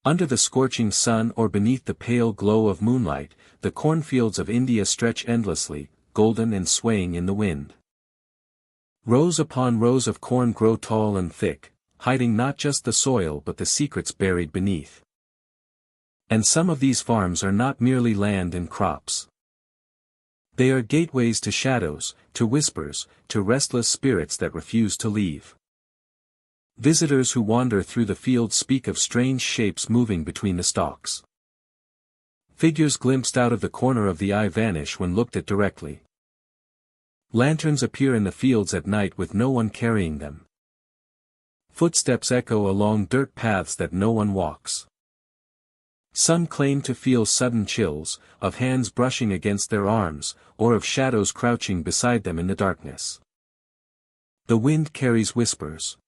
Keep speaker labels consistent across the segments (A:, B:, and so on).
A: Under the scorching sun or beneath the pale glow of moonlight, the cornfields of India stretch endlessly, golden and swaying in the wind. Rows upon rows of corn grow tall and thick, hiding not just the soil but the secrets buried beneath. And some of these farms are not merely land and crops. They are gateways to shadows, to whispers, to restless spirits that refuse to leave. Visitors who wander through the fields speak of strange shapes moving between the stalks. Figures glimpsed out of the corner of the eye vanish when looked at directly. Lanterns appear in the fields at night with no one carrying them. Footsteps echo along dirt paths that no one walks. Some claim to feel sudden chills, of hands brushing against their arms, or of shadows crouching beside them in the darkness. The wind carries whispers.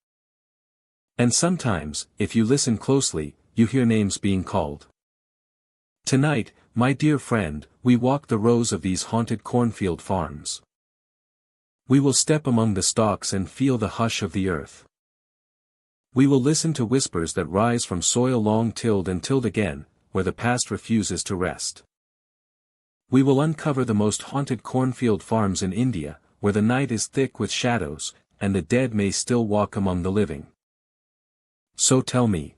A: And sometimes, if you listen closely, you hear names being called. Tonight, my dear friend, we walk the rows of these haunted cornfield farms. We will step among the stalks and feel the hush of the earth. We will listen to whispers that rise from soil long tilled and tilled again, where the past refuses to rest. We will uncover the most haunted cornfield farms in India, where the night is thick with shadows, and the dead may still walk among the living. So tell me.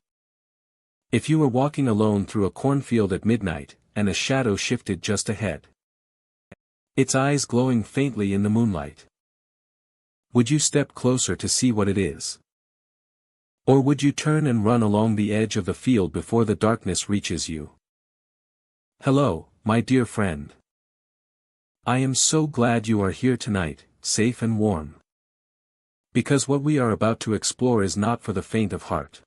A: If you were walking alone through a cornfield at midnight, and a shadow shifted just ahead, its eyes glowing faintly in the moonlight, would you step closer to see what it is? Or would you turn and run along the edge of the field before the darkness reaches you? Hello, my dear friend. I am so glad you are here tonight, safe and warm. Because what we are about to explore is not for the faint of heart.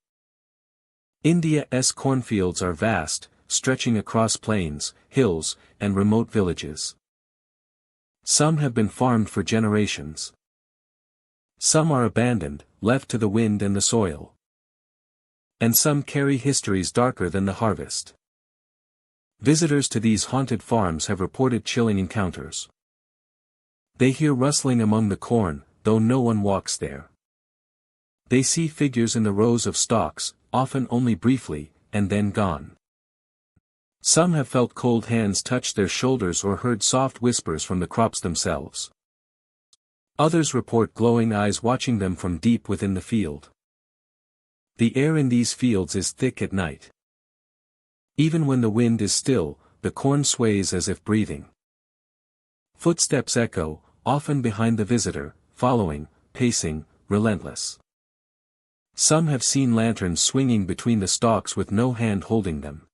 A: India's cornfields are vast, stretching across plains, hills, and remote villages. Some have been farmed for generations. Some are abandoned, left to the wind and the soil. And some carry histories darker than the harvest. Visitors to these haunted farms have reported chilling encounters. They hear rustling among the corn, though no one walks there. They see figures in the rows of stalks, often only briefly, and then gone. Some have felt cold hands touch their shoulders or heard soft whispers from the crops themselves. Others report glowing eyes watching them from deep within the field. The air in these fields is thick at night. Even when the wind is still, the corn sways as if breathing. Footsteps echo, often behind the visitor, following, pacing, relentless. Some have seen lanterns swinging between the stalks with no hand holding them.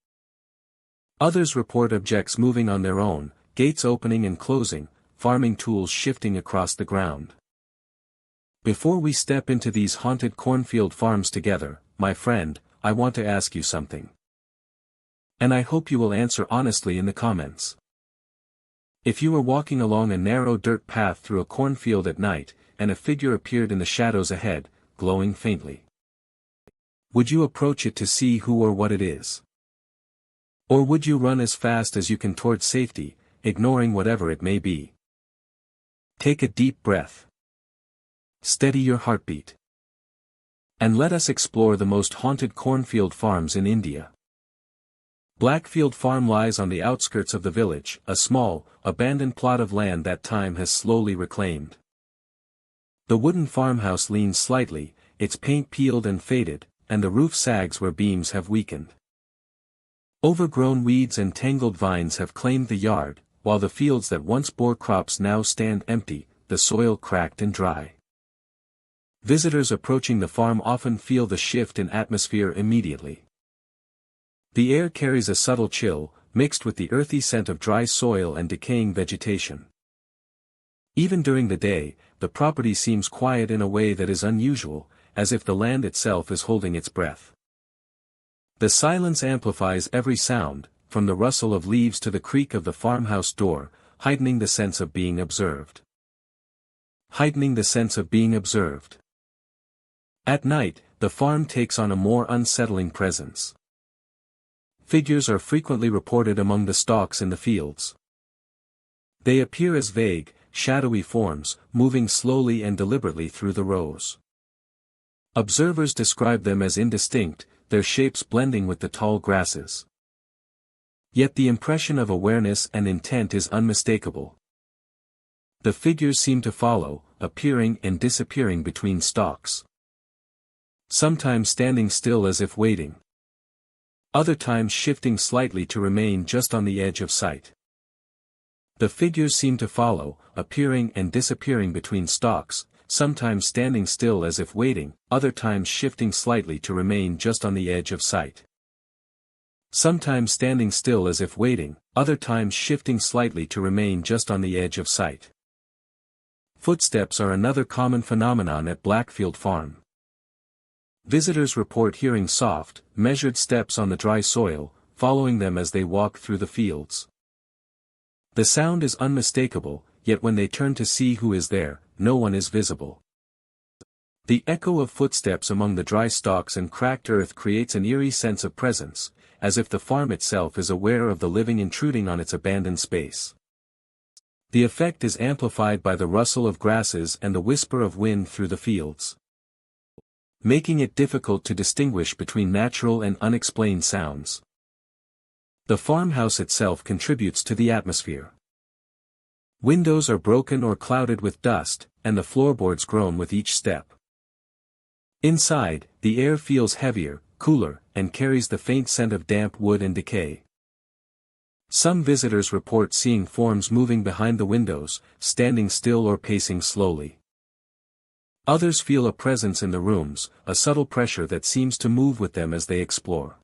A: Others report objects moving on their own, gates opening and closing, farming tools shifting across the ground. Before we step into these haunted cornfield farms together, my friend, I want to ask you something. And I hope you will answer honestly in the comments. If you were walking along a narrow dirt path through a cornfield at night, and a figure appeared in the shadows ahead, glowing faintly, would you approach it to see who or what it is? Or would you run as fast as you can towards safety, ignoring whatever it may be? Take a deep breath. Steady your heartbeat. And let us explore the most haunted cornfield farms in India. Blackfield Farm lies on the outskirts of the village, a small, abandoned plot of land that time has slowly reclaimed. The wooden farmhouse leans slightly, its paint peeled and faded, and the roof sags where beams have weakened. Overgrown weeds and tangled vines have claimed the yard, while the fields that once bore crops now stand empty, the soil cracked and dry. Visitors approaching the farm often feel the shift in atmosphere immediately. The air carries a subtle chill, mixed with the earthy scent of dry soil and decaying vegetation. Even during the day, the property seems quiet in a way that is unusual, as if the land itself is holding its breath. The silence amplifies every sound, from the rustle of leaves to the creak of the farmhouse door, heightening the sense of being observed. Heightening the sense of being observed. At night, the farm takes on a more unsettling presence. Figures are frequently reported among the stalks in the fields. They appear as vague, shadowy forms, moving slowly and deliberately through the rows. Observers describe them as indistinct, their shapes blending with the tall grasses. Yet the impression of awareness and intent is unmistakable. The figures seem to follow, appearing and disappearing between stalks. Sometimes standing still as if waiting. Other times shifting slightly to remain just on the edge of sight. The figures seem to follow, appearing and disappearing between stalks, sometimes standing still as if waiting, other times shifting slightly to remain just on the edge of sight. Sometimes standing still as if waiting, other times shifting slightly to remain just on the edge of sight. Footsteps are another common phenomenon at Blackfield Farm. Visitors report hearing soft, measured steps on the dry soil, following them as they walk through the fields. The sound is unmistakable, yet when they turn to see who is there, no one is visible. The echo of footsteps among the dry stalks and cracked earth creates an eerie sense of presence, as if the farm itself is aware of the living intruding on its abandoned space. The effect is amplified by the rustle of grasses and the whisper of wind through the fields, making it difficult to distinguish between natural and unexplained sounds. The farmhouse itself contributes to the atmosphere. Windows are broken or clouded with dust, and the floorboards groan with each step. Inside, the air feels heavier, cooler, and carries the faint scent of damp wood and decay. Some visitors report seeing forms moving behind the windows, standing still or pacing slowly. Others feel a presence in the rooms, a subtle pressure that seems to move with them as they explore.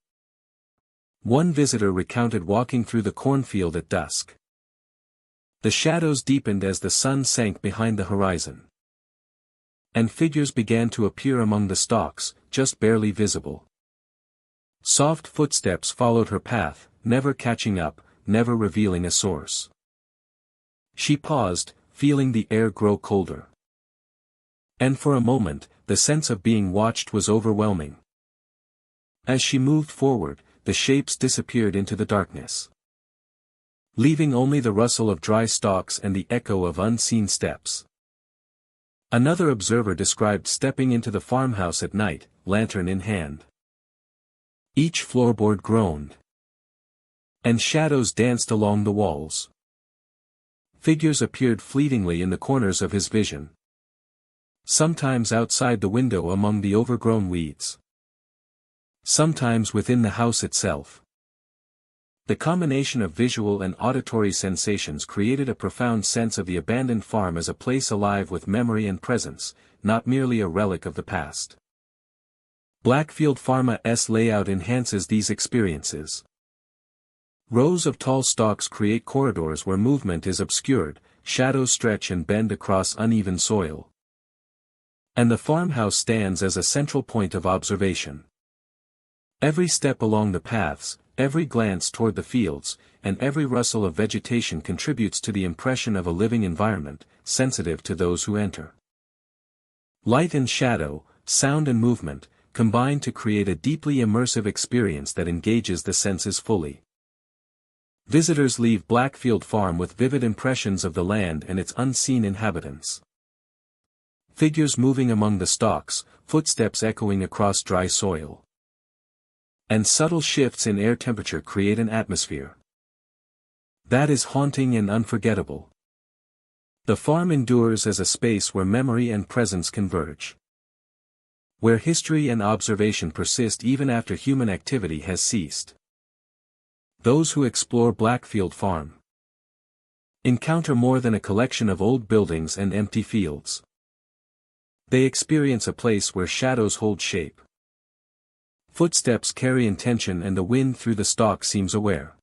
A: One visitor recounted walking through the cornfield at dusk. The shadows deepened as the sun sank behind the horizon. And figures began to appear among the stalks, just barely visible. Soft footsteps followed her path, never catching up, never revealing a source. She paused, feeling the air grow colder. And for a moment, the sense of being watched was overwhelming. As she moved forward, the shapes disappeared into the darkness, leaving only the rustle of dry stalks and the echo of unseen steps. Another observer described stepping into the farmhouse at night, lantern in hand. Each floorboard groaned, and shadows danced along the walls. Figures appeared fleetingly in the corners of his vision, sometimes outside the window among the overgrown weeds, sometimes within the house itself. The combination of visual and auditory sensations created a profound sense of the abandoned farm as a place alive with memory and presence, not merely a relic of the past. Blackfield Farm's layout enhances these experiences. Rows of tall stalks create corridors where movement is obscured, shadows stretch and bend across uneven soil. And the farmhouse stands as a central point of observation. Every step along the paths, every glance toward the fields, and every rustle of vegetation contributes to the impression of a living environment, sensitive to those who enter. Light and shadow, sound and movement, combine to create a deeply immersive experience that engages the senses fully. Visitors leave Blackfield Farm with vivid impressions of the land and its unseen inhabitants. Figures moving among the stalks, footsteps echoing across dry soil, and subtle shifts in air temperature create an atmosphere that is haunting and unforgettable. The farm endures as a space where memory and presence converge, where history and observation persist even after human activity has ceased. Those who explore Blackfield Farm encounter more than a collection of old buildings and empty fields. They experience a place where shadows hold shape. Footsteps carry intention and the wind through the stalk seems aware,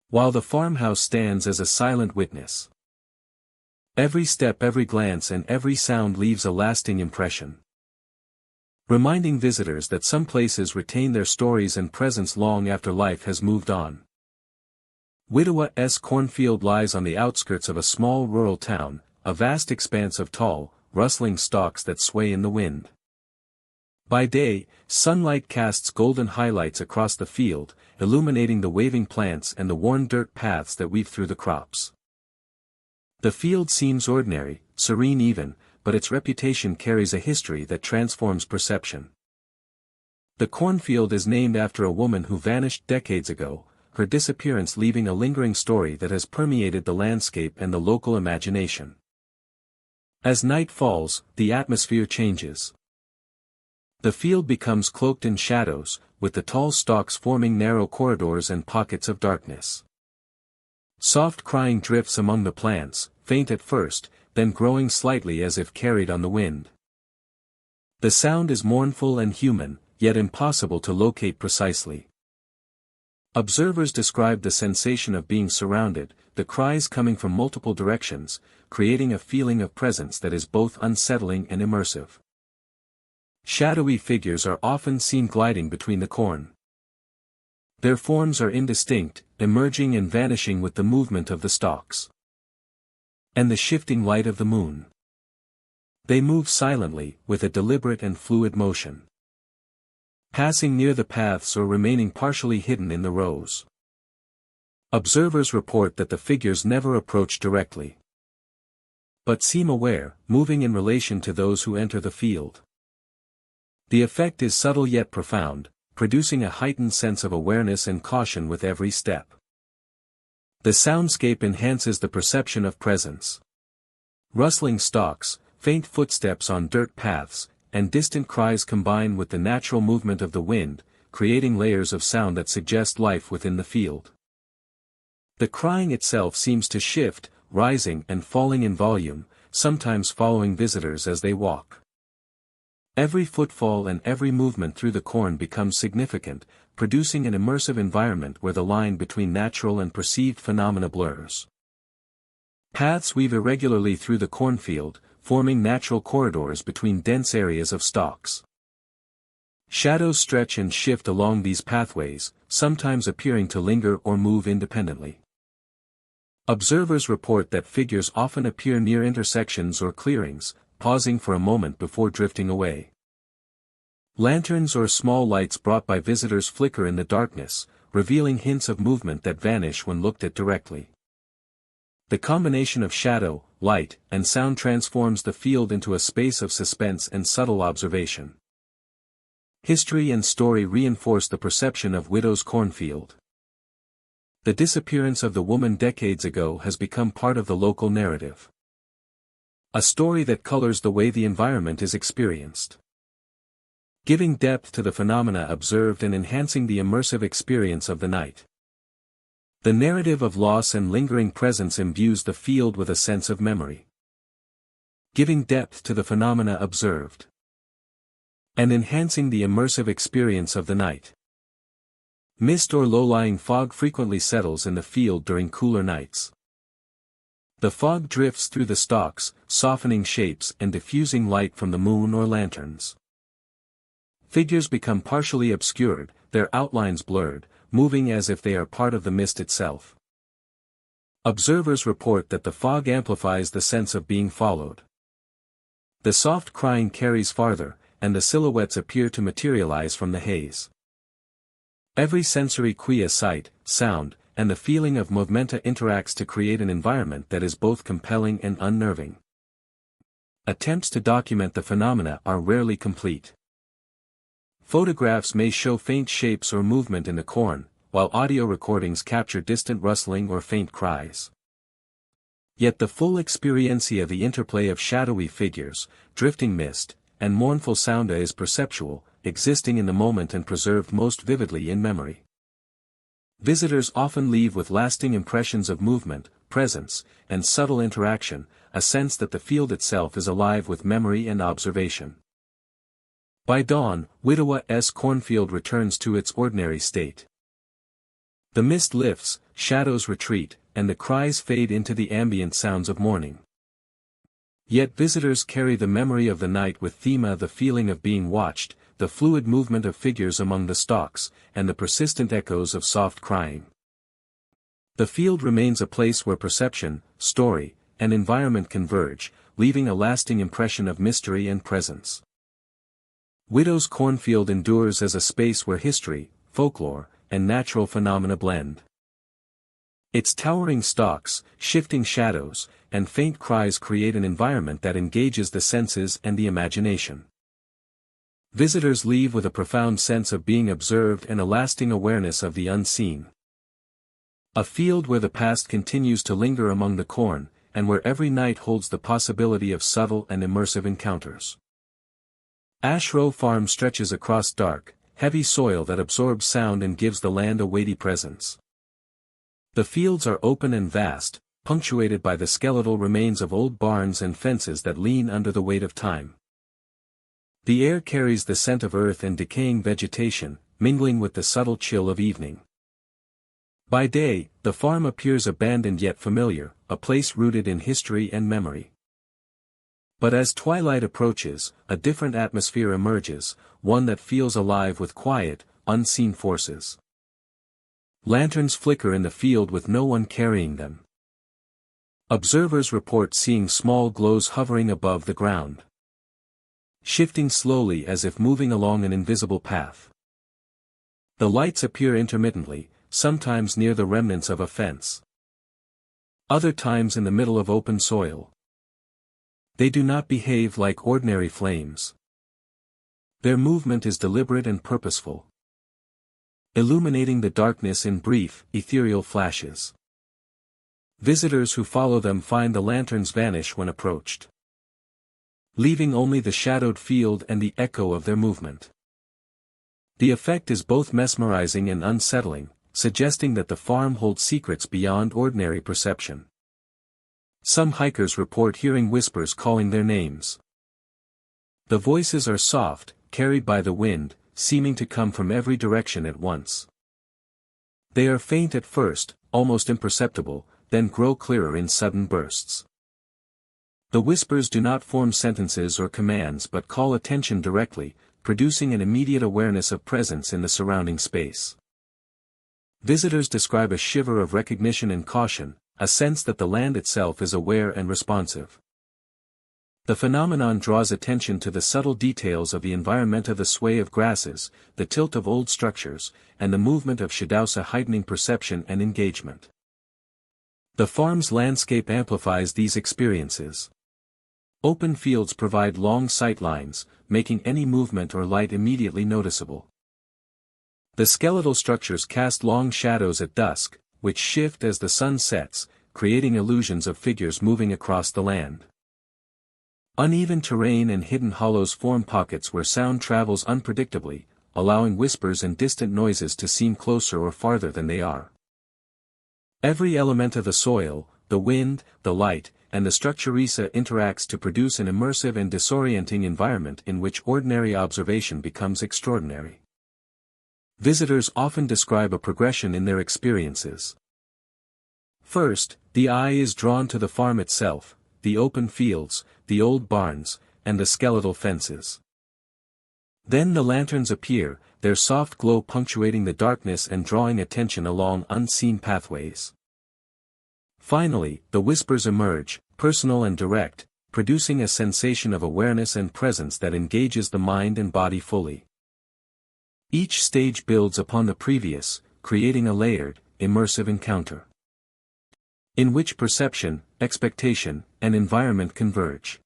A: while the farmhouse stands as a silent witness. Every step, every glance and every sound leaves a lasting impression, reminding visitors that some places retain their stories and presence long after life has moved on. Wittawa's Cornfield lies on the outskirts of a small rural town, a vast expanse of tall, rustling stalks that sway in the wind. By day, sunlight casts golden highlights across the field, illuminating the waving plants and the worn dirt paths that weave through the crops. The field seems ordinary, serene even, but its reputation carries a history that transforms perception. The cornfield is named after a woman who vanished decades ago, her disappearance leaving a lingering story that has permeated the landscape and the local imagination. As night falls, the atmosphere changes. The field becomes cloaked in shadows, with the tall stalks forming narrow corridors and pockets of darkness. Soft crying drifts among the plants, faint at first, then growing slightly as if carried on the wind. The sound is mournful and human, yet impossible to locate precisely. Observers describe the sensation of being surrounded, the cries coming from multiple directions, creating a feeling of presence that is both unsettling and immersive. Shadowy figures are often seen gliding between the corn. Their forms are indistinct, emerging and vanishing with the movement of the stalks and the shifting light of the moon. They move silently, with a deliberate and fluid motion, passing near the paths or remaining partially hidden in the rows. Observers report that the figures never approach directly, but seem aware, moving in relation to those who enter the field. The effect is subtle yet profound, producing a heightened sense of awareness and caution with every step. The soundscape enhances the perception of presence. Rustling stalks, faint footsteps on dirt paths, and distant cries combine with the natural movement of the wind, creating layers of sound that suggest life within the field. The crying itself seems to shift, rising and falling in volume, sometimes following visitors as they walk. Every footfall and every movement through the corn becomes significant, producing an immersive environment where the line between natural and perceived phenomena blurs. Paths weave irregularly through the cornfield, forming natural corridors between dense areas of stalks. Shadows stretch and shift along these pathways, sometimes appearing to linger or move independently. Observers report that figures often appear near intersections or clearings, pausing for a moment before drifting away. Lanterns or small lights brought by visitors flicker in the darkness, revealing hints of movement that vanish when looked at directly. The combination of shadow, light, and sound transforms the field into a space of suspense and subtle observation. History and story reinforce the perception of Widow's Cornfield. The disappearance of the woman decades ago has become part of the local narrative. A story that colors the way the environment is experienced, giving depth to the phenomena observed and enhancing the immersive experience of the night. The narrative of loss and lingering presence imbues the field with a sense of memory, giving depth to the phenomena observed and enhancing the immersive experience of the night. Mist or low-lying fog frequently settles in the field during cooler nights. The fog drifts through the stalks, softening shapes and diffusing light from the moon or lanterns. Figures become partially obscured, their outlines blurred, moving as if they are part of the mist itself. Observers report that the fog amplifies the sense of being followed. The soft crying carries farther, and the silhouettes appear to materialize from the haze. Every sensory quia sight, sound, and the feeling of movementa interacts to create an environment that is both compelling and unnerving. Attempts to document the phenomena are rarely complete. Photographs may show faint shapes or movement in the corn, while audio recordings capture distant rustling or faint cries. Yet the full experiencia of the interplay of shadowy figures, drifting mist, and mournful sound is perceptual, existing in the moment and preserved most vividly in memory. Visitors often leave with lasting impressions of movement, presence, and subtle interaction, a sense that the field itself is alive with memory and observation. By dawn, Widowa's cornfield returns to its ordinary state. The mist lifts, shadows retreat, and the cries fade into the ambient sounds of morning. Yet visitors carry the memory of the night with the feeling of being watched, the fluid movement of figures among the stalks, and the persistent echoes of soft crying. The field remains a place where perception, story, and environment converge, leaving a lasting impression of mystery and presence. Widow's Cornfield endures as a space where history, folklore, and natural phenomena blend. Its towering stalks, shifting shadows, and faint cries create an environment that engages the senses and the imagination. Visitors leave with a profound sense of being observed and a lasting awareness of the unseen. A field where the past continues to linger among the corn, and where every night holds the possibility of subtle and immersive encounters. Ash Row Farm stretches across dark, heavy soil that absorbs sound and gives the land a weighty presence. The fields are open and vast, punctuated by the skeletal remains of old barns and fences that lean under the weight of time. The air carries the scent of earth and decaying vegetation, mingling with the subtle chill of evening. By day, the farm appears abandoned yet familiar, a place rooted in history and memory. But as twilight approaches, a different atmosphere emerges, one that feels alive with quiet, unseen forces. Lanterns flicker in the field with no one carrying them. Observers report seeing small glows hovering above the ground, shifting slowly as if moving along an invisible path. The lights appear intermittently, sometimes near the remnants of a fence, other times in the middle of open soil. They do not behave like ordinary flames. Their movement is deliberate and purposeful, illuminating the darkness in brief, ethereal flashes. Visitors who follow them find the lanterns vanish when approached, leaving only the shadowed field and the echo of their movement. The effect is both mesmerizing and unsettling, suggesting that the farm holds secrets beyond ordinary perception. Some hikers report hearing whispers calling their names. The voices are soft, carried by the wind, seeming to come from every direction at once. They are faint at first, almost imperceptible, then grow clearer in sudden bursts. The whispers do not form sentences or commands but call attention directly, producing an immediate awareness of presence in the surrounding space. Visitors describe a shiver of recognition and caution, a sense that the land itself is aware and responsive. The phenomenon draws attention to the subtle details of the environment, of the sway of grasses, the tilt of old structures, and the movement of shadows, heightening perception and engagement. The farm's landscape amplifies these experiences. Open fields provide long sight lines, making any movement or light immediately noticeable. The skeletal structures cast long shadows at dusk, which shift as the sun sets, creating illusions of figures moving across the land. Uneven terrain and hidden hollows form pockets where sound travels unpredictably, allowing whispers and distant noises to seem closer or farther than they are. Every element of the soil, the wind, the light, and the structurisa interacts to produce an immersive and disorienting environment in which ordinary observation becomes extraordinary. Visitors often describe a progression in their experiences. First, the eye is drawn to the farm itself, the open fields, the old barns, and the skeletal fences. Then the lanterns appear, their soft glow punctuating the darkness and drawing attention along unseen pathways. Finally, the whispers emerge, personal and direct, producing a sensation of awareness and presence that engages the mind and body fully. Each stage builds upon the previous, creating a layered, immersive encounter, in which perception, expectation, and environment converge.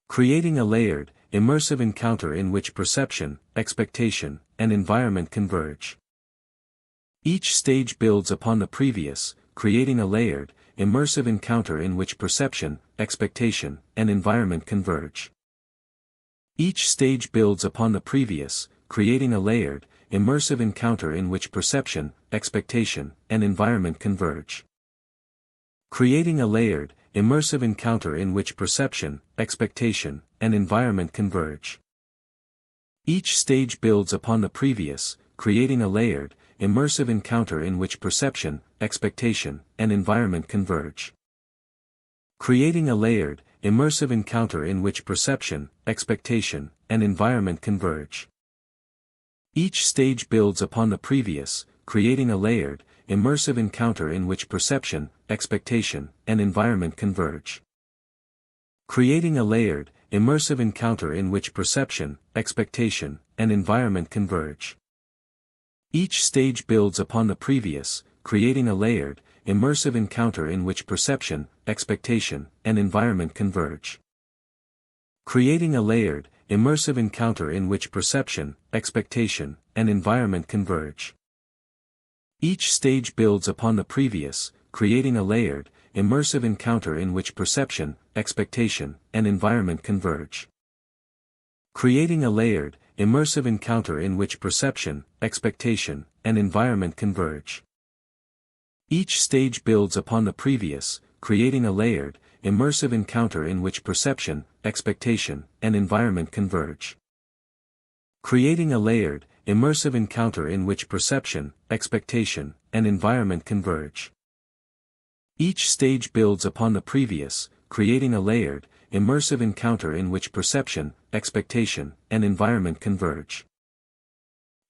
A: Creating a layered, immersive encounter in which perception, expectation, and environment converge. Each stage builds upon the previous, creating a layered, immersive encounter in which perception, expectation, and environment converge. Each stage builds upon the previous, creating a layered, immersive encounter in which perception, expectation, and environment converge. Creating a layered, immersive encounter in which perception, expectation, and environment converge. Each stage builds upon the previous, creating a layered, immersive encounter in which perception, expectation, and environment converge. Creating a layered, immersive encounter in which perception, expectation, and environment converge. Each stage builds upon the previous, creating a layered, immersive encounter in which perception, expectation, and environment converge. Creating a layered, immersive encounter in which perception, expectation, and environment converge. Each stage builds upon the previous, creating a layered, immersive encounter in which perception, expectation, and environment converge. Creating a layered, immersive encounter in which perception, expectation, and environment converge. Each stage builds upon the previous, creating a layered, immersive encounter in which perception, expectation, and environment converge. Creating a layered, immersive encounter in which perception, expectation, and environment converge. Each stage builds upon the previous, creating a layered, immersive encounter in which perception, expectation, and environment converge. Creating a layered, immersive encounter in which perception, expectation, and environment converge. Each stage builds upon the previous, creating a layered, immersive encounter in which perception, expectation, and environment converge.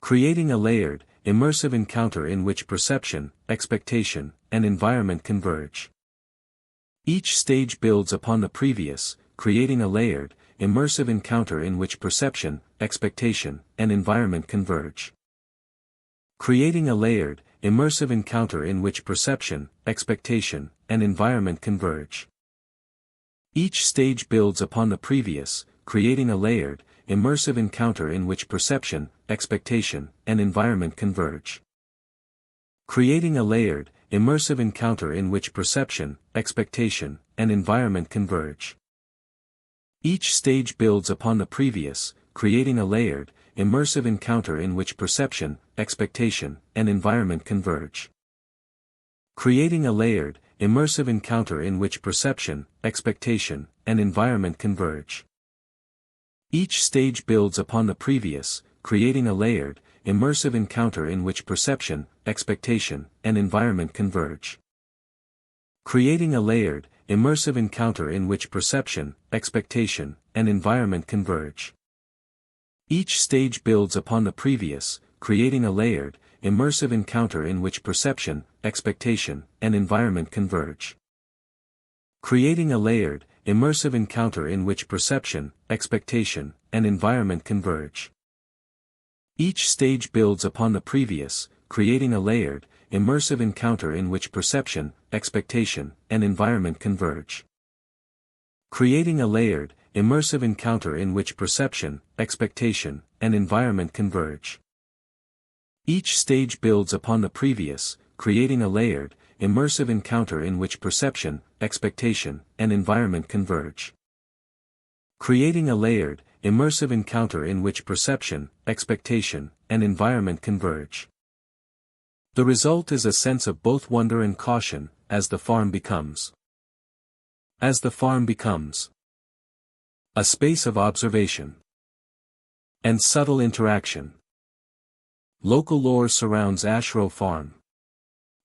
A: Creating a layered, immersive encounter in which perception, expectation, and environment converge. Each stage builds upon the previous, creating a layered, immersive encounter in which perception, expectation, and environment converge. Creating a layered, immersive encounter in which perception, expectation, and environment converge. Each stage builds upon the previous, creating a layered, immersive encounter in which perception, expectation, and environment converge. Creating a layered, immersive encounter in which perception, expectation, and environment converge. Each stage builds upon the previous, creating a layered, immersive encounter in which perception, expectation, and environment converge. Creating a layered, immersive encounter in which perception, expectation, and environment converge. Each stage builds upon the previous, creating a layered, immersive encounter in which perception, expectation, and environment converge. Creating a layered, immersive encounter in which perception, expectation, and environment converge. Each stage builds upon the previous, creating a layered, immersive encounter in which perception, expectation, and environment converge. Creating a layered, immersive encounter in which perception, expectation, and environment converge. Each stage builds upon the previous, creating a layered, immersive encounter in which perception, expectation, and environment converge. Creating a layered, immersive encounter in which perception, expectation, and environment converge. Each stage builds upon the previous, creating a layered, immersive encounter in which perception, expectation, and environment converge. Creating a layered, immersive encounter in which perception, expectation, and environment converge. The result is a sense of both wonder and caution, as the farm becomes. As the farm becomes a space of observation and subtle interaction. Local lore surrounds Ashrow Farm.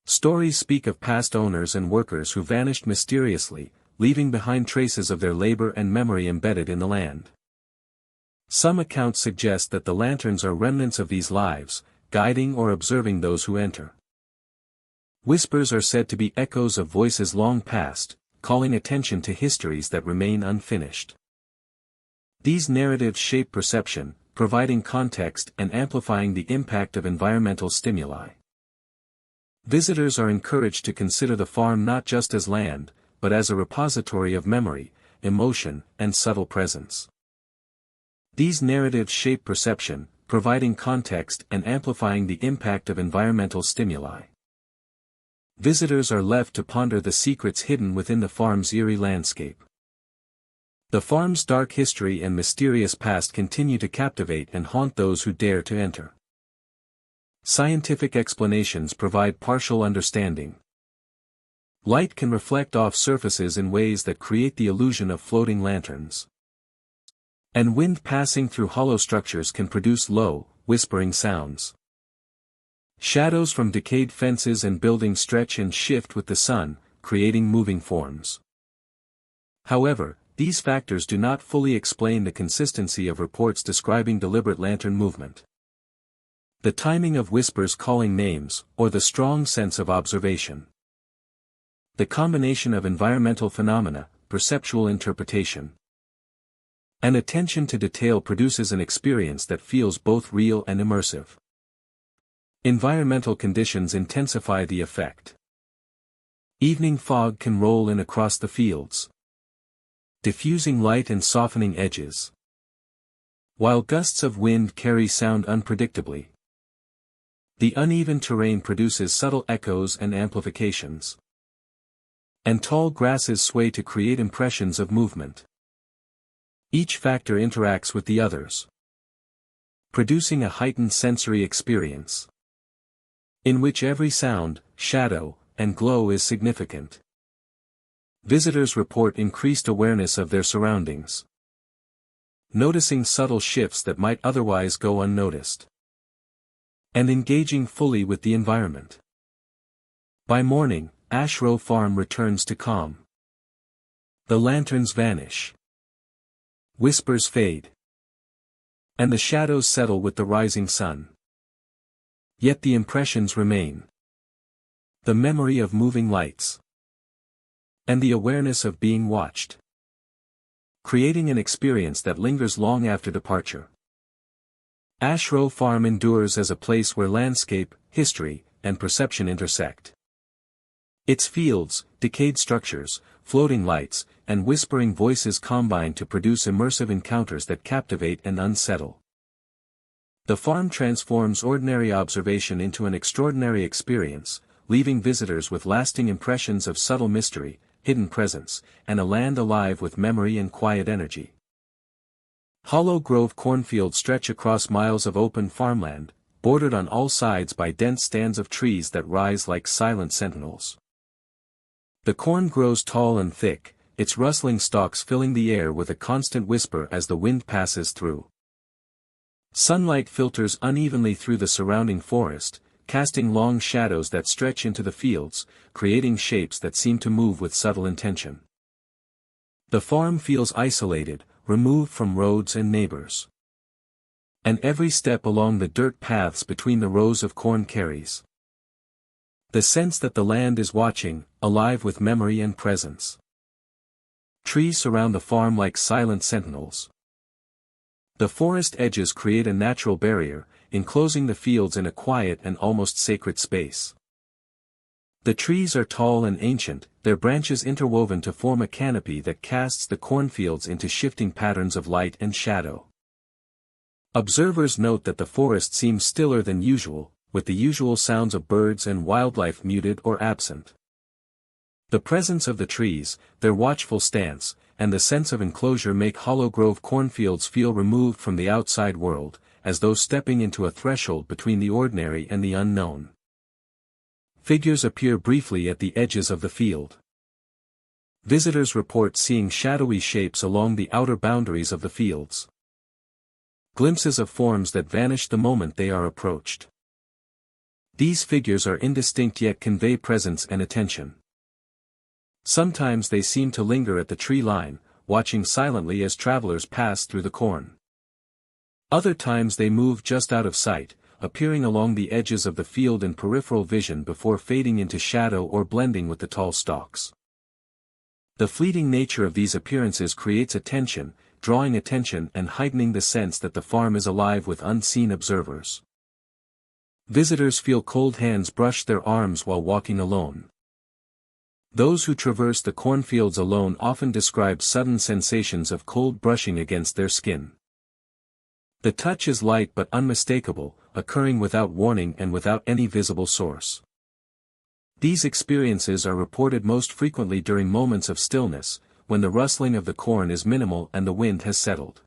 A: Stories speak of past owners and workers who vanished mysteriously, leaving behind traces of their labor and memory embedded in the land. Some accounts suggest that the lanterns are remnants of these lives, guiding or observing those who enter. Whispers are said to be echoes of voices long past, calling attention to histories that remain unfinished. These narratives shape perception, providing context and amplifying the impact of environmental stimuli. Visitors are encouraged to consider the farm not just as land, but as a repository of memory, emotion, and subtle presence. These narratives shape perception, providing context and amplifying the impact of environmental stimuli. Visitors are left to ponder the secrets hidden within the farm's eerie landscape. The farm's dark history and mysterious past continue to captivate and haunt those who dare to enter. Scientific explanations provide partial understanding. Light can reflect off surfaces in ways that create the illusion of floating lanterns. And wind passing through hollow structures can produce low, whispering sounds. Shadows from decayed fences and buildings stretch and shift with the sun, creating moving forms. However, these factors do not fully explain the consistency of reports describing deliberate lantern movement. The timing of whispers calling names, or the strong sense of observation. The combination of environmental phenomena, perceptual interpretation, and attention to detail produces an experience that feels both real and immersive. Environmental conditions intensify the effect. Evening fog can roll in across the fields, diffusing light and softening edges. while gusts of wind carry sound unpredictably. The uneven terrain produces subtle echoes and amplifications. And tall grasses sway to create impressions of movement. Each factor interacts with the others, producing a heightened sensory experience, in which every sound, shadow, and glow is significant. Visitors report increased awareness of their surroundings, noticing subtle shifts that might otherwise go unnoticed, and engaging fully with the environment. By morning, Ash Row Farm returns to calm. The lanterns vanish. Whispers fade. And the shadows settle with the rising sun. Yet the impressions remain. The memory of moving lights. And the awareness of being watched. Creating an experience that lingers long after departure. Ash Row Farm endures as a place where landscape, history, and perception intersect. Its fields, decayed structures, floating lights, and whispering voices combine to produce immersive encounters that captivate and unsettle. The farm transforms ordinary observation into an extraordinary experience, leaving visitors with lasting impressions of subtle mystery, hidden presence, and a land alive with memory and quiet energy. Hollow Grove cornfields stretch across miles of open farmland, bordered on all sides by dense stands of trees that rise like silent sentinels. The corn grows tall and thick, its rustling stalks filling the air with a constant whisper as the wind passes through. Sunlight filters unevenly through the surrounding forest, casting long shadows that stretch into the fields, creating shapes that seem to move with subtle intention. The farm feels isolated, removed from roads and neighbors. And every step along the dirt paths between the rows of corn carries the sense that the land is watching, alive with memory and presence. Trees surround the farm like silent sentinels. The forest edges create a natural barrier, enclosing the fields in a quiet and almost sacred space. The trees are tall and ancient, their branches interwoven to form a canopy that casts the cornfields into shifting patterns of light and shadow. Observers note that the forest seems stiller than usual, with the usual sounds of birds and wildlife muted or absent. The presence of the trees, their watchful stance, and the sense of enclosure make Hollow Grove cornfields feel removed from the outside world, as though stepping into a threshold between the ordinary and the unknown. Figures appear briefly at the edges of the field. Visitors report seeing shadowy shapes along the outer boundaries of the fields. Glimpses of forms that vanish the moment they are approached. These figures are indistinct yet convey presence and attention. Sometimes they seem to linger at the tree line, watching silently as travelers pass through the corn. Other times they move just out of sight, appearing along the edges of the field in peripheral vision before fading into shadow or blending with the tall stalks. The fleeting nature of these appearances creates a tension, drawing attention and heightening the sense that the farm is alive with unseen observers. Visitors feel cold hands brush their arms while walking alone. Those who traverse the cornfields alone often describe sudden sensations of cold brushing against their skin. The touch is light but unmistakable, occurring without warning and without any visible source. These experiences are reported most frequently during moments of stillness, when the rustling of the corn is minimal and the wind has settled.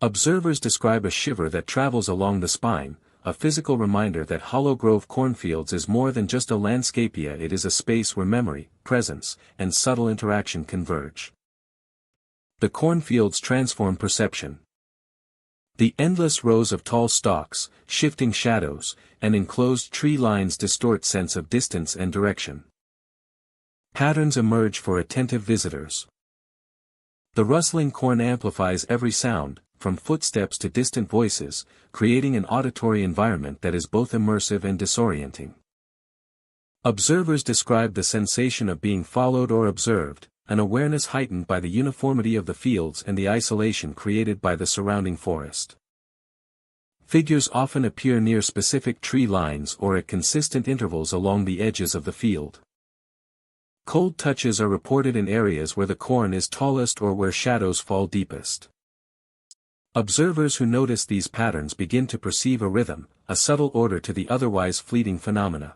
A: Observers describe a shiver that travels along the spine, a physical reminder that Hollow Grove cornfields is more than just a landscapia. It is a space where memory, presence, and subtle interaction converge. The cornfields transform perception. The endless rows of tall stalks, shifting shadows, and enclosed tree lines distort sense of distance and direction. Patterns emerge for attentive visitors. The rustling corn amplifies every sound, from footsteps to distant voices, creating an auditory environment that is both immersive and disorienting. Observers describe the sensation of being followed or observed, an awareness heightened by the uniformity of the fields and the isolation created by the surrounding forest. Figures often appear near specific tree lines or at consistent intervals along the edges of the field. Cold touches are reported in areas where the corn is tallest or where shadows fall deepest. Observers who notice these patterns begin to perceive a rhythm, a subtle order to the otherwise fleeting phenomena.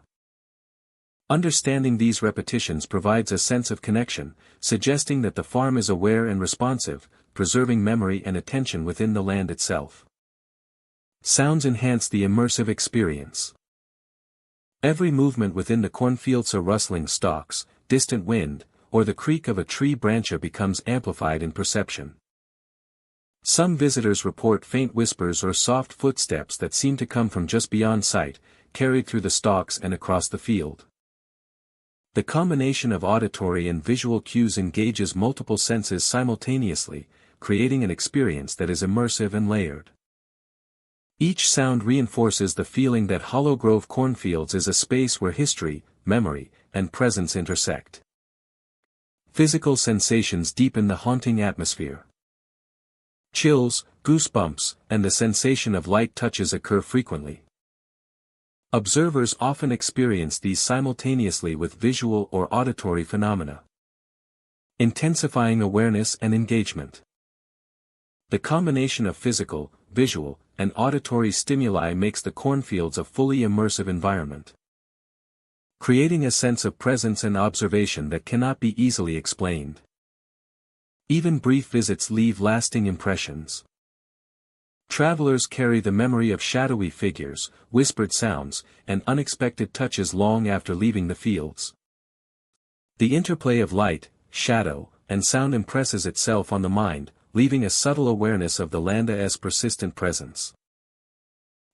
A: Understanding these repetitions provides a sense of connection, suggesting that the farm is aware and responsive, preserving memory and attention within the land itself. Sounds enhance the immersive experience. Every movement within the cornfields, a rustling stalks, distant wind, or the creak of a tree branch becomes amplified in perception. Some visitors report faint whispers or soft footsteps that seem to come from just beyond sight, carried through the stalks and across the field. The combination of auditory and visual cues engages multiple senses simultaneously, creating an experience that is immersive and layered. Each sound reinforces the feeling that Hollow Grove Cornfields is a space where history, memory, and presence intersect. Physical sensations deepen the haunting atmosphere. Chills, goosebumps, and the sensation of light touches occur frequently. Observers often experience these simultaneously with visual or auditory phenomena, intensifying awareness and engagement. The combination of physical, visual, and auditory stimuli makes the cornfields a fully immersive environment, creating a sense of presence and observation that cannot be easily explained. Even brief visits leave lasting impressions. Travelers carry the memory of shadowy figures, whispered sounds, and unexpected touches long after leaving the fields. The interplay of light, shadow, and sound impresses itself on the mind, leaving a subtle awareness of the land's persistent presence.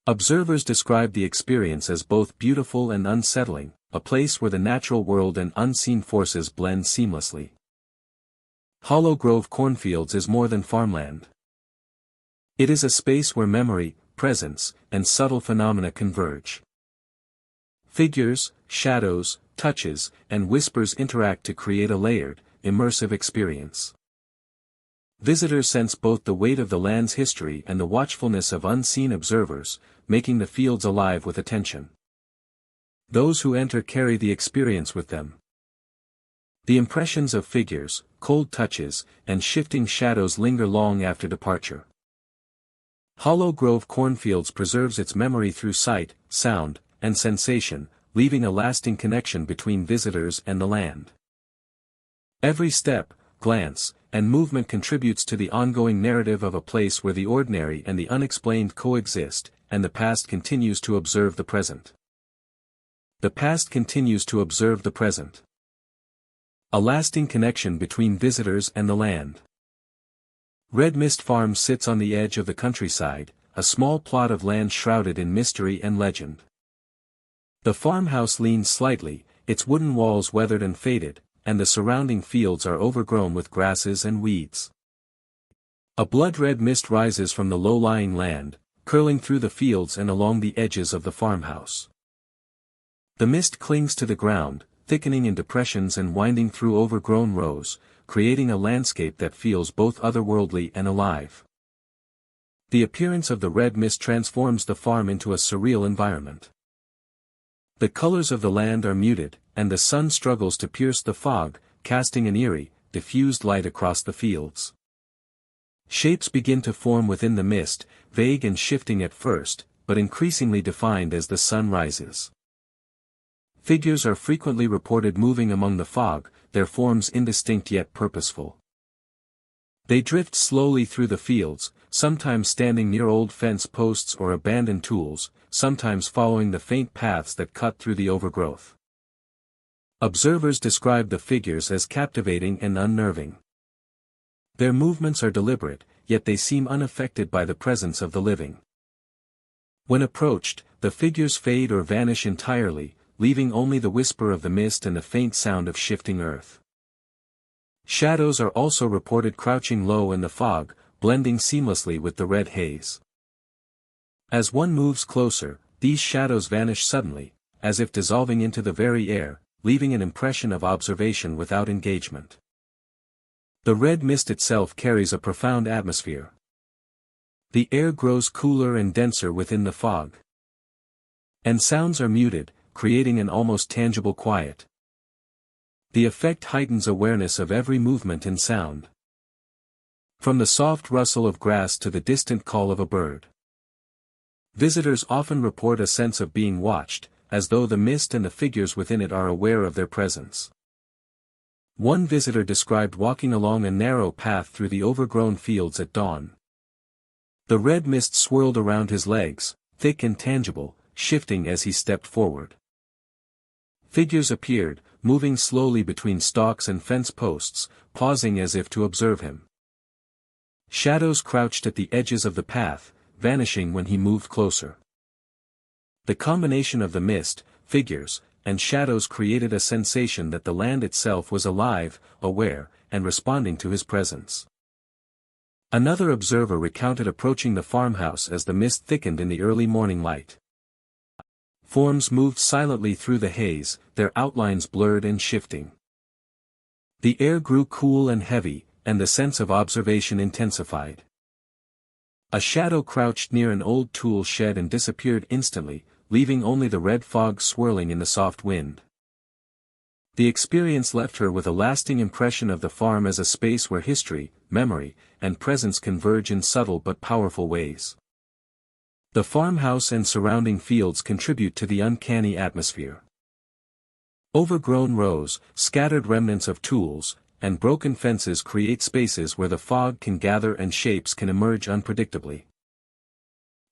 A: Observers describe the experience as both beautiful and unsettling, a place where the natural world and unseen forces blend seamlessly. Hollow Grove Cornfields is more than farmland. It is a space where memory, presence, and subtle phenomena converge. Figures, shadows, touches, and whispers interact to create a layered, immersive experience. Visitors sense both the weight of the land's history and the watchfulness of unseen observers, making the fields alive with attention. Those who enter carry the experience with them. The impressions of figures, cold touches, and shifting shadows linger long after departure. Hollow Grove Cornfields preserves its memory through sight, sound, and sensation, leaving a lasting connection between visitors and the land. Every step, glance, and movement contributes to the ongoing narrative of a place where the ordinary and the unexplained coexist, and the past continues to observe the present. The past continues to observe the present. A lasting connection between visitors and the land. Red Mist Farm sits on the edge of the countryside, a small plot of land shrouded in mystery and legend. The farmhouse leans slightly, its wooden walls weathered and faded, and the surrounding fields are overgrown with grasses and weeds. A blood-red mist rises from the low-lying land, curling through the fields and along the edges of the farmhouse. The mist clings to the ground, thickening in depressions and winding through overgrown rows, creating a landscape that feels both otherworldly and alive. The appearance of the red mist transforms the farm into a surreal environment. The colors of the land are muted, and the sun struggles to pierce the fog, casting an eerie, diffused light across the fields. Shapes begin to form within the mist, vague and shifting at first, but increasingly defined as the sun rises. Figures are frequently reported moving among the fog, their forms indistinct yet purposeful. They drift slowly through the fields, sometimes standing near old fence posts or abandoned tools, sometimes following the faint paths that cut through the overgrowth. Observers describe the figures as captivating and unnerving. Their movements are deliberate, yet they seem unaffected by the presence of the living. When approached, the figures fade or vanish entirely, leaving only the whisper of the mist and the faint sound of shifting earth. Shadows are also reported crouching low in the fog, blending seamlessly with the red haze. As one moves closer, these shadows vanish suddenly, as if dissolving into the very air, leaving an impression of observation without engagement. The red mist itself carries a profound atmosphere. The air grows cooler and denser within the fog. And sounds are muted, creating an almost tangible quiet. The effect heightens awareness of every movement and sound. From the soft rustle of grass to the distant call of a bird. Visitors often report a sense of being watched, as though the mist and the figures within it are aware of their presence. One visitor described walking along a narrow path through the overgrown fields at dawn. The red mist swirled around his legs, thick and tangible, shifting as he stepped forward. Figures appeared, moving slowly between stalks and fence posts, pausing as if to observe him. Shadows crouched at the edges of the path, vanishing when he moved closer. The combination of the mist, figures, and shadows created a sensation that the land itself was alive, aware, and responding to his presence. Another observer recounted approaching the farmhouse as the mist thickened in the early morning light. Forms moved silently through the haze, their outlines blurred and shifting. The air grew cool and heavy, and the sense of observation intensified. A shadow crouched near an old tool shed and disappeared instantly, leaving only the red fog swirling in the soft wind. The experience left her with a lasting impression of the farm as a space where history, memory, and presence converge in subtle but powerful ways. The farmhouse and surrounding fields contribute to the uncanny atmosphere. Overgrown rows, scattered remnants of tools, and broken fences create spaces where the fog can gather and shapes can emerge unpredictably.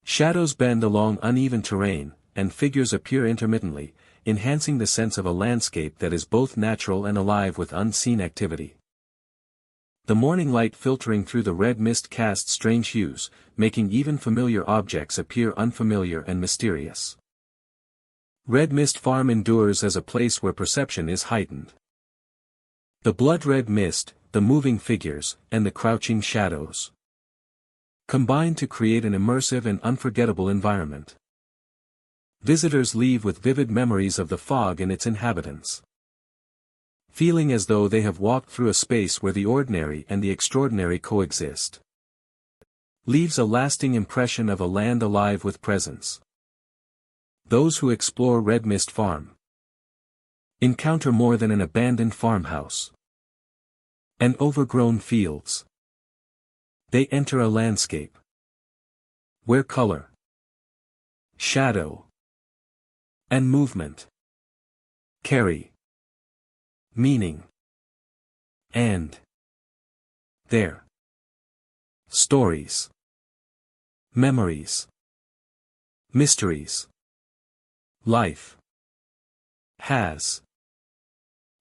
A: Shadows bend along uneven terrain, and figures appear intermittently, enhancing the sense of a landscape that is both natural and alive with unseen activity. The morning light filtering through the red mist casts strange hues, making even familiar objects appear unfamiliar and mysterious. Red Mist Farm endures as a place where perception is heightened. The blood-red mist, the moving figures, and the crouching shadows combine to create an immersive and unforgettable environment. Visitors leave with vivid memories of the fog and its inhabitants, feeling as though they have walked through a space where the ordinary and the extraordinary coexist. Leaves a lasting impression of a land alive with presence. Those who explore Red Mist Farm encounter more than an abandoned farmhouse and overgrown fields. They enter a landscape where color, shadow, and movement carry meaning and their stories, memories, mysteries. Life has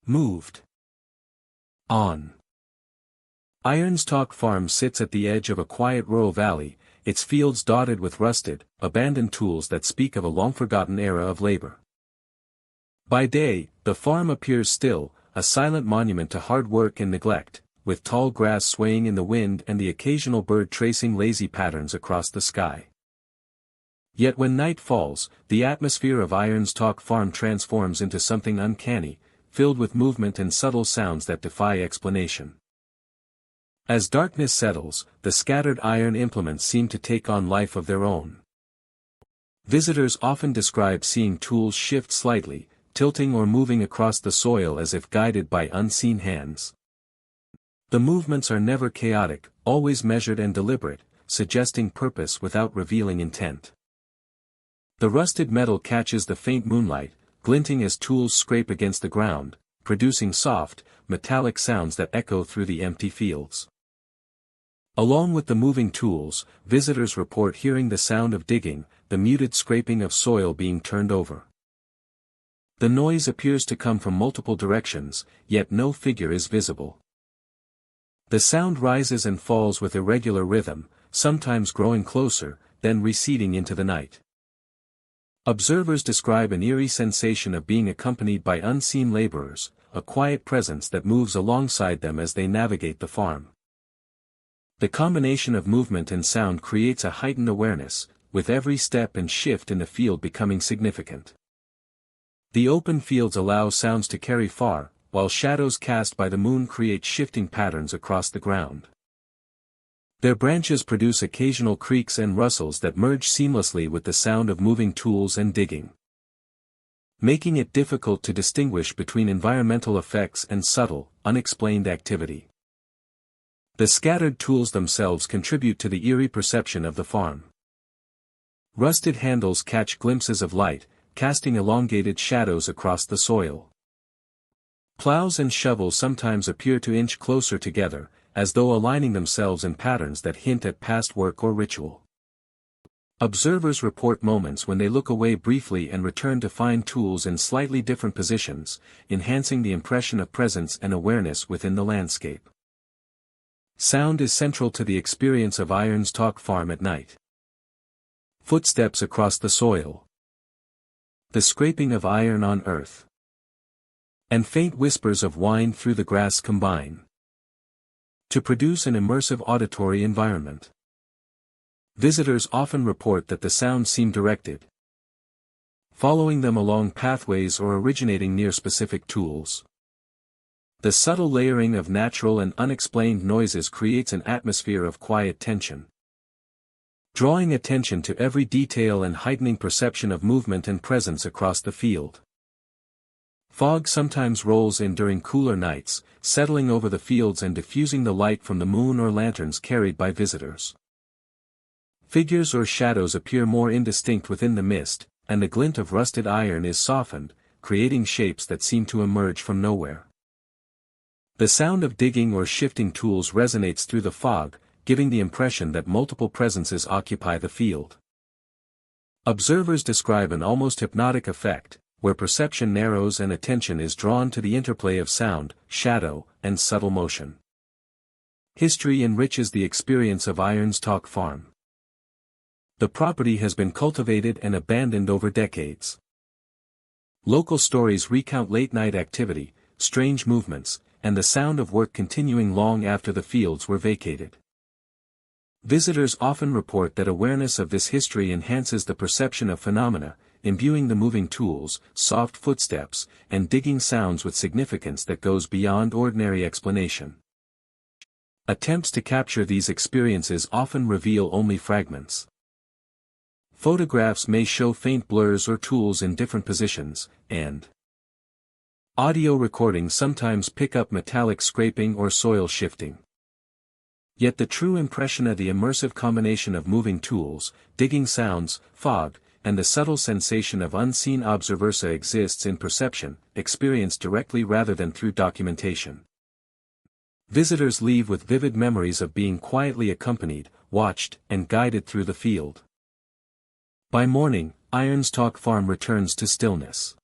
A: moved on. Ironstalk Farm sits at the edge of a quiet rural valley, its fields dotted with rusted, abandoned tools that speak of a long-forgotten era of labor. By day, the farm appears still, a silent monument to hard work and neglect, with tall grass swaying in the wind and the occasional bird tracing lazy patterns across the sky. Yet when night falls, the atmosphere of Ironstalk Farm transforms into something uncanny, filled with movement and subtle sounds that defy explanation. As darkness settles, the scattered iron implements seem to take on life of their own. Visitors often describe seeing tools shift slightly, tilting or moving across the soil as if guided by unseen hands. The movements are never chaotic, always measured and deliberate, suggesting purpose without revealing intent. The rusted metal catches the faint moonlight, glinting as tools scrape against the ground, producing soft, metallic sounds that echo through the empty fields. Along with the moving tools, visitors report hearing the sound of digging, the muted scraping of soil being turned over. The noise appears to come from multiple directions, yet no figure is visible. The sound rises and falls with irregular rhythm, sometimes growing closer, then receding into the night. Observers describe an eerie sensation of being accompanied by unseen laborers, a quiet presence that moves alongside them as they navigate the farm. The combination of movement and sound creates a heightened awareness, with every step and shift in the field becoming significant. The open fields allow sounds to carry far, while shadows cast by the moon create shifting patterns across the ground. Their branches produce occasional creaks and rustles that merge seamlessly with the sound of moving tools and digging, making it difficult to distinguish between environmental effects and subtle, unexplained activity. The scattered tools themselves contribute to the eerie perception of the farm. Rusted handles catch glimpses of light, casting elongated shadows across the soil. Plows and shovels sometimes appear to inch closer together, as though aligning themselves in patterns that hint at past work or ritual. Observers report moments when they look away briefly and return to find tools in slightly different positions, enhancing the impression of presence and awareness within the landscape. Sound is central to the experience of Irons Talk Farm at night. Footsteps across the soil. The scraping of iron on earth. And faint whispers of wind through the grass combine to produce an immersive auditory environment. Visitors often report that the sounds seem directed, following them along pathways or originating near specific tools. The subtle layering of natural and unexplained noises creates an atmosphere of quiet tension, drawing attention to every detail and heightening perception of movement and presence across the field. Fog sometimes rolls in during cooler nights, settling over the fields and diffusing the light from the moon or lanterns carried by visitors. Figures or shadows appear more indistinct within the mist, and the glint of rusted iron is softened, creating shapes that seem to emerge from nowhere. The sound of digging or shifting tools resonates through the fog, giving the impression that multiple presences occupy the field. Observers describe an almost hypnotic effect, where perception narrows and attention is drawn to the interplay of sound, shadow, and subtle motion. History enriches the experience of Irons Talk Farm. The property has been cultivated and abandoned over decades. Local stories recount late-night activity, strange movements, and the sound of work continuing long after the fields were vacated. Visitors often report that awareness of this history enhances the perception of phenomena, imbuing the moving tools, soft footsteps, and digging sounds with significance that goes beyond ordinary explanation. Attempts to capture these experiences often reveal only fragments. Photographs may show faint blurs or tools in different positions, and audio recordings sometimes pick up metallic scraping or soil shifting. Yet the true impression of the immersive combination of moving tools, digging sounds, fog, and the subtle sensation of unseen observers exists in perception, experienced directly rather than through documentation. Visitors leave with vivid memories of being quietly accompanied, watched, and guided through the field. By morning, Irons Talk Farm returns to stillness.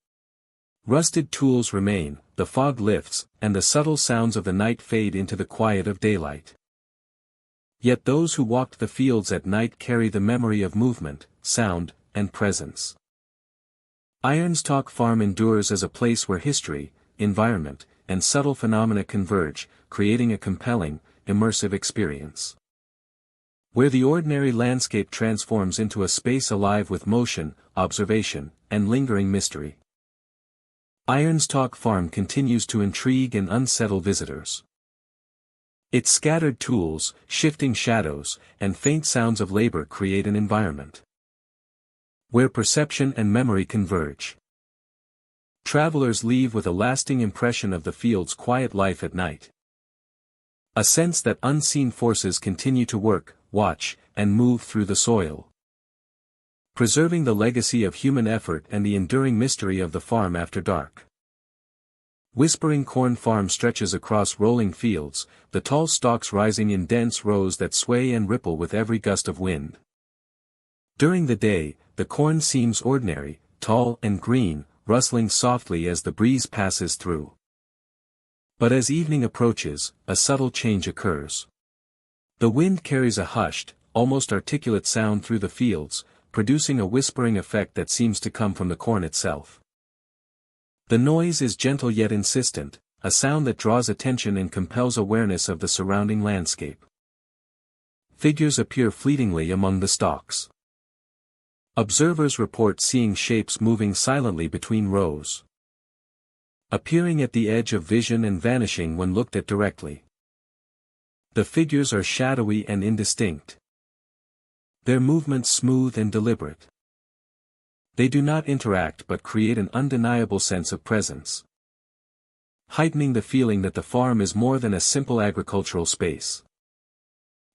A: Rusted tools remain, the fog lifts, and the subtle sounds of the night fade into the quiet of daylight. Yet those who walked the fields at night carry the memory of movement, sound, and presence. Irons Talk Farm endures as a place where history, environment, and subtle phenomena converge, creating a compelling, immersive experience. Where the ordinary landscape transforms into a space alive with motion, observation, and lingering mystery. Irons Talk Farm continues to intrigue and unsettle visitors. Its scattered tools, shifting shadows, and faint sounds of labor create an environment where perception and memory converge. Travelers leave with a lasting impression of the field's quiet life at night. A sense that unseen forces continue to work, watch, and move through the soil, preserving the legacy of human effort and the enduring mystery of the farm after dark. Whispering Corn Farm stretches across rolling fields, the tall stalks rising in dense rows that sway and ripple with every gust of wind. During the day, the corn seems ordinary, tall and green, rustling softly as the breeze passes through. But as evening approaches, a subtle change occurs. The wind carries a hushed, almost articulate sound through the fields, producing a whispering effect that seems to come from the corn itself. The noise is gentle yet insistent, a sound that draws attention and compels awareness of the surrounding landscape. Figures appear fleetingly among the stalks. Observers report seeing shapes moving silently between rows, appearing at the edge of vision and vanishing when looked at directly. The figures are shadowy and indistinct, their movements smooth and deliberate. They do not interact but create an undeniable sense of presence, heightening the feeling that the farm is more than a simple agricultural space.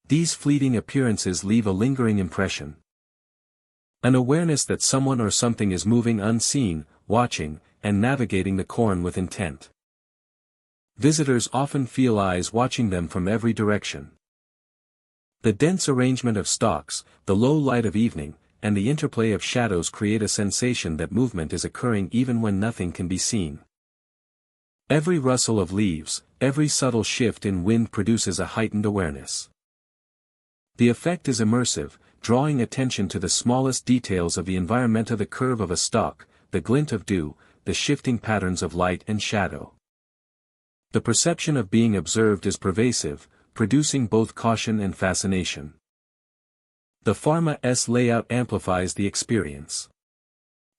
A: These fleeting appearances leave a lingering impression. An awareness that someone or something is moving unseen, watching, and navigating the corn with intent. Visitors often feel eyes watching them from every direction. The dense arrangement of stalks, the low light of evening, and the interplay of shadows create a sensation that movement is occurring even when nothing can be seen. Every rustle of leaves, every subtle shift in wind produces a heightened awareness. The effect is immersive, drawing attention to the smallest details of the environment, the curve of a stalk, the glint of dew, the shifting patterns of light and shadow. The perception of being observed is pervasive, producing both caution and fascination. The farm's layout amplifies the experience.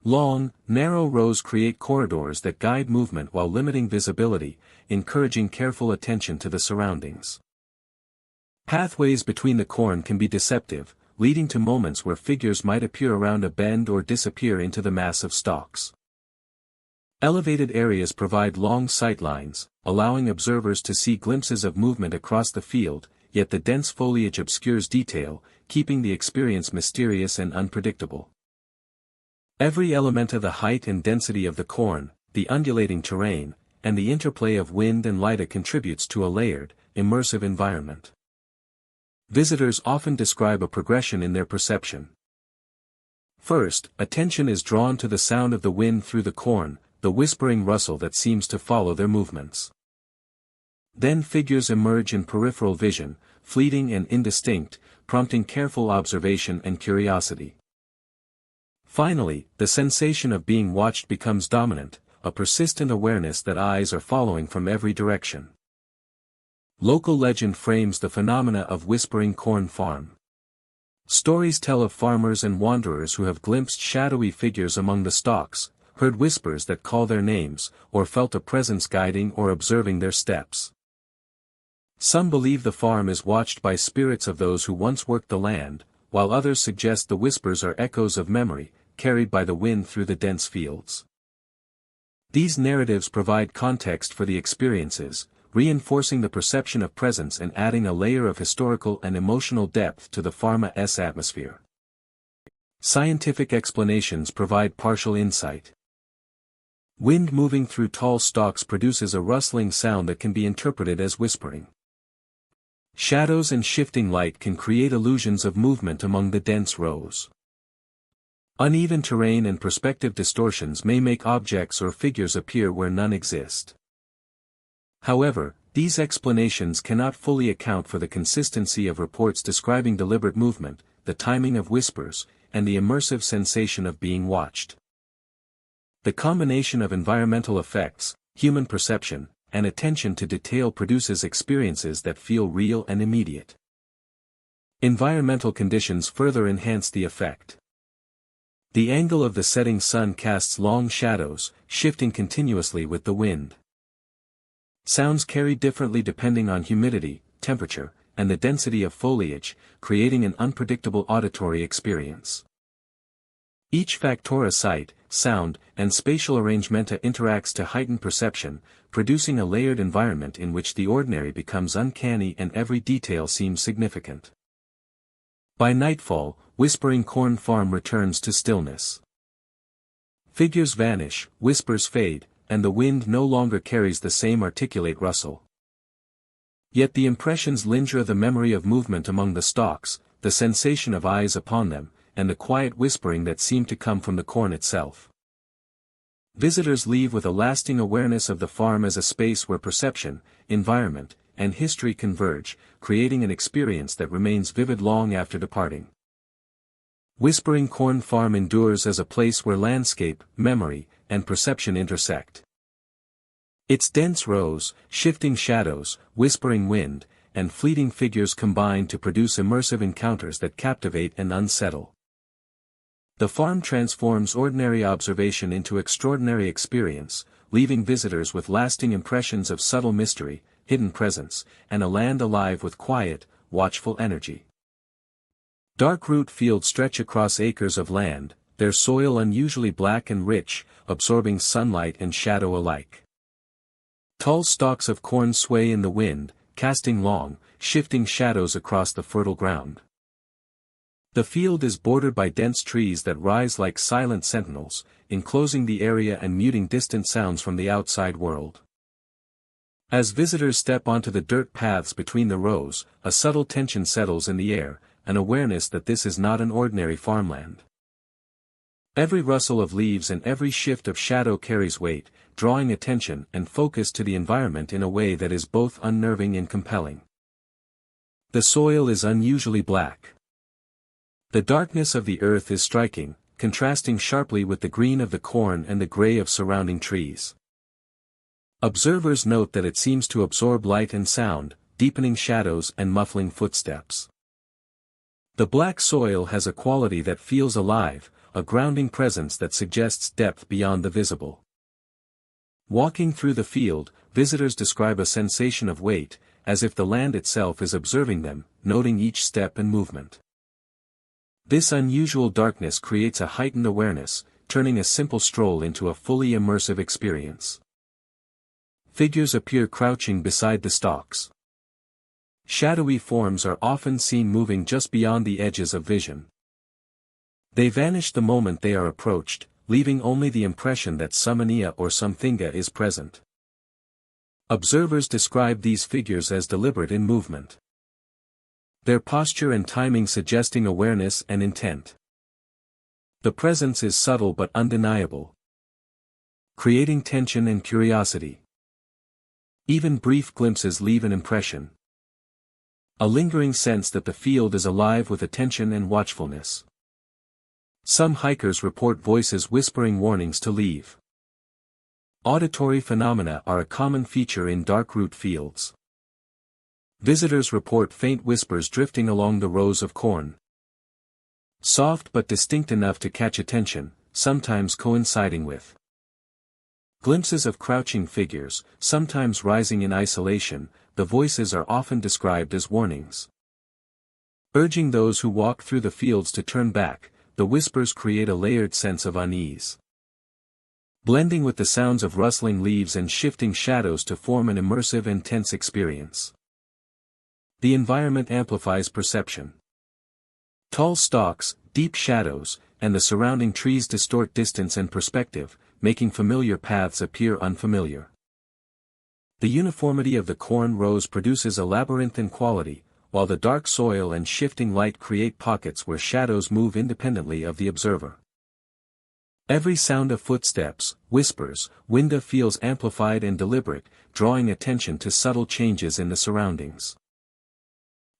A: Long, narrow rows create corridors that guide movement while limiting visibility, encouraging careful attention to the surroundings. Pathways between the corn can be deceptive, leading to moments where figures might appear around a bend or disappear into the mass of stalks. Elevated areas provide long sight lines, allowing observers to see glimpses of movement across the field, yet the dense foliage obscures detail, keeping the experience mysterious and unpredictable. Every element of the height and density of the corn, the undulating terrain, and the interplay of wind and light contributes to a layered, immersive environment. Visitors often describe a progression in their perception. First, attention is drawn to the sound of the wind through the corn, the whispering rustle that seems to follow their movements. Then figures emerge in peripheral vision, fleeting and indistinct, prompting careful observation and curiosity. Finally, the sensation of being watched becomes dominant, a persistent awareness that eyes are following from every direction. Local legend frames the phenomena of Whispering Corn Farm. Stories tell of farmers and wanderers who have glimpsed shadowy figures among the stalks, heard whispers that call their names, or felt a presence guiding or observing their steps. Some believe the farm is watched by spirits of those who once worked the land, while others suggest the whispers are echoes of memory, carried by the wind through the dense fields. These narratives provide context for the experiences, reinforcing the perception of presence and adding a layer of historical and emotional depth to the farm's atmosphere. Scientific explanations provide partial insight. Wind moving through tall stalks produces a rustling sound that can be interpreted as whispering. Shadows and shifting light can create illusions of movement among the dense rows. Uneven terrain and perspective distortions may make objects or figures appear where none exist. However, these explanations cannot fully account for the consistency of reports describing deliberate movement, the timing of whispers, and the immersive sensation of being watched. The combination of environmental effects, human perception, and attention to detail produces experiences that feel real and immediate. Environmental conditions further enhance the effect. The angle of the setting sun casts long shadows, shifting continuously with the wind. Sounds carry differently depending on humidity, temperature, and the density of foliage, creating an unpredictable auditory experience. Each factor, sight, sound, and spatial arrangement interacts to heighten perception, producing a layered environment in which the ordinary becomes uncanny and every detail seems significant. By nightfall, Whispering Corn Farm returns to stillness. Figures vanish, whispers fade, and the wind no longer carries the same articulate rustle. Yet the impressions linger: the memory of movement among the stalks, the sensation of eyes upon them, and the quiet whispering that seemed to come from the corn itself. Visitors leave with a lasting awareness of the farm as a space where perception, environment, and history converge, creating an experience that remains vivid long after departing. Whispering Corn Farm endures as a place where landscape, memory, and perception intersect. Its dense rows, shifting shadows, whispering wind, and fleeting figures combine to produce immersive encounters that captivate and unsettle. The farm transforms ordinary observation into extraordinary experience, leaving visitors with lasting impressions of subtle mystery, hidden presence, and a land alive with quiet, watchful energy. Dark root fields stretch across acres of land, their soil unusually black and rich, absorbing sunlight and shadow alike. Tall stalks of corn sway in the wind, casting long, shifting shadows across the fertile ground. The field is bordered by dense trees that rise like silent sentinels, enclosing the area and muting distant sounds from the outside world. As visitors step onto the dirt paths between the rows, a subtle tension settles in the air, an awareness that this is not an ordinary farmland. Every rustle of leaves and every shift of shadow carries weight, drawing attention and focus to the environment in a way that is both unnerving and compelling. The soil is unusually black. The darkness of the earth is striking, contrasting sharply with the green of the corn and the gray of surrounding trees. Observers note that it seems to absorb light and sound, deepening shadows and muffling footsteps. The black soil has a quality that feels alive, a grounding presence that suggests depth beyond the visible. Walking through the field, visitors describe a sensation of weight, as if the land itself is observing them, noting each step and movement. This unusual darkness creates a heightened awareness, turning a simple stroll into a fully immersive experience. Figures appear crouching beside the stalks. Shadowy forms are often seen moving just beyond the edges of vision. They vanish the moment they are approached, leaving only the impression that somania or somthinga is present. Observers describe these figures as deliberate in movement. Their posture and timing suggesting awareness and intent. The presence is subtle but undeniable, creating tension and curiosity. Even brief glimpses leave an impression. A lingering sense that the field is alive with attention and watchfulness. Some hikers report voices whispering warnings to leave. Auditory phenomena are a common feature in dark root fields. Visitors report faint whispers drifting along the rows of corn. Soft but distinct enough to catch attention, sometimes coinciding with glimpses of crouching figures, sometimes rising in isolation. The voices are often described as warnings, urging those who walk through the fields to turn back. The whispers create a layered sense of unease, blending with the sounds of rustling leaves and shifting shadows to form an immersive and tense experience. The environment amplifies perception. Tall stalks, deep shadows, and the surrounding trees distort distance and perspective, making familiar paths appear unfamiliar. The uniformity of the corn rows produces a labyrinthine quality, while the dark soil and shifting light create pockets where shadows move independently of the observer. Every sound of footsteps, whispers, wind feels amplified and deliberate, drawing attention to subtle changes in the surroundings.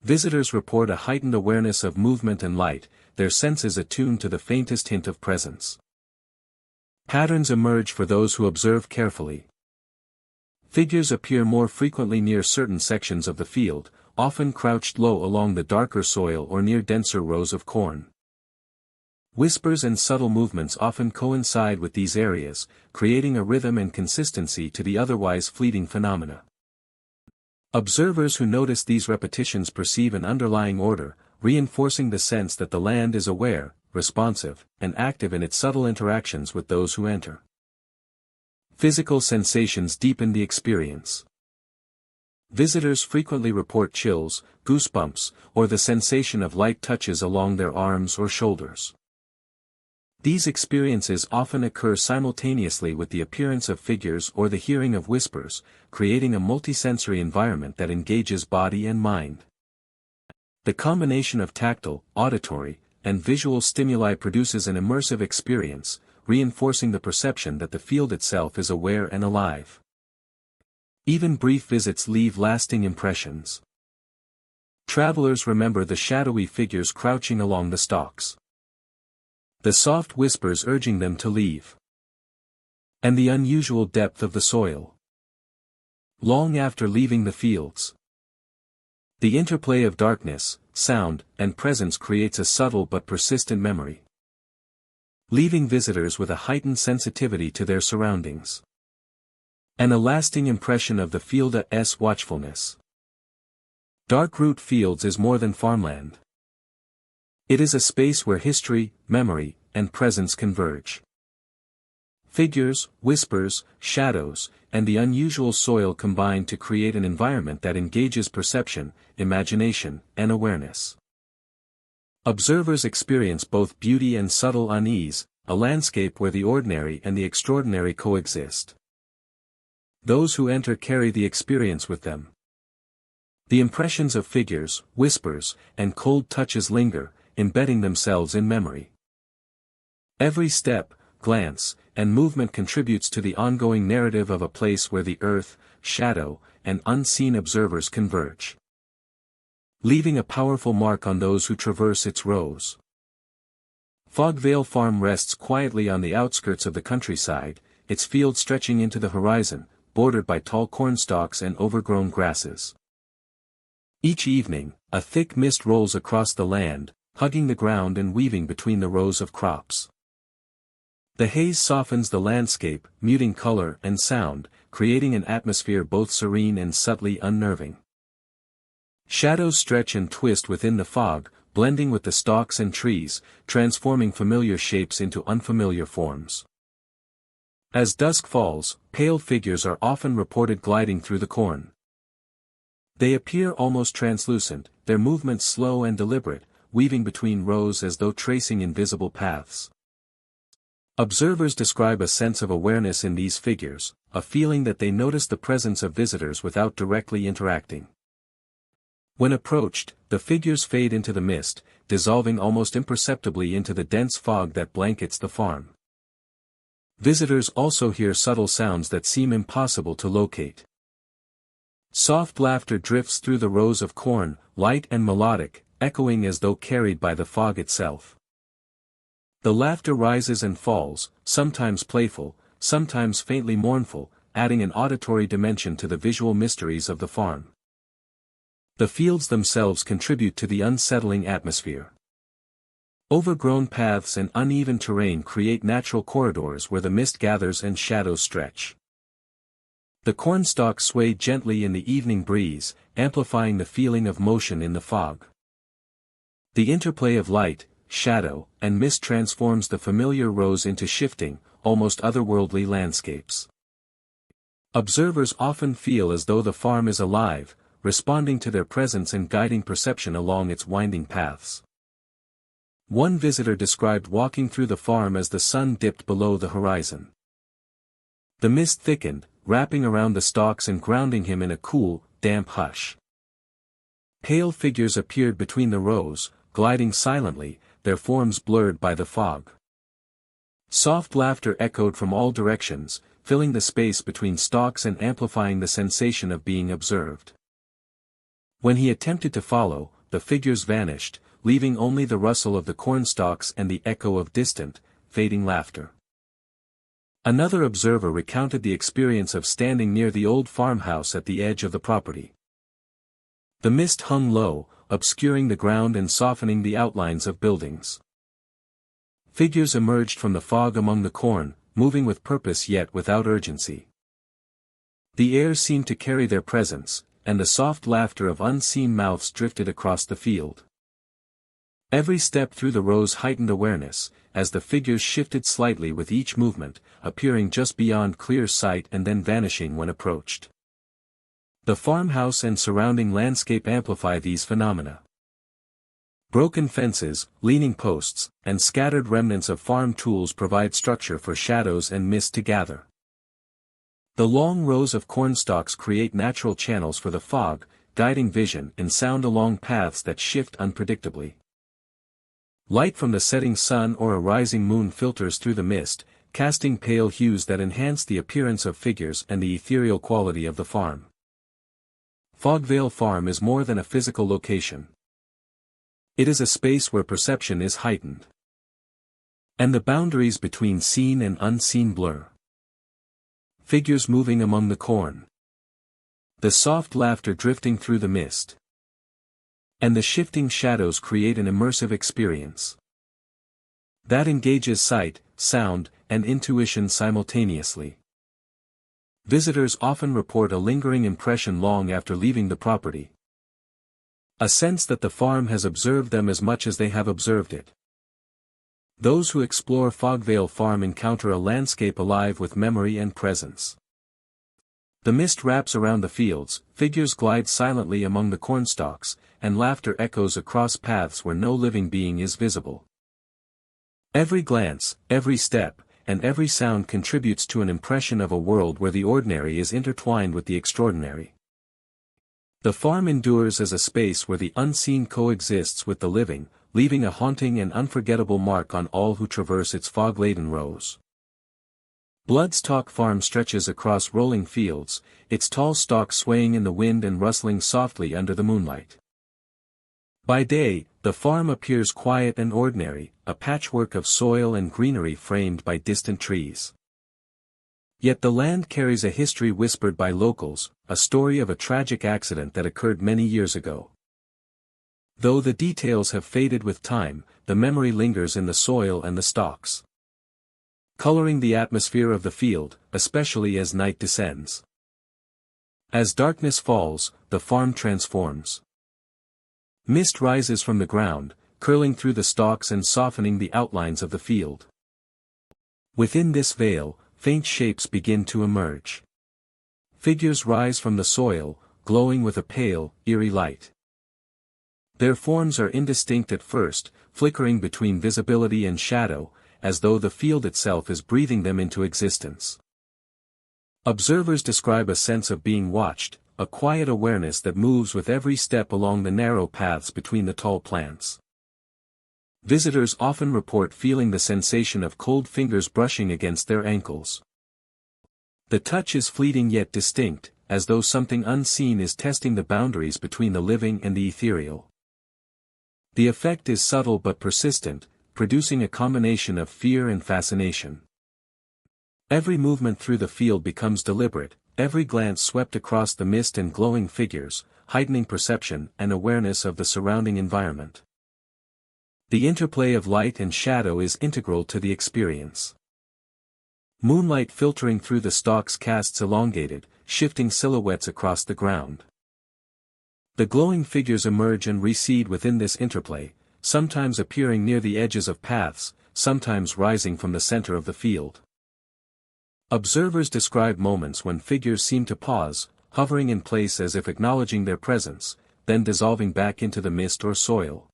A: Visitors report a heightened awareness of movement and light, their senses attuned to the faintest hint of presence. Patterns emerge for those who observe carefully. Figures appear more frequently near certain sections of the field, often crouched low along the darker soil or near denser rows of corn. Whispers and subtle movements often coincide with these areas, creating a rhythm and consistency to the otherwise fleeting phenomena. Observers who notice these repetitions perceive an underlying order, reinforcing the sense that the land is aware, responsive, and active in its subtle interactions with those who enter. Physical sensations deepen the experience. Visitors frequently report chills, goosebumps, or the sensation of light touches along their arms or shoulders. These experiences often occur simultaneously with the appearance of figures or the hearing of whispers, creating a multisensory environment that engages body and mind. The combination of tactile, auditory, and visual stimuli produces an immersive experience, reinforcing the perception that the field itself is aware and alive. Even brief visits leave lasting impressions. Travelers remember the shadowy figures crouching along the stalks, the soft whispers urging them to leave, and the unusual depth of the soil. Long after leaving the fields, the interplay of darkness, sound, and presence creates a subtle but persistent memory, leaving visitors with a heightened sensitivity to their surroundings, and a lasting impression of the field's watchfulness. Dark root fields is more than farmland. It is a space where history, memory, and presence converge. Figures, whispers, shadows, and the unusual soil combine to create an environment that engages perception, imagination, and awareness. Observers experience both beauty and subtle unease, a landscape where the ordinary and the extraordinary coexist. Those who enter carry the experience with them. The impressions of figures, whispers, and cold touches linger, embedding themselves in memory. Every step, glance, and movement contributes to the ongoing narrative of a place where the earth, shadow, and unseen observers converge, leaving a powerful mark on those who traverse its rows. Fogvale Farm rests quietly on the outskirts of the countryside, its fields stretching into the horizon, bordered by tall cornstalks and overgrown grasses. Each evening, a thick mist rolls across the land, hugging the ground and weaving between the rows of crops. The haze softens the landscape, muting color and sound, creating an atmosphere both serene and subtly unnerving. Shadows stretch and twist within the fog, blending with the stalks and trees, transforming familiar shapes into unfamiliar forms. As dusk falls, pale figures are often reported gliding through the corn. They appear almost translucent, their movements slow and deliberate, weaving between rows as though tracing invisible paths. Observers describe a sense of awareness in these figures, a feeling that they notice the presence of visitors without directly interacting. When approached, the figures fade into the mist, dissolving almost imperceptibly into the dense fog that blankets the farm. Visitors also hear subtle sounds that seem impossible to locate. Soft laughter drifts through the rows of corn, light and melodic, echoing as though carried by the fog itself. The laughter rises and falls, sometimes playful, sometimes faintly mournful, adding an auditory dimension to the visual mysteries of the farm. The fields themselves contribute to the unsettling atmosphere. Overgrown paths and uneven terrain create natural corridors where the mist gathers and shadows stretch. The cornstalks sway gently in the evening breeze, amplifying the feeling of motion in the fog. The interplay of light, shadow, and mist transforms the familiar rows into shifting, almost otherworldly landscapes. Observers often feel as though the farm is alive, responding to their presence and guiding perception along its winding paths. One visitor described walking through the farm as the sun dipped below the horizon. The mist thickened, wrapping around the stalks and grounding him in a cool, damp hush. Pale figures appeared between the rows, gliding silently, their forms blurred by the fog. Soft laughter echoed from all directions, filling the space between stalks and amplifying the sensation of being observed. When he attempted to follow, the figures vanished, leaving only the rustle of the cornstalks and the echo of distant, fading laughter. Another observer recounted the experience of standing near the old farmhouse at the edge of the property. The mist hung low, obscuring the ground and softening the outlines of buildings. Figures emerged from the fog among the corn, moving with purpose yet without urgency. The air seemed to carry their presence, and the soft laughter of unseen mouths drifted across the field. Every step through the rows heightened awareness, as the figures shifted slightly with each movement, appearing just beyond clear sight and then vanishing when approached. The farmhouse and surrounding landscape amplify these phenomena. Broken fences, leaning posts, and scattered remnants of farm tools provide structure for shadows and mist to gather. The long rows of cornstalks create natural channels for the fog, guiding vision and sound along paths that shift unpredictably. Light from the setting sun or a rising moon filters through the mist, casting pale hues that enhance the appearance of figures and the ethereal quality of the farm. Fogvale Farm is more than a physical location. It is a space where perception is heightened, and the boundaries between seen and unseen blur. Figures moving among the corn. The soft laughter drifting through the mist. And the shifting shadows create an immersive experience that engages sight, sound, and intuition simultaneously. Visitors often report a lingering impression long after leaving the property. A sense that the farm has observed them as much as they have observed it. Those who explore Fogvale Farm encounter a landscape alive with memory and presence. The mist wraps around the fields, figures glide silently among the cornstalks, and laughter echoes across paths where no living being is visible. Every glance, every step, and every sound contributes to an impression of a world where the ordinary is intertwined with the extraordinary. The farm endures as a space where the unseen coexists with the living, leaving a haunting and unforgettable mark on all who traverse its fog-laden rows. Bloodstock Farm stretches across rolling fields, its tall stalks swaying in the wind and rustling softly under the moonlight. By day, the farm appears quiet and ordinary, a patchwork of soil and greenery framed by distant trees. Yet the land carries a history whispered by locals, a story of a tragic accident that occurred many years ago. Though the details have faded with time, the memory lingers in the soil and the stalks, coloring the atmosphere of the field, especially as night descends. As darkness falls, the farm transforms. Mist rises from the ground, curling through the stalks and softening the outlines of the field. Within this veil, faint shapes begin to emerge. Figures rise from the soil, glowing with a pale, eerie light. Their forms are indistinct at first, flickering between visibility and shadow, as though the field itself is breathing them into existence. Observers describe a sense of being watched, a quiet awareness that moves with every step along the narrow paths between the tall plants. Visitors often report feeling the sensation of cold fingers brushing against their ankles. The touch is fleeting yet distinct, as though something unseen is testing the boundaries between the living and the ethereal. The effect is subtle but persistent, producing a combination of fear and fascination. Every movement through the field becomes deliberate, every glance swept across the mist and glowing figures, heightening perception and awareness of the surrounding environment. The interplay of light and shadow is integral to the experience. Moonlight filtering through the stalks casts elongated, shifting silhouettes across the ground. The glowing figures emerge and recede within this interplay, sometimes appearing near the edges of paths, sometimes rising from the center of the field. Observers describe moments when figures seem to pause, hovering in place as if acknowledging their presence, then dissolving back into the mist or soil.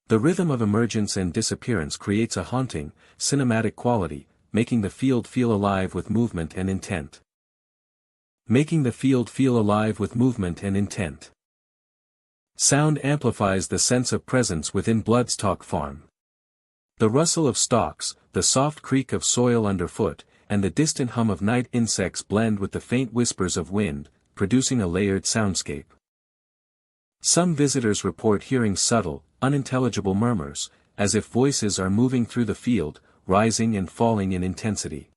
A: The rhythm of emergence and disappearance creates a haunting, cinematic quality, making the field feel alive with movement and intent. Sound amplifies the sense of presence within Bloodstock Farm. The rustle of stalks, the soft creak of soil underfoot, and the distant hum of night insects blend with the faint whispers of wind, producing a layered soundscape. Some visitors report hearing subtle, unintelligible murmurs, as if voices are moving through the field, rising and falling in intensity.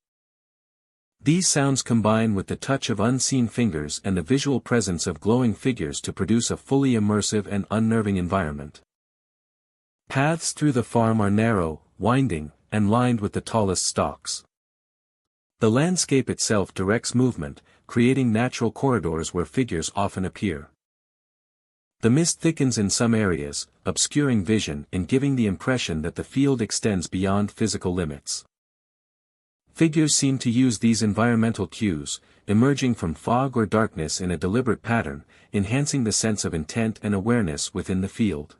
A: These sounds combine with the touch of unseen fingers and the visual presence of glowing figures to produce a fully immersive and unnerving environment. Paths through the farm are narrow, winding, and lined with the tallest stalks. The landscape itself directs movement, creating natural corridors where figures often appear. The mist thickens in some areas, obscuring vision and giving the impression that the field extends beyond physical limits. Figures seem to use these environmental cues, emerging from fog or darkness in a deliberate pattern, enhancing the sense of intent and awareness within the field.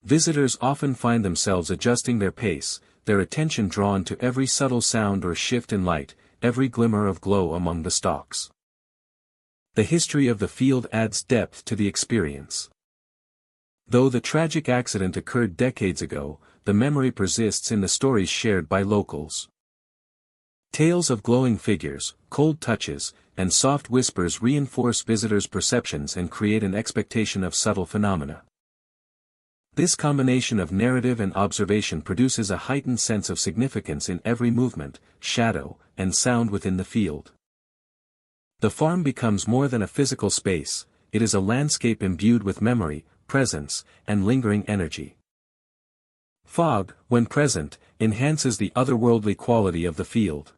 A: Visitors often find themselves adjusting their pace, their attention drawn to every subtle sound or shift in light, every glimmer of glow among the stalks. The history of the field adds depth to the experience. Though the tragic accident occurred decades ago, the memory persists in the stories shared by locals. Tales of glowing figures, cold touches, and soft whispers reinforce visitors' perceptions and create an expectation of subtle phenomena. This combination of narrative and observation produces a heightened sense of significance in every movement, shadow, and sound within the field. The farm becomes more than a physical space, it is a landscape imbued with memory, presence, and lingering energy. Fog, when present, enhances the otherworldly quality of the field.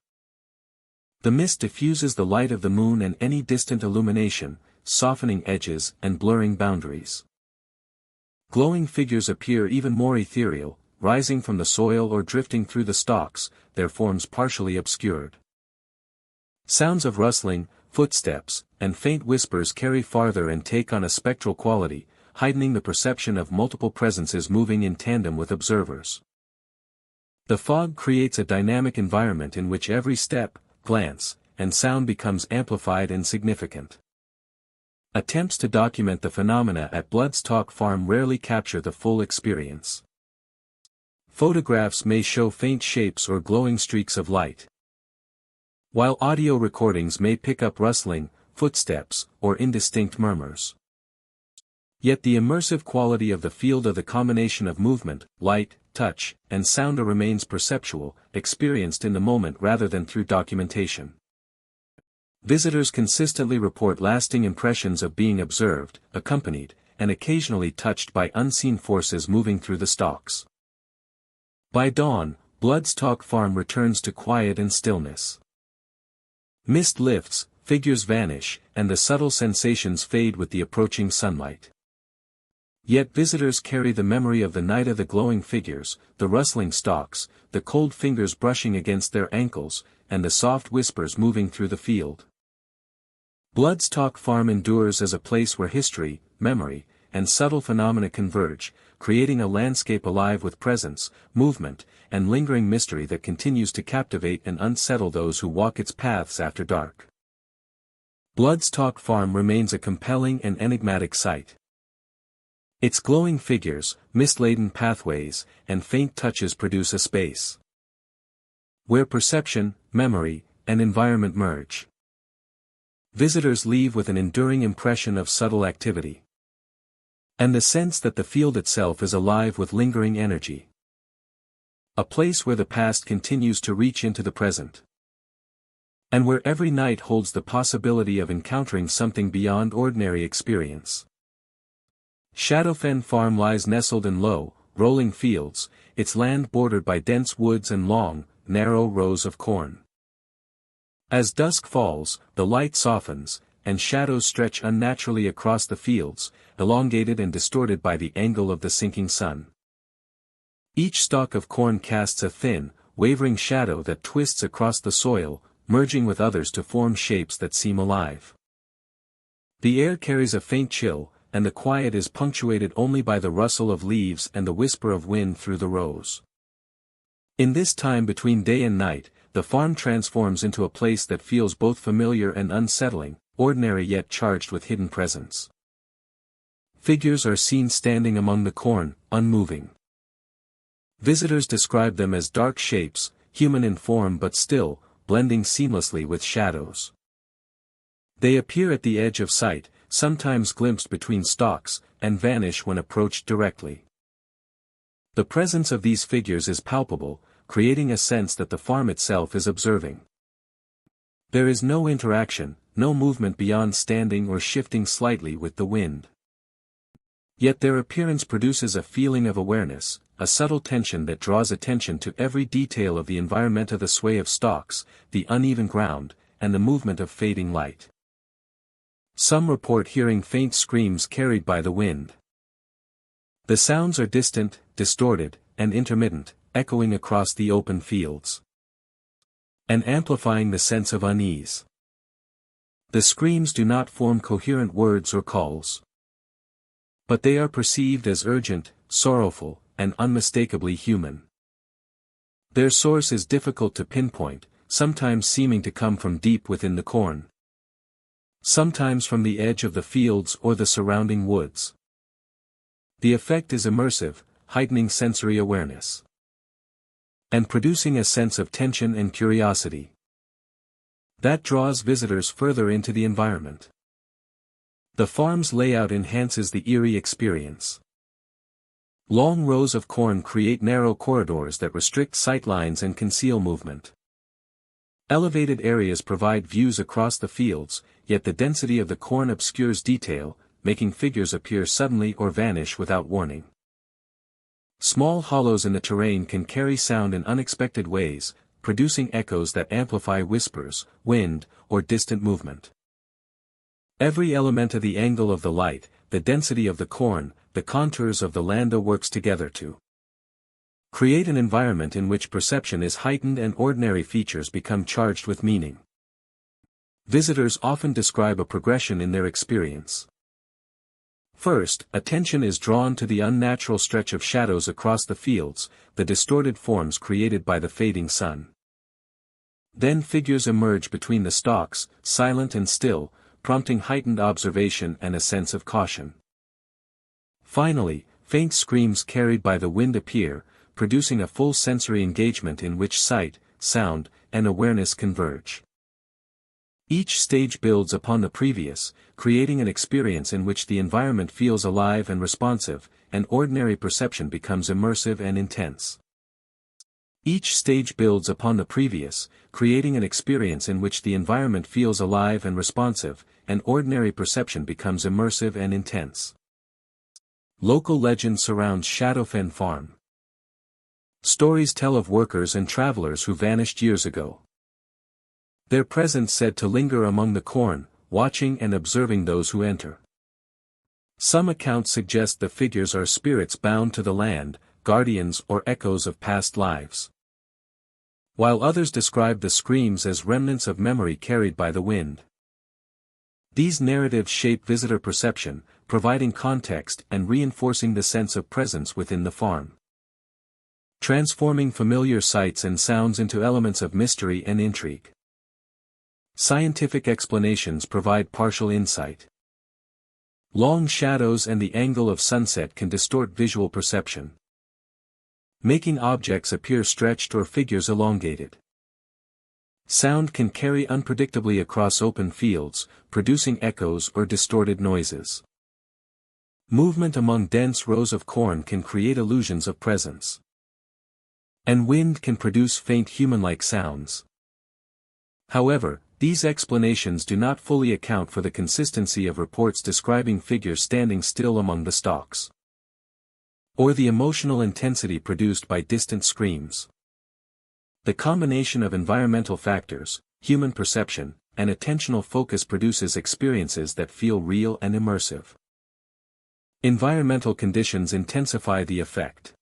A: The mist diffuses the light of the moon and any distant illumination, softening edges and blurring boundaries. Glowing figures appear even more ethereal, rising from the soil or drifting through the stalks, their forms partially obscured. Sounds of rustling, footsteps, and faint whispers carry farther and take on a spectral quality, heightening the perception of multiple presences moving in tandem with observers. The fog creates a dynamic environment in which every step, glance, and sound becomes amplified and significant. Attempts to document the phenomena at Bloodstalk Farm rarely capture the full experience. Photographs may show faint shapes or glowing streaks of light, while audio recordings may pick up rustling, footsteps, or indistinct murmurs. Yet the immersive quality of the field of the combination of movement, light, touch, and sound remains perceptual, experienced in the moment rather than through documentation. Visitors consistently report lasting impressions of being observed, accompanied, and occasionally touched by unseen forces moving through the stalks. By dawn, Bloodstalk Farm returns to quiet and stillness. Mist lifts, figures vanish, and the subtle sensations fade with the approaching sunlight. Yet visitors carry the memory of the night of the glowing figures, the rustling stalks, the cold fingers brushing against their ankles, and the soft whispers moving through the field. Bloodstalk Farm endures as a place where history, memory, and subtle phenomena converge, creating a landscape alive with presence, movement, and lingering mystery that continues to captivate and unsettle those who walk its paths after dark. Bloodstalk Farm remains a compelling and enigmatic sight. Its glowing figures, mist-laden pathways, and faint touches produce a space where perception, memory, and environment merge. Visitors leave with an enduring impression of subtle activity, and the sense that the field itself is alive with lingering energy. A place where the past continues to reach into the present, and where every night holds the possibility of encountering something beyond ordinary experience. Shadowfen Farm lies nestled in low, rolling fields, its land bordered by dense woods and long, narrow rows of corn. As dusk falls, the light softens, and shadows stretch unnaturally across the fields, elongated and distorted by the angle of the sinking sun. Each stalk of corn casts a thin, wavering shadow that twists across the soil, merging with others to form shapes that seem alive. The air carries a faint chill, and the quiet is punctuated only by the rustle of leaves and the whisper of wind through the rows. In this time between day and night, the farm transforms into a place that feels both familiar and unsettling, ordinary yet charged with hidden presence. Figures are seen standing among the corn, unmoving. Visitors describe them as dark shapes, human in form but still, blending seamlessly with shadows. They appear at the edge of sight, sometimes glimpsed between stalks, and vanish when approached directly. The presence of these figures is palpable, creating a sense that the farm itself is observing. There is no interaction, no movement beyond standing or shifting slightly with the wind. Yet their appearance produces a feeling of awareness, a subtle tension that draws attention to every detail of the environment, of the sway of stalks, the uneven ground, and the movement of fading light. Some report hearing faint screams carried by the wind. The sounds are distant, distorted, and intermittent, echoing across the open fields, and amplifying the sense of unease. The screams do not form coherent words or calls, but they are perceived as urgent, sorrowful, and unmistakably human. Their source is difficult to pinpoint, sometimes seeming to come from deep within the corn, sometimes from the edge of the fields or the surrounding woods. The effect is immersive, heightening sensory awareness, and producing a sense of tension and curiosity that draws visitors further into the environment. The farm's layout enhances the eerie experience. Long rows of corn create narrow corridors that restrict sightlines and conceal movement. Elevated areas provide views across the fields, yet the density of the corn obscures detail, making figures appear suddenly or vanish without warning. Small hollows in the terrain can carry sound in unexpected ways, producing echoes that amplify whispers, wind, or distant movement. Every element of the angle of the light, the density of the corn, the contours of the land works together to Create an environment in which perception is heightened and ordinary features become charged with meaning. Visitors often describe a progression in their experience. First, attention is drawn to the unnatural stretch of shadows across the fields, the distorted forms created by the fading sun. Then figures emerge between the stalks, silent and still, prompting heightened observation and a sense of caution. Finally, faint screams carried by the wind appear, producing a full sensory engagement in which sight, sound, and awareness converge. Each stage builds upon the previous, creating an experience in which the environment feels alive and responsive, and ordinary perception becomes immersive and intense. Each stage builds upon the previous, creating an experience in which the environment feels alive and responsive, and ordinary perception becomes immersive and intense. Local legend surrounds Shadowfen Farm. Stories tell of workers and travelers who vanished years ago. Their presence said to linger among the corn, watching and observing those who enter. Some accounts suggest the figures are spirits bound to the land, guardians or echoes of past lives. While others describe the screams as remnants of memory carried by the wind. These narratives shape visitor perception, providing context and reinforcing the sense of presence within the farm. Transforming familiar sights and sounds into elements of mystery and intrigue. Scientific explanations provide partial insight. Long shadows and the angle of sunset can distort visual perception, making objects appear stretched or figures elongated. Sound can carry unpredictably across open fields, producing echoes or distorted noises. Movement among dense rows of corn can create illusions of presence. And wind can produce faint human-like sounds. However, these explanations do not fully account for the consistency of reports describing figures standing still among the stalks, or the emotional intensity produced by distant screams. The combination of environmental factors, human perception, and attentional focus produces experiences that feel real and immersive. Environmental conditions intensify the effect.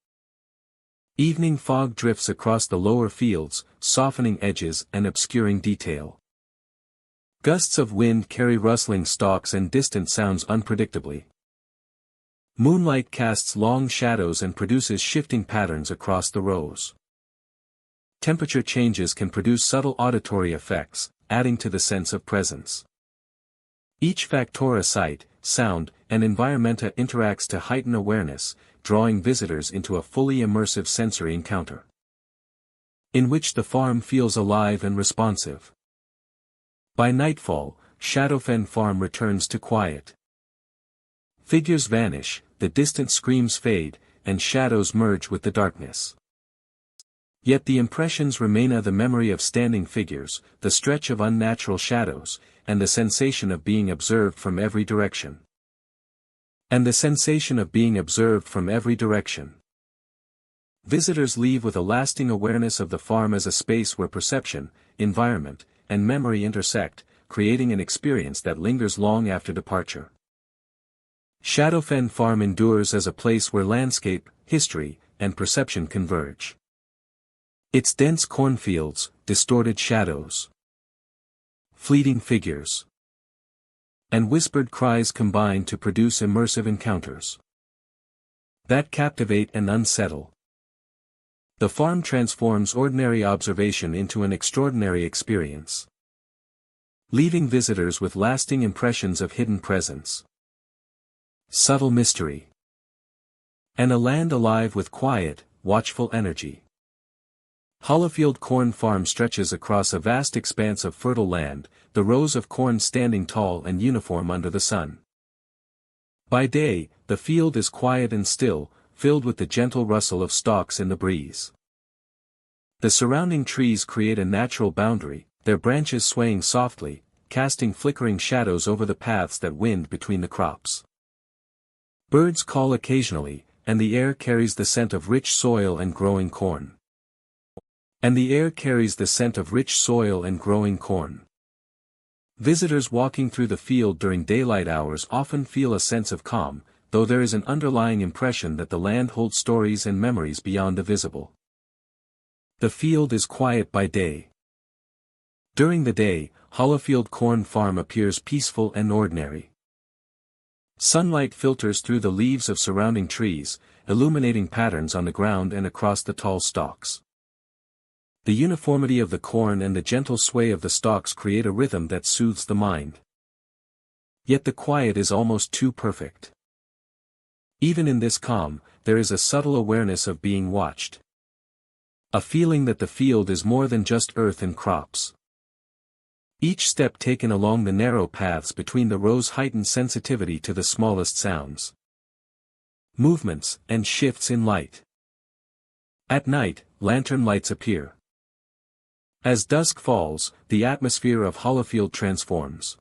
A: Evening fog drifts across the lower fields, softening edges and obscuring detail. Gusts of wind carry rustling stalks and distant sounds unpredictably. Moonlight casts long shadows and produces shifting patterns across the rows. Temperature changes can produce subtle auditory effects, adding to the sense of presence. Each factor, sight, sound, and environmenta interacts to heighten awareness, drawing visitors into a fully immersive sensory encounter, in which the farm feels alive and responsive. By nightfall, Shadowfen Farm returns to quiet. Figures vanish, the distant screams fade, and shadows merge with the darkness. Yet the impressions remain of the memory of standing figures, the stretch of unnatural shadows, and the sensation of being observed from every direction. Visitors leave with a lasting awareness of the farm as a space where perception, environment, and memory intersect, creating an experience that lingers long after departure. Shadowfen Farm endures as a place where landscape, history, and perception converge. Its dense cornfields, distorted shadows, fleeting figures, and whispered cries combine to produce immersive encounters that captivate and unsettle. The farm transforms ordinary observation into an extraordinary experience, leaving visitors with lasting impressions of hidden presence, subtle mystery, and a land alive with quiet, watchful energy. Hollowfield Corn Farm stretches across a vast expanse of fertile land, the rows of corn standing tall and uniform under the sun. By day, the field is quiet and still, filled with the gentle rustle of stalks in the breeze. The surrounding trees create a natural boundary, their branches swaying softly, casting flickering shadows over the paths that wind between the crops. Birds call occasionally, and the air carries the scent of rich soil and growing corn. Visitors walking through the field during daylight hours often feel a sense of calm, though there is an underlying impression that the land holds stories and memories beyond the visible. The field is quiet by day. During the day, Hollowfield Corn Farm appears peaceful and ordinary. Sunlight filters through the leaves of surrounding trees, illuminating patterns on the ground and across the tall stalks. The uniformity of the corn and the gentle sway of the stalks create a rhythm that soothes the mind. Yet the quiet is almost too perfect. Even in this calm, there is a subtle awareness of being watched. A feeling that the field is more than just earth and crops. Each step taken along the narrow paths between the rows heightens sensitivity to the smallest sounds, movements, and shifts in light. At night, lantern lights appear. As dusk falls, the atmosphere of Hollowfield transforms.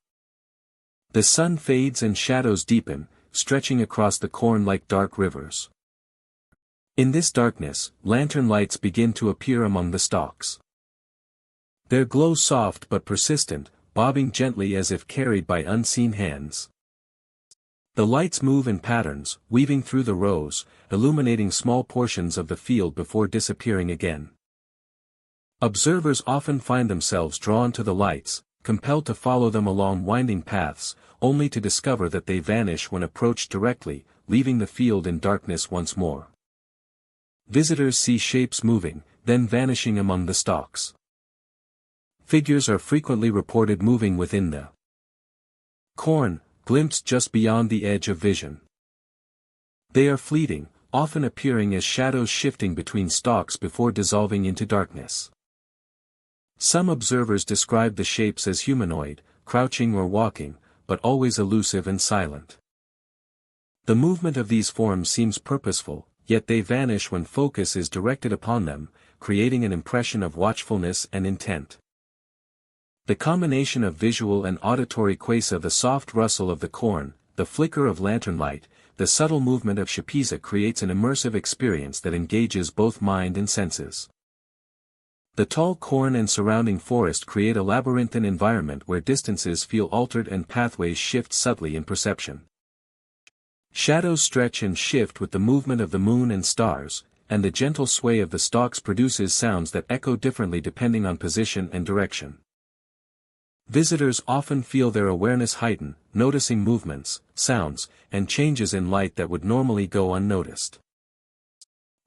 A: The sun fades and shadows deepen, stretching across the corn like dark rivers. In this darkness, lantern lights begin to appear among the stalks. Their glow soft but persistent, bobbing gently as if carried by unseen hands. The lights move in patterns, weaving through the rows, illuminating small portions of the field before disappearing again. Observers often find themselves drawn to the lights, compelled to follow them along winding paths, only to discover that they vanish when approached directly, leaving the field in darkness once more. Visitors see shapes moving, then vanishing among the stalks. Figures are frequently reported moving within the corn, glimpsed just beyond the edge of vision. They are fleeting, often appearing as shadows shifting between stalks before dissolving into darkness. Some observers describe the shapes as humanoid, crouching or walking, but always elusive and silent. The movement of these forms seems purposeful, yet they vanish when focus is directed upon them, creating an impression of watchfulness and intent. The combination of visual and auditory quasar, the soft rustle of the corn, the flicker of lantern light, the subtle movement of shapiza creates an immersive experience that engages both mind and senses. The tall corn and surrounding forest create a labyrinthine environment where distances feel altered and pathways shift subtly in perception. Shadows stretch and shift with the movement of the moon and stars, and the gentle sway of the stalks produces sounds that echo differently depending on position and direction. Visitors often feel their awareness heighten, noticing movements, sounds, and changes in light that would normally go unnoticed.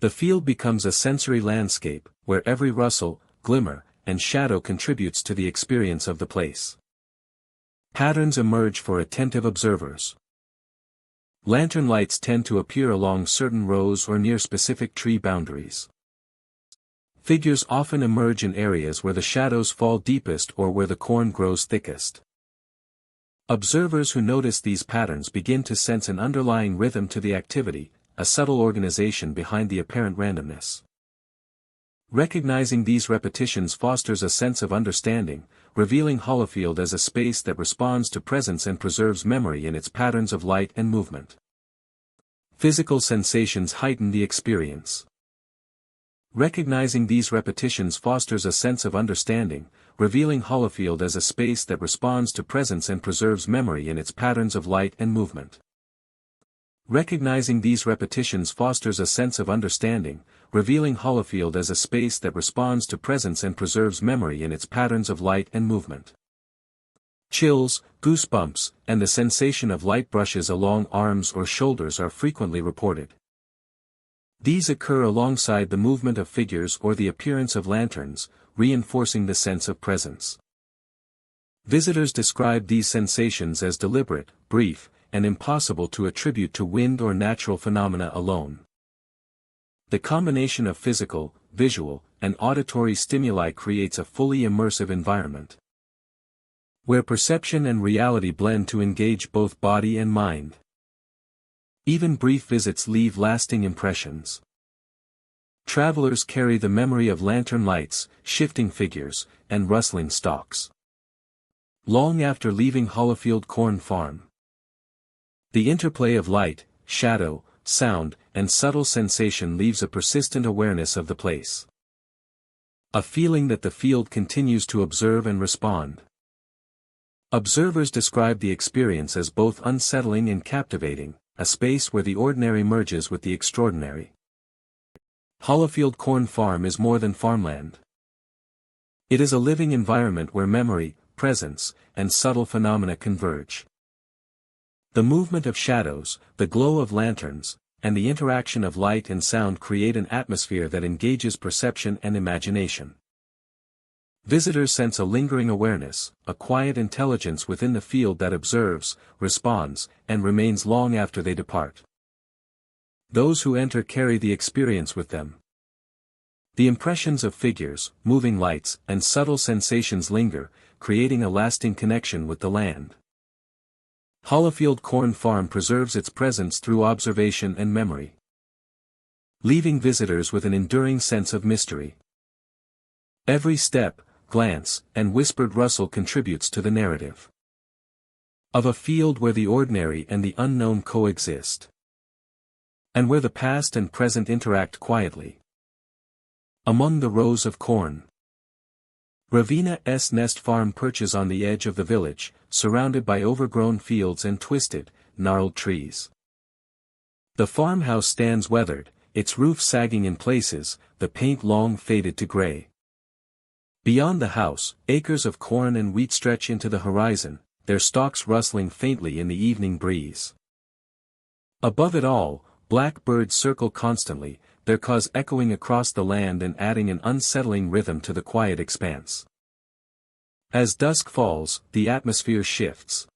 A: The field becomes a sensory landscape, where every rustle, glimmer, and shadow contributes to the experience of the place. Patterns emerge for attentive observers. Lantern lights tend to appear along certain rows or near specific tree boundaries. Figures often emerge in areas where the shadows fall deepest or where the corn grows thickest. Observers who notice these patterns begin to sense an underlying rhythm to the activity, a subtle organization behind the apparent randomness. Recognizing these repetitions fosters a sense of understanding, revealing Hollowfield as a space that responds to presence and preserves memory in its patterns of light and movement. Physical sensations heighten the experience. Recognizing these repetitions fosters a sense of understanding, revealing Hollowfield as a space that responds to presence and preserves memory in its patterns of light and movement. Recognizing these repetitions fosters a sense of understanding, revealing Hollowfield as a space that responds to presence and preserves memory in its patterns of light and movement. Chills, goosebumps, and the sensation of light brushes along arms or shoulders are frequently reported. These occur alongside the movement of figures or the appearance of lanterns, reinforcing the sense of presence. Visitors describe these sensations as deliberate, brief, and impossible to attribute to wind or natural phenomena alone. The combination of physical, visual, and auditory stimuli creates a fully immersive environment, where perception and reality blend to engage both body and mind. Even brief visits leave lasting impressions. Travelers carry the memory of lantern lights, shifting figures, and rustling stalks long after leaving Hollowfield Corn Farm. The interplay of light, shadow, sound, and subtle sensation leaves a persistent awareness of the place. A feeling that the field continues to observe and respond. Observers describe the experience as both unsettling and captivating, a space where the ordinary merges with the extraordinary. Hollowfield Corn Farm is more than farmland. It is a living environment where memory, presence, and subtle phenomena converge. The movement of shadows, the glow of lanterns, and the interaction of light and sound create an atmosphere that engages perception and imagination. Visitors sense a lingering awareness, a quiet intelligence within the field that observes, responds, and remains long after they depart. Those who enter carry the experience with them. The impressions of figures, moving lights, and subtle sensations linger, creating a lasting connection with the land. Hollowfield Corn Farm preserves its presence through observation and memory, leaving visitors with an enduring sense of mystery. Every step, glance, and whispered rustle contributes to the narrative of a field where the ordinary and the unknown coexist, and where the past and present interact quietly. Among the rows of corn. Ravina's Nest Farm perches on the edge of the village, surrounded by overgrown fields and twisted, gnarled trees. The farmhouse stands weathered, its roof sagging in places, the paint long faded to gray. Beyond the house, acres of corn and wheat stretch into the horizon, their stalks rustling faintly in the evening breeze. Above it all, black birds circle constantly, their calls echoing across the land and adding an unsettling rhythm to the quiet expanse. As dusk falls, the atmosphere shifts.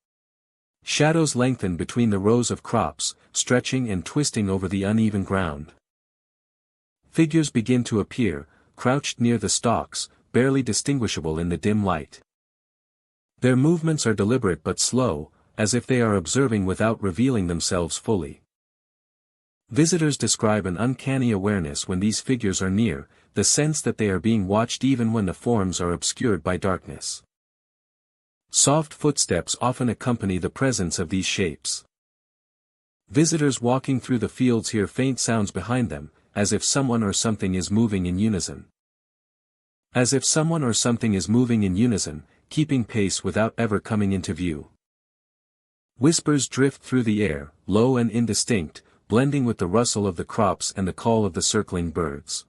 A: Shadows lengthen between the rows of crops, stretching and twisting over the uneven ground. Figures begin to appear, crouched near the stalks, barely distinguishable in the dim light. Their movements are deliberate but slow, as if they are observing without revealing themselves fully. Visitors describe an uncanny awareness when these figures are near, the sense that they are being watched even when the forms are obscured by darkness. Soft footsteps often accompany the presence of these shapes. Visitors walking through the fields hear faint sounds behind them, as if someone or something is moving in unison. As if someone or something is moving in unison, keeping pace without ever coming into view. Whispers drift through the air, low and indistinct, blending with the rustle of the crops and the call of the circling birds.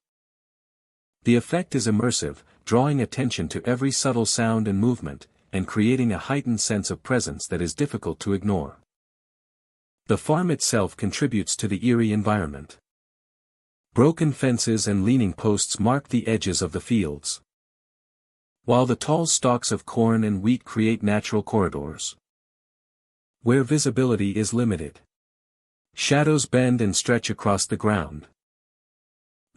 A: The effect is immersive, drawing attention to every subtle sound and movement, and creating a heightened sense of presence that is difficult to ignore. The farm itself contributes to the eerie environment. Broken fences and leaning posts mark the edges of the fields, while the tall stalks of corn and wheat create natural corridors where visibility is limited. Shadows bend and stretch across the ground,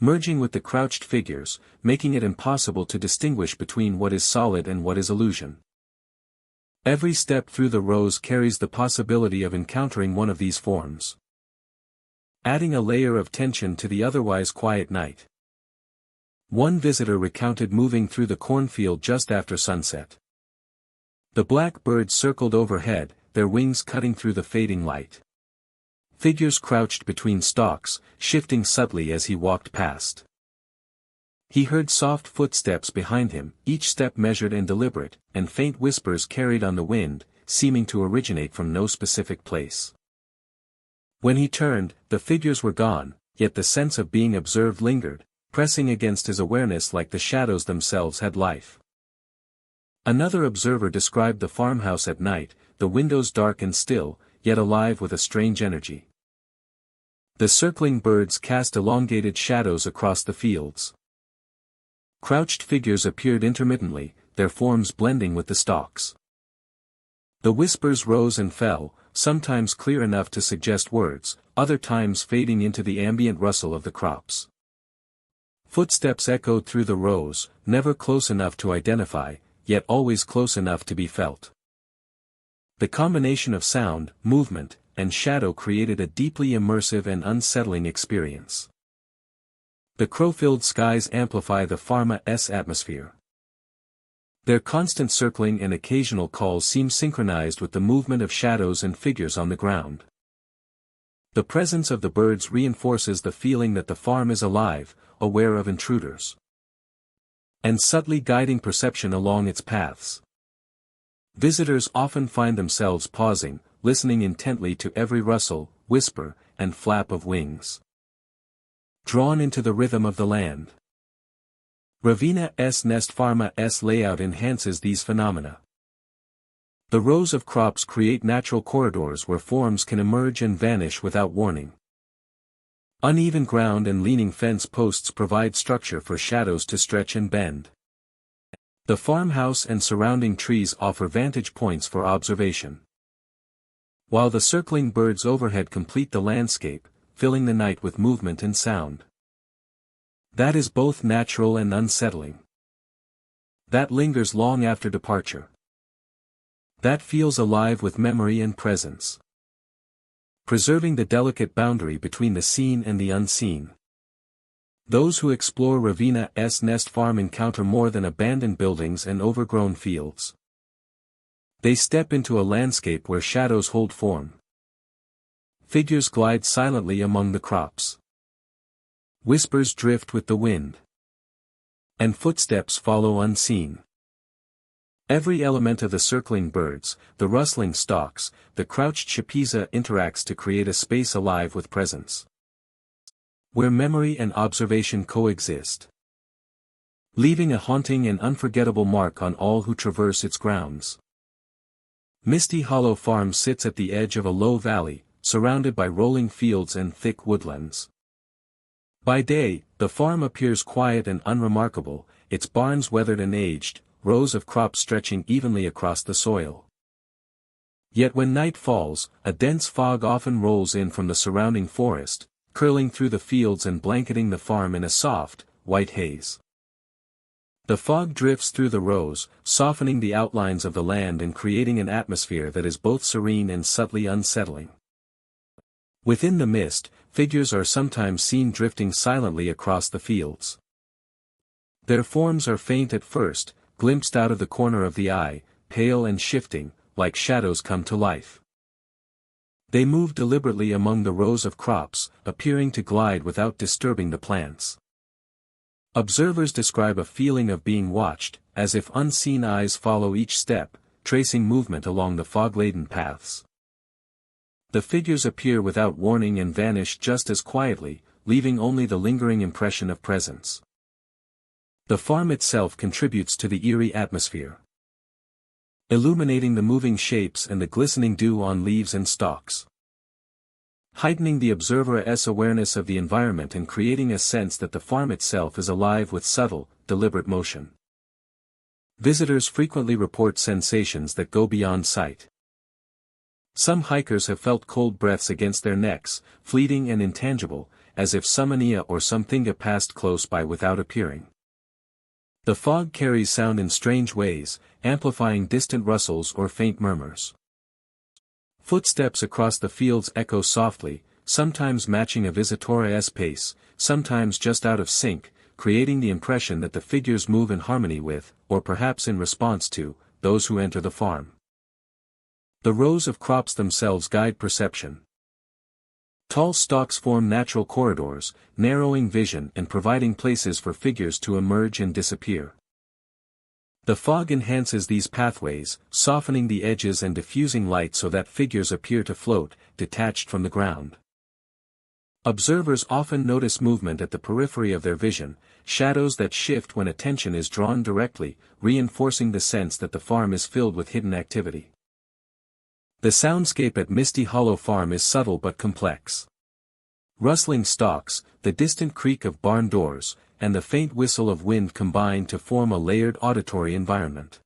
A: merging with the crouched figures, making it impossible to distinguish between what is solid and what is illusion. Every step through the rows carries the possibility of encountering one of these forms, adding a layer of tension to the otherwise quiet night. One visitor recounted moving through the cornfield just after sunset. The black birds circled overhead, their wings cutting through the fading light. Figures crouched between stalks, shifting subtly as he walked past. He heard soft footsteps behind him, each step measured and deliberate, and faint whispers carried on the wind, seeming to originate from no specific place. When he turned, the figures were gone, yet the sense of being observed lingered, pressing against his awareness like the shadows themselves had life. Another observer described the farmhouse at night, the windows dark and still, yet alive with a strange energy. The circling birds cast elongated shadows across the fields. Crouched figures appeared intermittently, their forms blending with the stalks. The whispers rose and fell, sometimes clear enough to suggest words, other times fading into the ambient rustle of the crops. Footsteps echoed through the rows, never close enough to identify, yet always close enough to be felt. The combination of sound, movement, and shadow created a deeply immersive and unsettling experience. The crow-filled skies amplify the farm's atmosphere. Their constant circling and occasional calls seem synchronized with the movement of shadows and figures on the ground. The presence of the birds reinforces the feeling that the farm is alive, aware of intruders, and subtly guiding perception along its paths. Visitors often find themselves pausing, listening intently to every rustle, whisper, and flap of wings. Drawn into the rhythm of the land. Ravina's nest farm's layout enhances these phenomena. The rows of crops create natural corridors where forms can emerge and vanish without warning. Uneven ground and leaning fence posts provide structure for shadows to stretch and bend. The farmhouse and surrounding trees offer vantage points for observation. While the circling birds overhead complete the landscape, filling the night with movement and sound. That is both natural and unsettling. That lingers long after departure. That feels alive with memory and presence. Preserving the delicate boundary between the seen and the unseen. Those who explore Ravina's nest farm encounter more than abandoned buildings and overgrown fields. They step into a landscape where shadows hold form. Figures glide silently among the crops. Whispers drift with the wind. And footsteps follow unseen. Every element of the circling birds, the rustling stalks, the crouched chapiza interacts to create a space alive with presence. Where memory and observation coexist. Leaving a haunting and unforgettable mark on all who traverse its grounds. Misty Hollow Farm sits at the edge of a low valley, surrounded by rolling fields and thick woodlands. By day, the farm appears quiet and unremarkable, its barns weathered and aged, rows of crops stretching evenly across the soil. Yet when night falls, a dense fog often rolls in from the surrounding forest, curling through the fields and blanketing the farm in a soft, white haze. The fog drifts through the rows, softening the outlines of the land and creating an atmosphere that is both serene and subtly unsettling. Within the mist, figures are sometimes seen drifting silently across the fields. Their forms are faint at first, glimpsed out of the corner of the eye, pale and shifting, like shadows come to life. They move deliberately among the rows of crops, appearing to glide without disturbing the plants. Observers describe a feeling of being watched, as if unseen eyes follow each step, tracing movement along the fog-laden paths. The figures appear without warning and vanish just as quietly, leaving only the lingering impression of presence. The farm itself contributes to the eerie atmosphere, illuminating the moving shapes and the glistening dew on leaves and stalks. Heightening the observer's awareness of the environment and creating a sense that the farm itself is alive with subtle, deliberate motion. Visitors frequently report sensations that go beyond sight. Some hikers have felt cold breaths against their necks, fleeting and intangible, as if some Ania or something passed close by without appearing. The fog carries sound in strange ways, amplifying distant rustles or faint murmurs. Footsteps across the fields echo softly, sometimes matching a visitor's pace, sometimes just out of sync, creating the impression that the figures move in harmony with, or perhaps in response to, those who enter the farm. The rows of crops themselves guide perception. Tall stalks form natural corridors, narrowing vision and providing places for figures to emerge and disappear. The fog enhances these pathways, softening the edges and diffusing light so that figures appear to float, detached from the ground. Observers often notice movement at the periphery of their vision, shadows that shift when attention is drawn directly, reinforcing the sense that the farm is filled with hidden activity. The soundscape at Misty Hollow Farm is subtle but complex. Rustling stalks, the distant creak of barn doors, and the faint whistle of wind combine to form a layered auditory environment.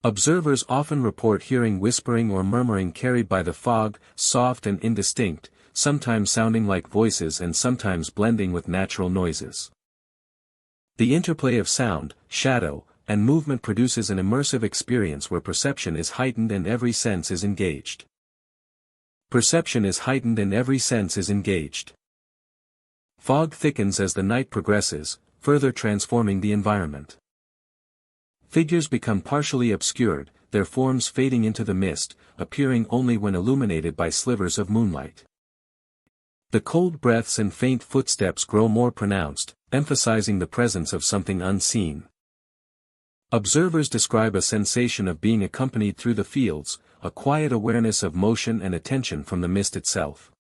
A: Observers often report hearing whispering or murmuring carried by the fog, soft and indistinct, sometimes sounding like voices and sometimes blending with natural noises. The interplay of sound, shadow, and movement produces an immersive experience where perception is heightened and every sense is engaged. Perception is heightened and every sense is engaged. Fog thickens as the night progresses, further transforming the environment. Figures become partially obscured, their forms fading into the mist, appearing only when illuminated by slivers of moonlight. The cold breaths and faint footsteps grow more pronounced, emphasizing the presence of something unseen. Observers describe a sensation of being accompanied through the fields, a quiet awareness of motion and attention from the mist itself.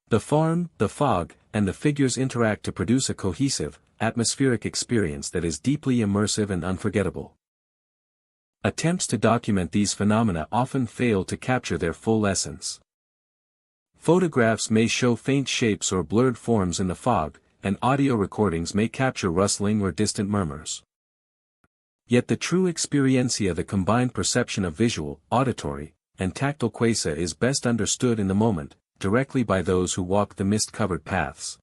A: The farm, the fog, and the figures interact to produce a cohesive, atmospheric experience that is deeply immersive and unforgettable. Attempts to document these phenomena often fail to capture their full essence. Photographs may show faint shapes or blurred forms in the fog, and audio recordings may capture rustling or distant murmurs. Yet the true experiencia, the combined perception of visual, auditory, and tactile quasar, is best understood in the moment, directly by those who walk the mist-covered paths.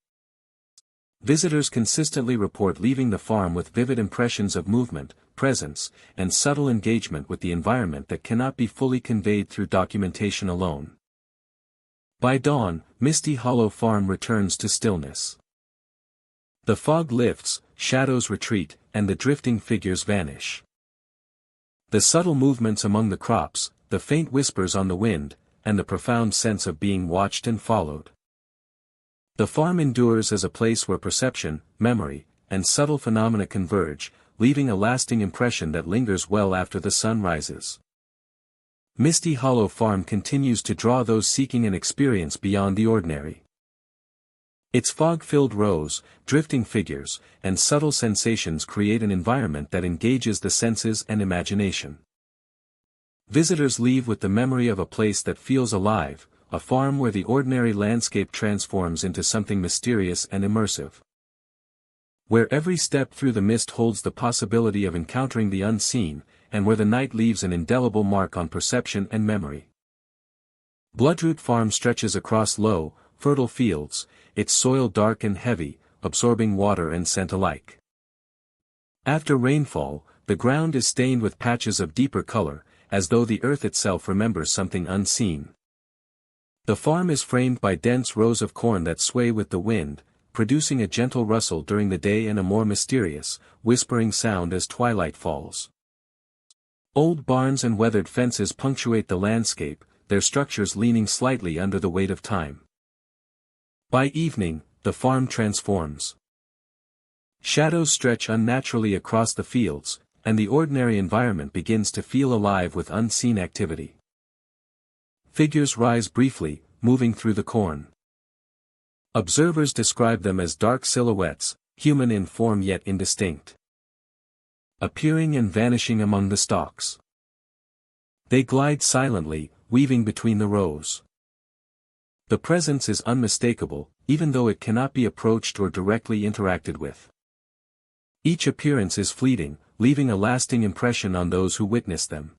A: Visitors consistently report leaving the farm with vivid impressions of movement, presence, and subtle engagement with the environment that cannot be fully conveyed through documentation alone. By dawn, Misty Hollow Farm returns to stillness. The fog lifts, shadows retreat, and the drifting figures vanish. The subtle movements among the crops, the faint whispers on the wind, and the profound sense of being watched and followed. The farm endures as a place where perception, memory, and subtle phenomena converge, leaving a lasting impression that lingers well after the sun rises. Misty Hollow Farm continues to draw those seeking an experience beyond the ordinary. Its fog-filled rows, drifting figures, and subtle sensations create an environment that engages the senses and imagination. Visitors leave with the memory of a place that feels alive, a farm where the ordinary landscape transforms into something mysterious and immersive. Where every step through the mist holds the possibility of encountering the unseen, and where the night leaves an indelible mark on perception and memory. Bloodroot Farm stretches across low, fertile fields, its soil dark and heavy, absorbing water and scent alike. After rainfall, the ground is stained with patches of deeper color, as though the earth itself remembers something unseen. The farm is framed by dense rows of corn that sway with the wind, producing a gentle rustle during the day and a more mysterious, whispering sound as twilight falls. Old barns and weathered fences punctuate the landscape, their structures leaning slightly under the weight of time. By evening, the farm transforms. Shadows stretch unnaturally across the fields, and the ordinary environment begins to feel alive with unseen activity. Figures rise briefly, moving through the corn. Observers describe them as dark silhouettes, human in form yet indistinct. Appearing and vanishing among the stalks. They glide silently, weaving between the rows. The presence is unmistakable, even though it cannot be approached or directly interacted with. Each appearance is fleeting, leaving a lasting impression on those who witness them.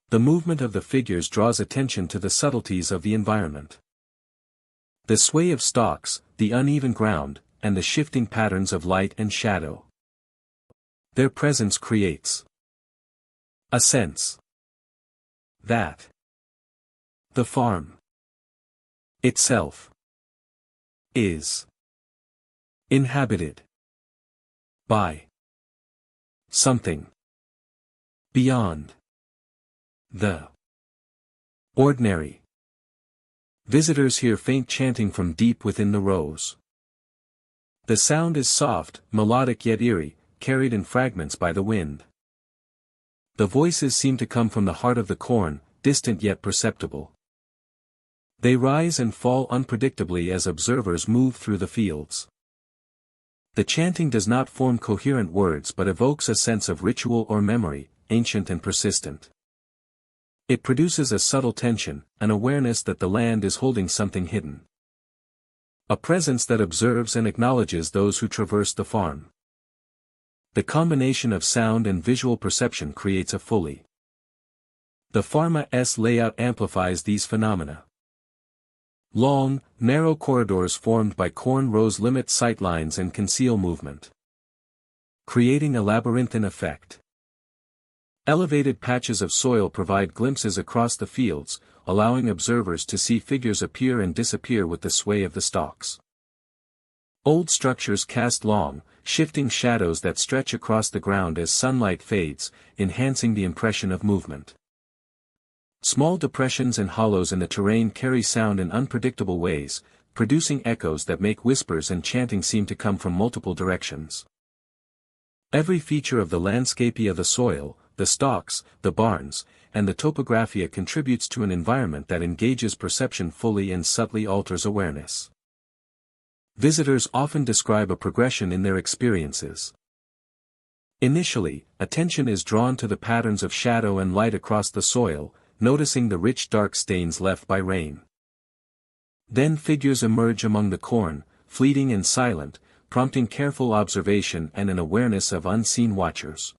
A: The movement of the figures draws attention to the subtleties of the environment. The sway of stalks, the uneven ground, and the shifting patterns of light and shadow. Their presence creates a sense that the farm itself is inhabited by something beyond the ordinary. Visitors hear faint chanting from deep within the rows. The sound is soft, melodic yet eerie, carried in fragments by the wind. The voices seem to come from the heart of the corn, distant yet perceptible. They rise and fall unpredictably as observers move through the fields. The chanting does not form coherent words but evokes a sense of ritual or memory, ancient and persistent. It produces a subtle tension, an awareness that the land is holding something hidden. A presence that observes and acknowledges those who traverse the farm. The combination of sound and visual perception creates a fully. The farm's layout amplifies these phenomena. Long, narrow corridors formed by corn rows limit sightlines and conceal movement, creating a labyrinthine effect. Elevated patches of soil provide glimpses across the fields, allowing observers to see figures appear and disappear with the sway of the stalks. Old structures cast long, shifting shadows that stretch across the ground as sunlight fades, enhancing the impression of movement. Small depressions and hollows in the terrain carry sound in unpredictable ways, producing echoes that make whispers and chanting seem to come from multiple directions. Every feature of the landscape, the soil, the stalks, the barns, and the topographia contributes to an environment that engages perception fully and subtly alters awareness. Visitors often describe a progression in their experiences. Initially, attention is drawn to the patterns of shadow and light across the soil, noticing the rich dark stains left by rain. Then figures emerge among the corn, fleeting and silent, prompting careful observation and an awareness of unseen watchers.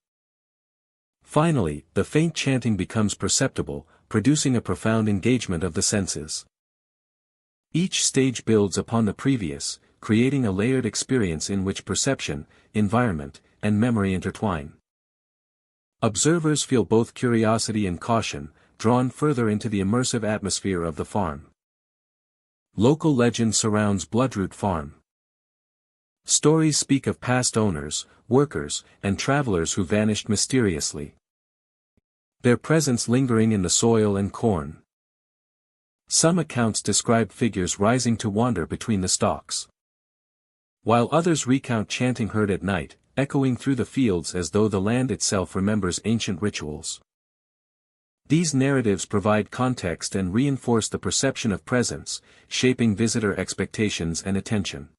A: Finally, the faint chanting becomes perceptible, producing a profound engagement of the senses. Each stage builds upon the previous, creating a layered experience in which perception, environment, and memory intertwine. Observers feel both curiosity and caution, drawn further into the immersive atmosphere of the farm. Local legend surrounds Bloodroot Farm. Stories speak of past owners, workers, and travelers who vanished mysteriously, their presence lingering in the soil and corn. Some accounts describe figures rising to wander between the stalks, while others recount chanting heard at night, echoing through the fields as though the land itself remembers ancient rituals. These narratives provide context and reinforce the perception of presence, shaping visitor expectations and attention.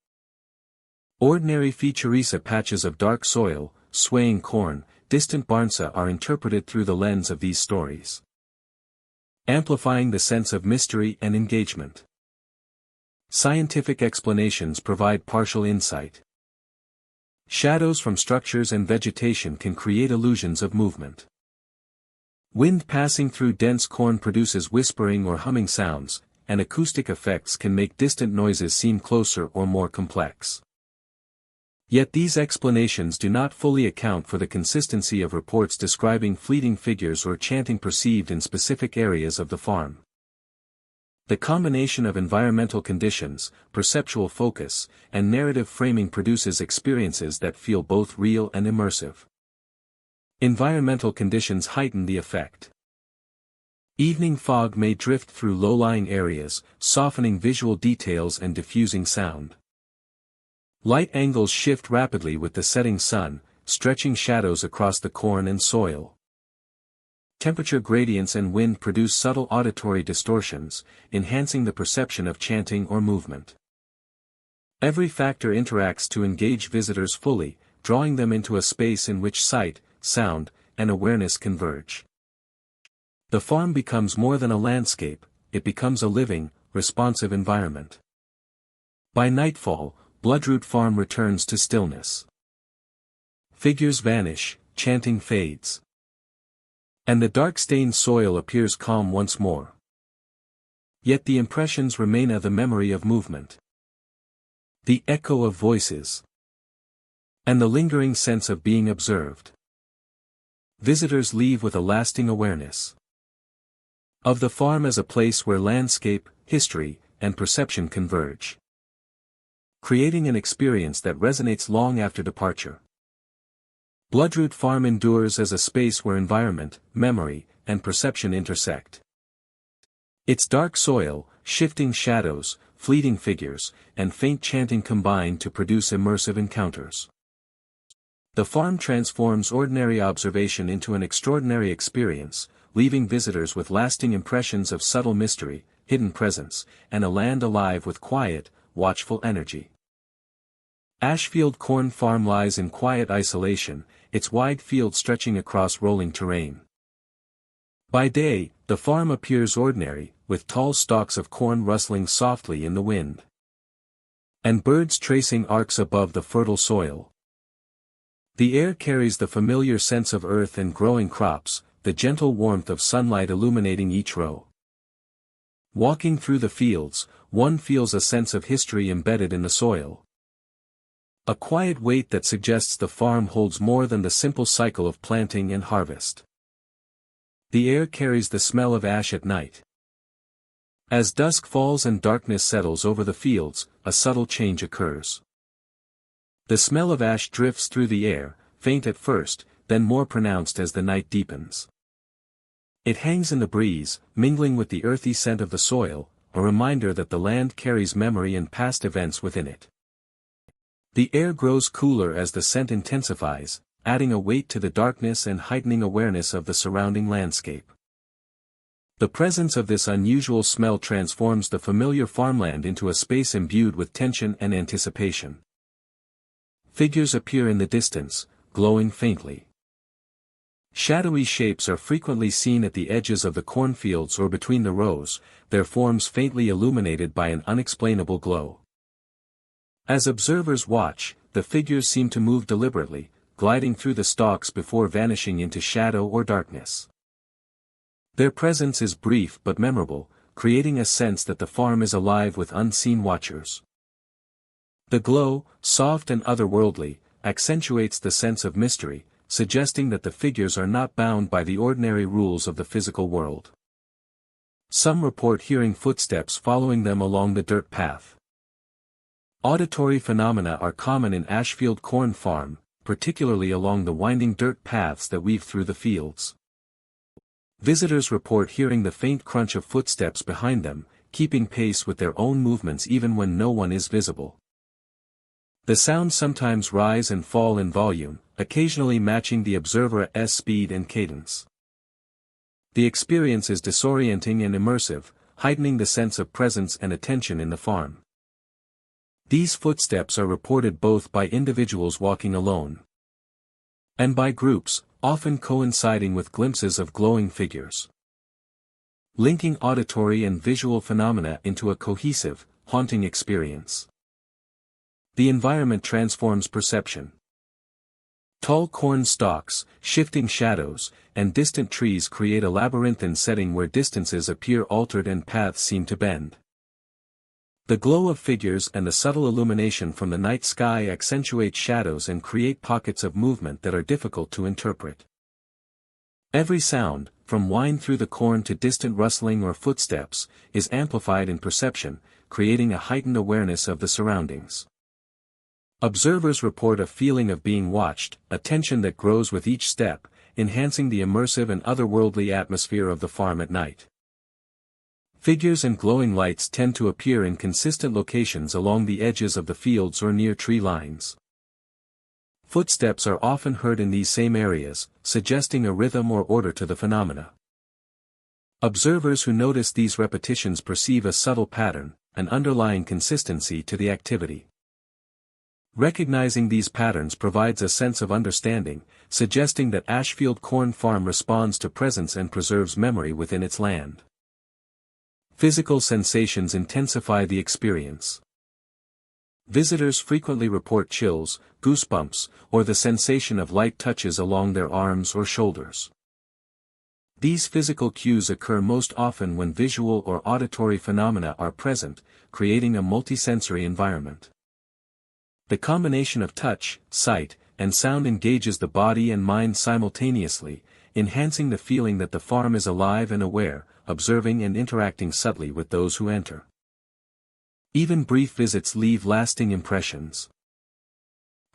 A: Ordinary featuresa patches of dark soil, swaying corn, distant barnsa are interpreted through the lens of these stories, amplifying the sense of mystery and engagement. Scientific explanations provide partial insight. Shadows from structures and vegetation can create illusions of movement. Wind passing through dense corn produces whispering or humming sounds, and acoustic effects can make distant noises seem closer or more complex. Yet these explanations do not fully account for the consistency of reports describing fleeting figures or chanting perceived in specific areas of the farm. The combination of environmental conditions, perceptual focus, and narrative framing produces experiences that feel both real and immersive. Environmental conditions heighten the effect. Evening fog may drift through low-lying areas, softening visual details and diffusing sound. Light angles shift rapidly with the setting sun, stretching shadows across the corn and soil. Temperature gradients and wind produce subtle auditory distortions, enhancing the perception of chanting or movement. Every factor interacts to engage visitors fully, drawing them into a space in which sight, sound, and awareness converge. The farm becomes more than a landscape, it becomes a living, responsive environment. By nightfall, Bloodroot Farm returns to stillness. Figures vanish, chanting fades, and the dark-stained soil appears calm once more. Yet the impressions remain of the memory of movement, the echo of voices, and the lingering sense of being observed. Visitors leave with a lasting awareness of the farm as a place where landscape, history, and perception converge, creating an experience that resonates long after departure. Bloodroot Farm endures as a space where environment, memory, and perception intersect. Its dark soil, shifting shadows, fleeting figures, and faint chanting combine to produce immersive encounters. The farm transforms ordinary observation into an extraordinary experience, leaving visitors with lasting impressions of subtle mystery, hidden presence, and a land alive with quiet, watchful energy. Ashfield Corn Farm lies in quiet isolation, its wide field stretching across rolling terrain. By day, the farm appears ordinary, with tall stalks of corn rustling softly in the wind, and birds tracing arcs above the fertile soil. The air carries the familiar sense of earth and growing crops, the gentle warmth of sunlight illuminating each row. Walking through the fields, one feels a sense of history embedded in the soil. A quiet weight that suggests the farm holds more than the simple cycle of planting and harvest. The air carries the smell of ash at night. As dusk falls and darkness settles over the fields, a subtle change occurs. The smell of ash drifts through the air, faint at first, then more pronounced as the night deepens. It hangs in the breeze, mingling with the earthy scent of the soil, a reminder that the land carries memory and past events within it. The air grows cooler as the scent intensifies, adding a weight to the darkness and heightening awareness of the surrounding landscape. The presence of this unusual smell transforms the familiar farmland into a space imbued with tension and anticipation. Figures appear in the distance, glowing faintly. Shadowy shapes are frequently seen at the edges of the cornfields or between the rows, their forms faintly illuminated by an unexplainable glow. As observers watch, the figures seem to move deliberately, gliding through the stalks before vanishing into shadow or darkness. Their presence is brief but memorable, creating a sense that the farm is alive with unseen watchers. The glow, soft and otherworldly, accentuates the sense of mystery, suggesting that the figures are not bound by the ordinary rules of the physical world. Some report hearing footsteps following them along the dirt path. Auditory phenomena are common in Ashfield Corn Farm, particularly along the winding dirt paths that weave through the fields. Visitors report hearing the faint crunch of footsteps behind them, keeping pace with their own movements even when no one is visible. The sounds sometimes rise and fall in volume, occasionally matching the observer's speed and cadence. The experience is disorienting and immersive, heightening the sense of presence and attention in the farm. These footsteps are reported both by individuals walking alone and by groups, often coinciding with glimpses of glowing figures. Linking auditory and visual phenomena into a cohesive, haunting experience. The environment transforms perception. Tall corn stalks, shifting shadows, and distant trees create a labyrinthine setting where distances appear altered and paths seem to bend. The glow of figures and the subtle illumination from the night sky accentuate shadows and create pockets of movement that are difficult to interpret. Every sound, from whine through the corn to distant rustling or footsteps, is amplified in perception, creating a heightened awareness of the surroundings. Observers report a feeling of being watched, a tension that grows with each step, enhancing the immersive and otherworldly atmosphere of the farm at night. Figures and glowing lights tend to appear in consistent locations along the edges of the fields or near tree lines. Footsteps are often heard in these same areas, suggesting a rhythm or order to the phenomena. Observers who notice these repetitions perceive a subtle pattern, an underlying consistency to the activity. Recognizing these patterns provides a sense of understanding, suggesting that Ashfield Corn Farm responds to presence and preserves memory within its land. Physical sensations intensify the experience. Visitors frequently report chills, goosebumps, or the sensation of light touches along their arms or shoulders. These physical cues occur most often when visual or auditory phenomena are present, creating a multisensory environment. The combination of touch, sight, and sound engages the body and mind simultaneously, enhancing the feeling that the farm is alive and aware, observing and interacting subtly with those who enter. Even brief visits leave lasting impressions.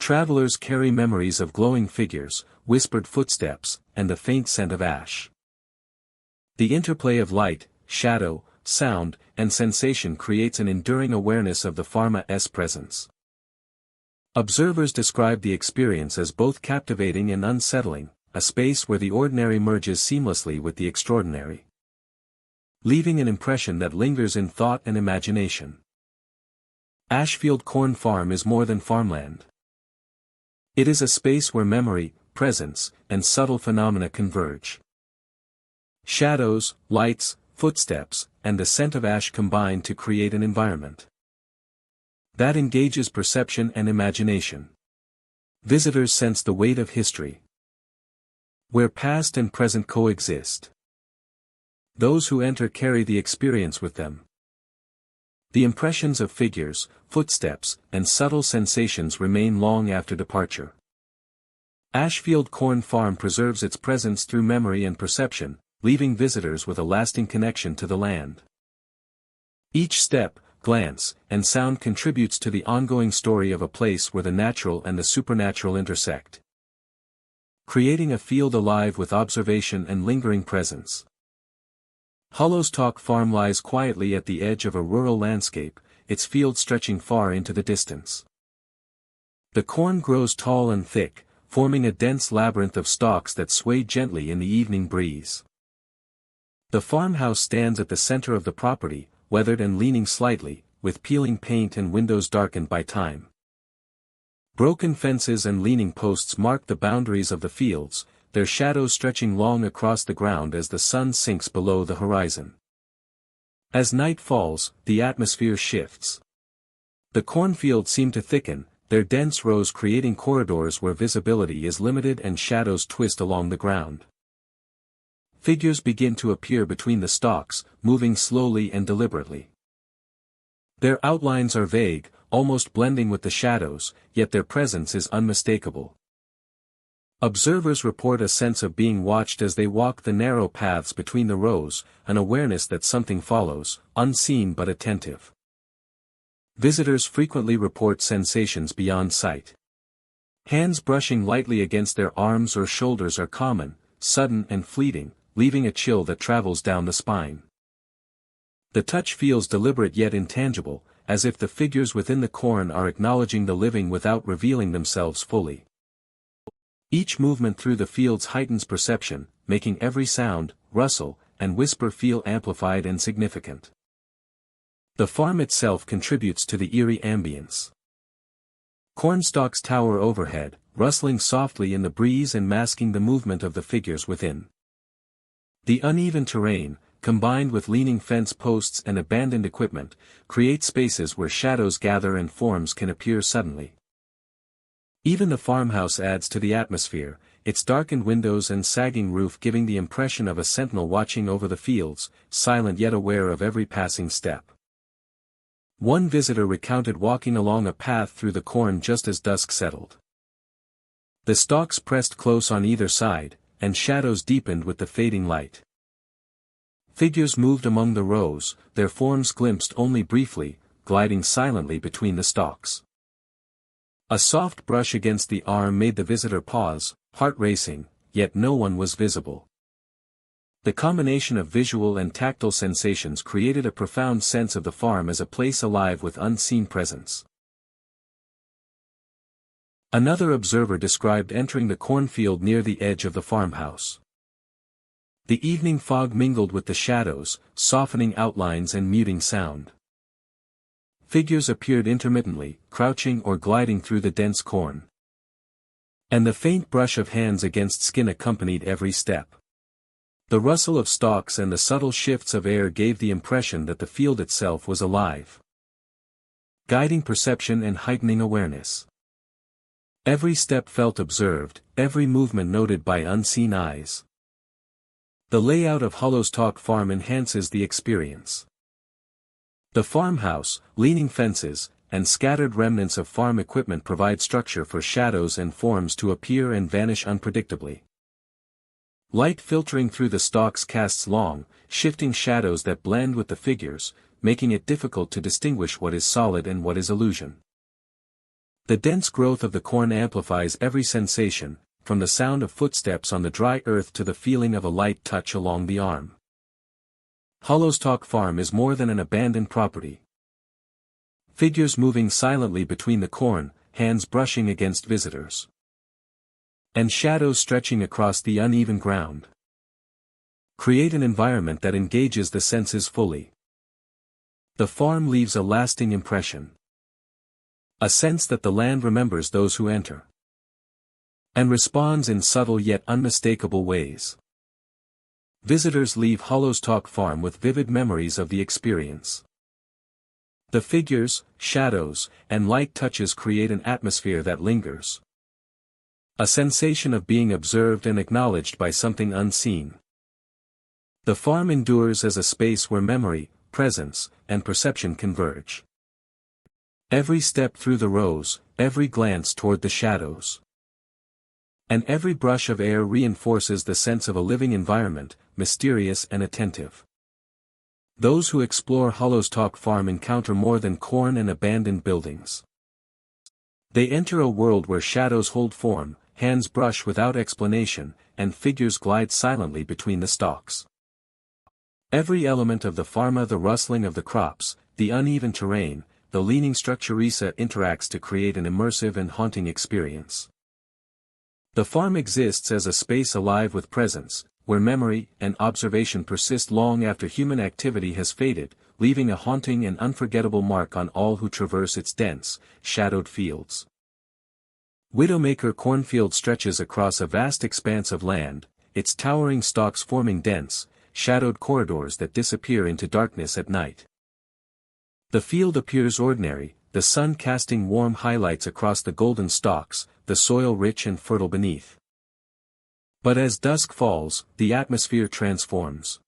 A: Travelers carry memories of glowing figures, whispered footsteps, and the faint scent of ash. The interplay of light, shadow, sound, and sensation creates an enduring awareness of the farm's presence. Observers describe the experience as both captivating and unsettling, a space where the ordinary merges seamlessly with the extraordinary, leaving an impression that lingers in thought and imagination. Ashfield Corn Farm is more than farmland. It is a space where memory, presence, and subtle phenomena converge. Shadows, lights, footsteps, and the scent of ash combine to create an environment that engages perception and imagination. Visitors sense the weight of history, where past and present coexist. Those who enter carry the experience with them. The impressions of figures, footsteps, and subtle sensations remain long after departure. Ashfield Corn Farm preserves its presence through memory and perception, leaving visitors with a lasting connection to the land. Each step, glance, and sound contributes to the ongoing story of a place where the natural and the supernatural intersect, creating a field alive with observation and lingering presence. Hollowstock Farm lies quietly at the edge of a rural landscape, its fields stretching far into the distance. The corn grows tall and thick, forming a dense labyrinth of stalks that sway gently in the evening breeze. The farmhouse stands at the center of the property, weathered and leaning slightly, with peeling paint and windows darkened by time. Broken fences and leaning posts mark the boundaries of the fields, their shadows stretching long across the ground as the sun sinks below the horizon. As night falls, the atmosphere shifts. The cornfields seem to thicken, their dense rows creating corridors where visibility is limited and shadows twist along the ground. Figures begin to appear between the stalks, moving slowly and deliberately. Their outlines are vague, almost blending with the shadows, yet their presence is unmistakable. Observers report a sense of being watched as they walk the narrow paths between the rows, an awareness that something follows, unseen but attentive. Visitors frequently report sensations beyond sight. Hands brushing lightly against their arms or shoulders are common, sudden and fleeting, leaving a chill that travels down the spine. The touch feels deliberate yet intangible, as if the figures within the corn are acknowledging the living without revealing themselves fully. Each movement through the fields heightens perception, making every sound, rustle, and whisper feel amplified and significant. The farm itself contributes to the eerie ambience. Corn stalks tower overhead, rustling softly in the breeze and masking the movement of the figures within. The uneven terrain, combined with leaning fence posts and abandoned equipment, create spaces where shadows gather and forms can appear suddenly. Even the farmhouse adds to the atmosphere, its darkened windows and sagging roof giving the impression of a sentinel watching over the fields, silent yet aware of every passing step. One visitor recounted walking along a path through the corn just as dusk settled. The stalks pressed close on either side, and shadows deepened with the fading light. Figures moved among the rows, their forms glimpsed only briefly, gliding silently between the stalks. A soft brush against the arm made the visitor pause, heart racing, yet no one was visible. The combination of visual and tactile sensations created a profound sense of the farm as a place alive with unseen presence. Another observer described entering the cornfield near the edge of the farmhouse. The evening fog mingled with the shadows, softening outlines and muting sound. Figures appeared intermittently, crouching or gliding through the dense corn. And the faint brush of hands against skin accompanied every step. The rustle of stalks and the subtle shifts of air gave the impression that the field itself was alive, guiding perception and heightening awareness. Every step felt observed, every movement noted by unseen eyes. The layout of Hollowstock Farm enhances the experience. The farmhouse, leaning fences, and scattered remnants of farm equipment provide structure for shadows and forms to appear and vanish unpredictably. Light filtering through the stalks casts long, shifting shadows that blend with the figures, making it difficult to distinguish what is solid and what is illusion. The dense growth of the corn amplifies every sensation, from the sound of footsteps on the dry earth to the feeling of a light touch along the arm. Hollowstock Farm is more than an abandoned property. Figures moving silently between the corn, hands brushing against visitors, and shadows stretching across the uneven ground, create an environment that engages the senses fully. The farm leaves a lasting impression. A sense that the land remembers those who enter, and responds in subtle yet unmistakable ways. Visitors leave Hollowstock Farm with vivid memories of the experience. The figures, shadows, and light touches create an atmosphere that lingers. A sensation of being observed and acknowledged by something unseen. The farm endures as a space where memory, presence, and perception converge. Every step through the rows, every glance toward the shadows, and every brush of air reinforces the sense of a living environment, mysterious and attentive. Those who explore Hollowstock Farm encounter more than corn and abandoned buildings. They enter a world where shadows hold form, hands brush without explanation, and figures glide silently between the stalks. Every element of the farm, the rustling of the crops, the uneven terrain, the leaning structure interacts to create an immersive and haunting experience. The farm exists as a space alive with presence, where memory and observation persist long after human activity has faded, leaving a haunting and unforgettable mark on all who traverse its dense, shadowed fields. Widowmaker Cornfield stretches across a vast expanse of land, its towering stalks forming dense, shadowed corridors that disappear into darkness at night. The field appears ordinary, the sun casting warm highlights across the golden stalks, the soil rich and fertile beneath. But as dusk falls, the atmosphere transforms.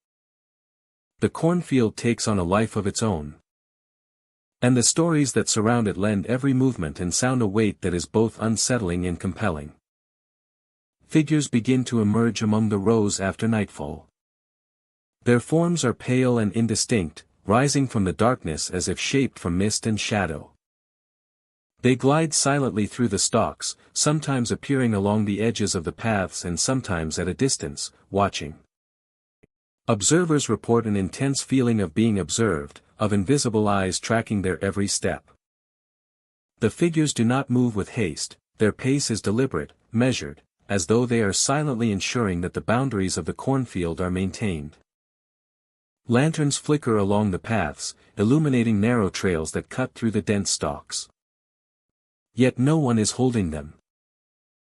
A: The cornfield takes on a life of its own. And the stories that surround it lend every movement and sound a weight that is both unsettling and compelling. Figures begin to emerge among the rows after nightfall. Their forms are pale and indistinct, rising from the darkness as if shaped from mist and shadow. They glide silently through the stalks, sometimes appearing along the edges of the paths and sometimes at a distance, watching. Observers report an intense feeling of being observed, of invisible eyes tracking their every step. The figures do not move with haste, their pace is deliberate, measured, as though they are silently ensuring that the boundaries of the cornfield are maintained. Lanterns flicker along the paths, illuminating narrow trails that cut through the dense stalks. Yet no one is holding them.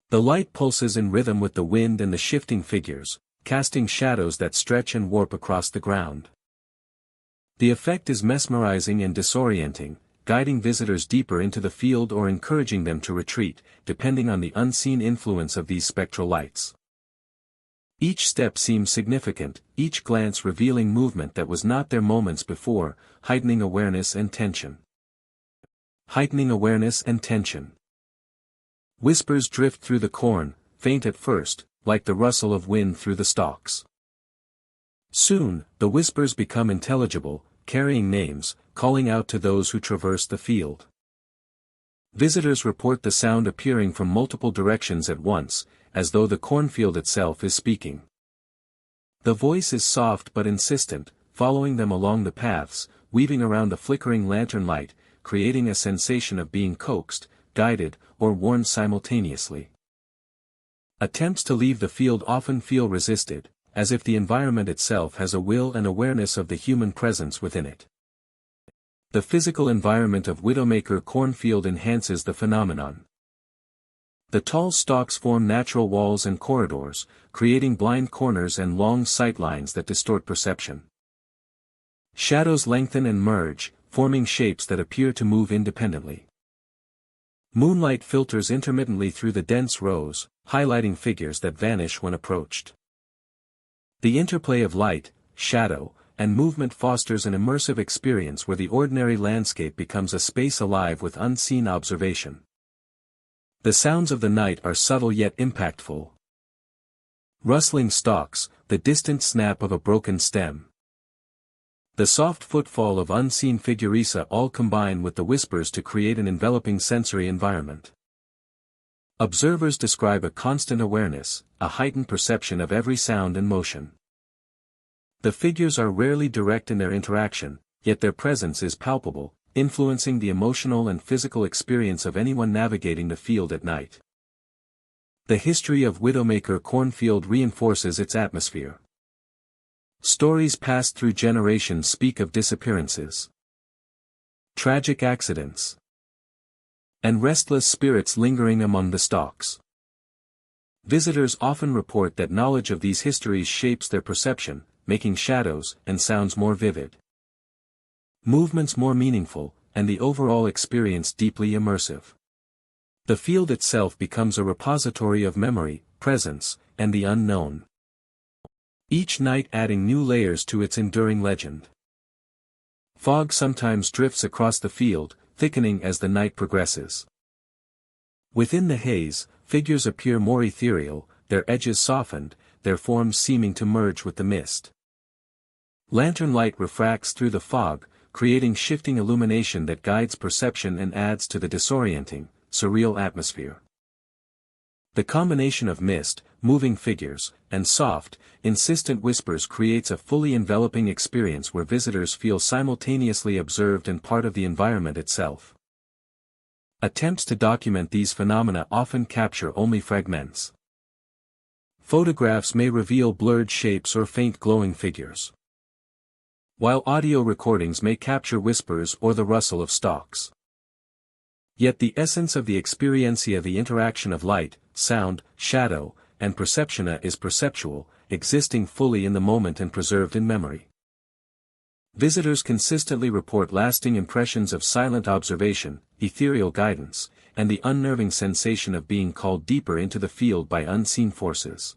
A: The light pulses in rhythm with the wind and the shifting figures, casting shadows that stretch and warp across the ground. The effect is mesmerizing and disorienting, guiding visitors deeper into the field or encouraging them to retreat, depending on the unseen influence of these spectral lights. Each step seems significant, each glance revealing movement that was not there moments before, heightening awareness and tension. Heightening awareness and tension. Whispers drift through the corn, faint at first, like the rustle of wind through the stalks. Soon, the whispers become intelligible, carrying names, calling out to those who traverse the field. Visitors report the sound appearing from multiple directions at once, as though the cornfield itself is speaking. The voice is soft but insistent, following them along the paths, weaving around the flickering lantern light, creating a sensation of being coaxed, guided, or warned simultaneously. Attempts to leave the field often feel resisted, as if the environment itself has a will and awareness of the human presence within it. The physical environment of Widowmaker Cornfield enhances the phenomenon. The tall stalks form natural walls and corridors, creating blind corners and long sight lines that distort perception. Shadows lengthen and merge, forming shapes that appear to move independently. Moonlight filters intermittently through the dense rows, highlighting figures that vanish when approached. The interplay of light, shadow, and movement fosters an immersive experience where the ordinary landscape becomes a space alive with unseen observation. The sounds of the night are subtle yet impactful. Rustling stalks, the distant snap of a broken stem. The soft footfall of unseen figuresa all combine with the whispers to create an enveloping sensory environment. Observers describe a constant awareness, a heightened perception of every sound and motion. The figures are rarely direct in their interaction, yet their presence is palpable, influencing the emotional and physical experience of anyone navigating the field at night. The history of Widowmaker Cornfield reinforces its atmosphere. Stories passed through generations speak of disappearances, tragic accidents, and restless spirits lingering among the stalks. Visitors often report that knowledge of these histories shapes their perception, making shadows and sounds more vivid, movements more meaningful, and the overall experience deeply immersive. The field itself becomes a repository of memory, presence, and the unknown, each night adding new layers to its enduring legend. Fog sometimes drifts across the field, thickening as the night progresses. Within the haze, figures appear more ethereal, their edges softened, their forms seeming to merge with the mist. Lantern light refracts through the fog, creating shifting illumination that guides perception and adds to the disorienting, surreal atmosphere. The combination of mist, moving figures, and soft, insistent whispers creates a fully enveloping experience where visitors feel simultaneously observed and part of the environment itself. Attempts to document these phenomena often capture only fragments. Photographs may reveal blurred shapes or faint glowing figures, while audio recordings may capture whispers or the rustle of stalks. Yet the essence of the experiencia, the interaction of light, sound, shadow, and perceptiona is perceptual, existing fully in the moment and preserved in memory. Visitors consistently report lasting impressions of silent observation, ethereal guidance, and the unnerving sensation of being called deeper into the field by unseen forces.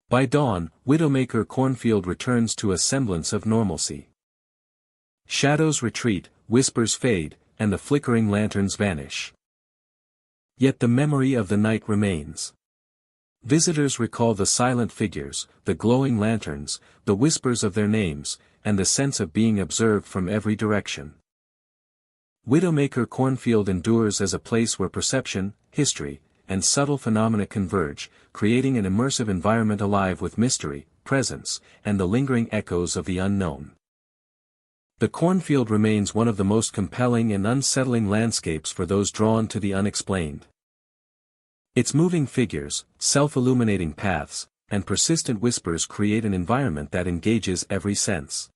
A: By dawn, Widowmaker Cornfield returns to a semblance of normalcy. Shadows retreat, whispers fade, and the flickering lanterns vanish. Yet the memory of the night remains. Visitors recall the silent figures, the glowing lanterns, the whispers of their names, and the sense of being observed from every direction. Widowmaker Cornfield endures as a place where perception, history, and subtle phenomena converge, creating an immersive environment alive with mystery, presence, and the lingering echoes of the unknown. The cornfield remains one of the most compelling and unsettling landscapes for those drawn to the unexplained. Its moving figures, self-illuminating paths, and persistent whispers create an environment that engages every sense.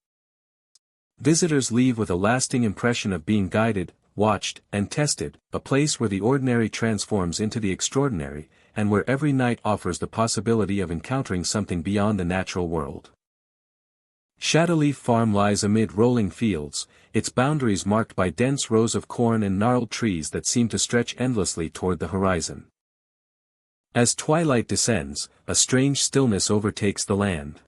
A: Visitors leave with a lasting impression of being guided, watched, and tested, a place where the ordinary transforms into the extraordinary, and where every night offers the possibility of encountering something beyond the natural world. Shadowleaf Farm lies amid rolling fields, its boundaries marked by dense rows of corn and gnarled trees that seem to stretch endlessly toward the horizon. As twilight descends, a strange stillness overtakes the land.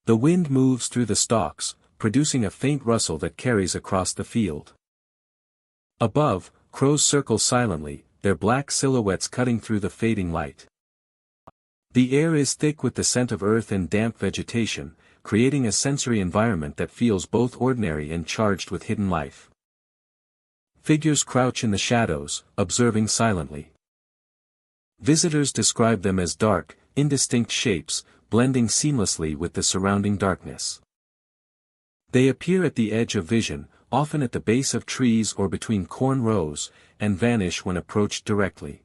A: The wind moves through the stalks, producing a faint rustle that carries across the field. Above, crows circle silently, their black silhouettes cutting through the fading light. The air is thick with the scent of earth and damp vegetation, creating a sensory environment that feels both ordinary and charged with hidden life. Figures crouch in the shadows, observing silently. Visitors describe them as dark, indistinct shapes, blending seamlessly with the surrounding darkness. They appear at the edge of vision, often at the base of trees or between corn rows, and vanish when approached directly.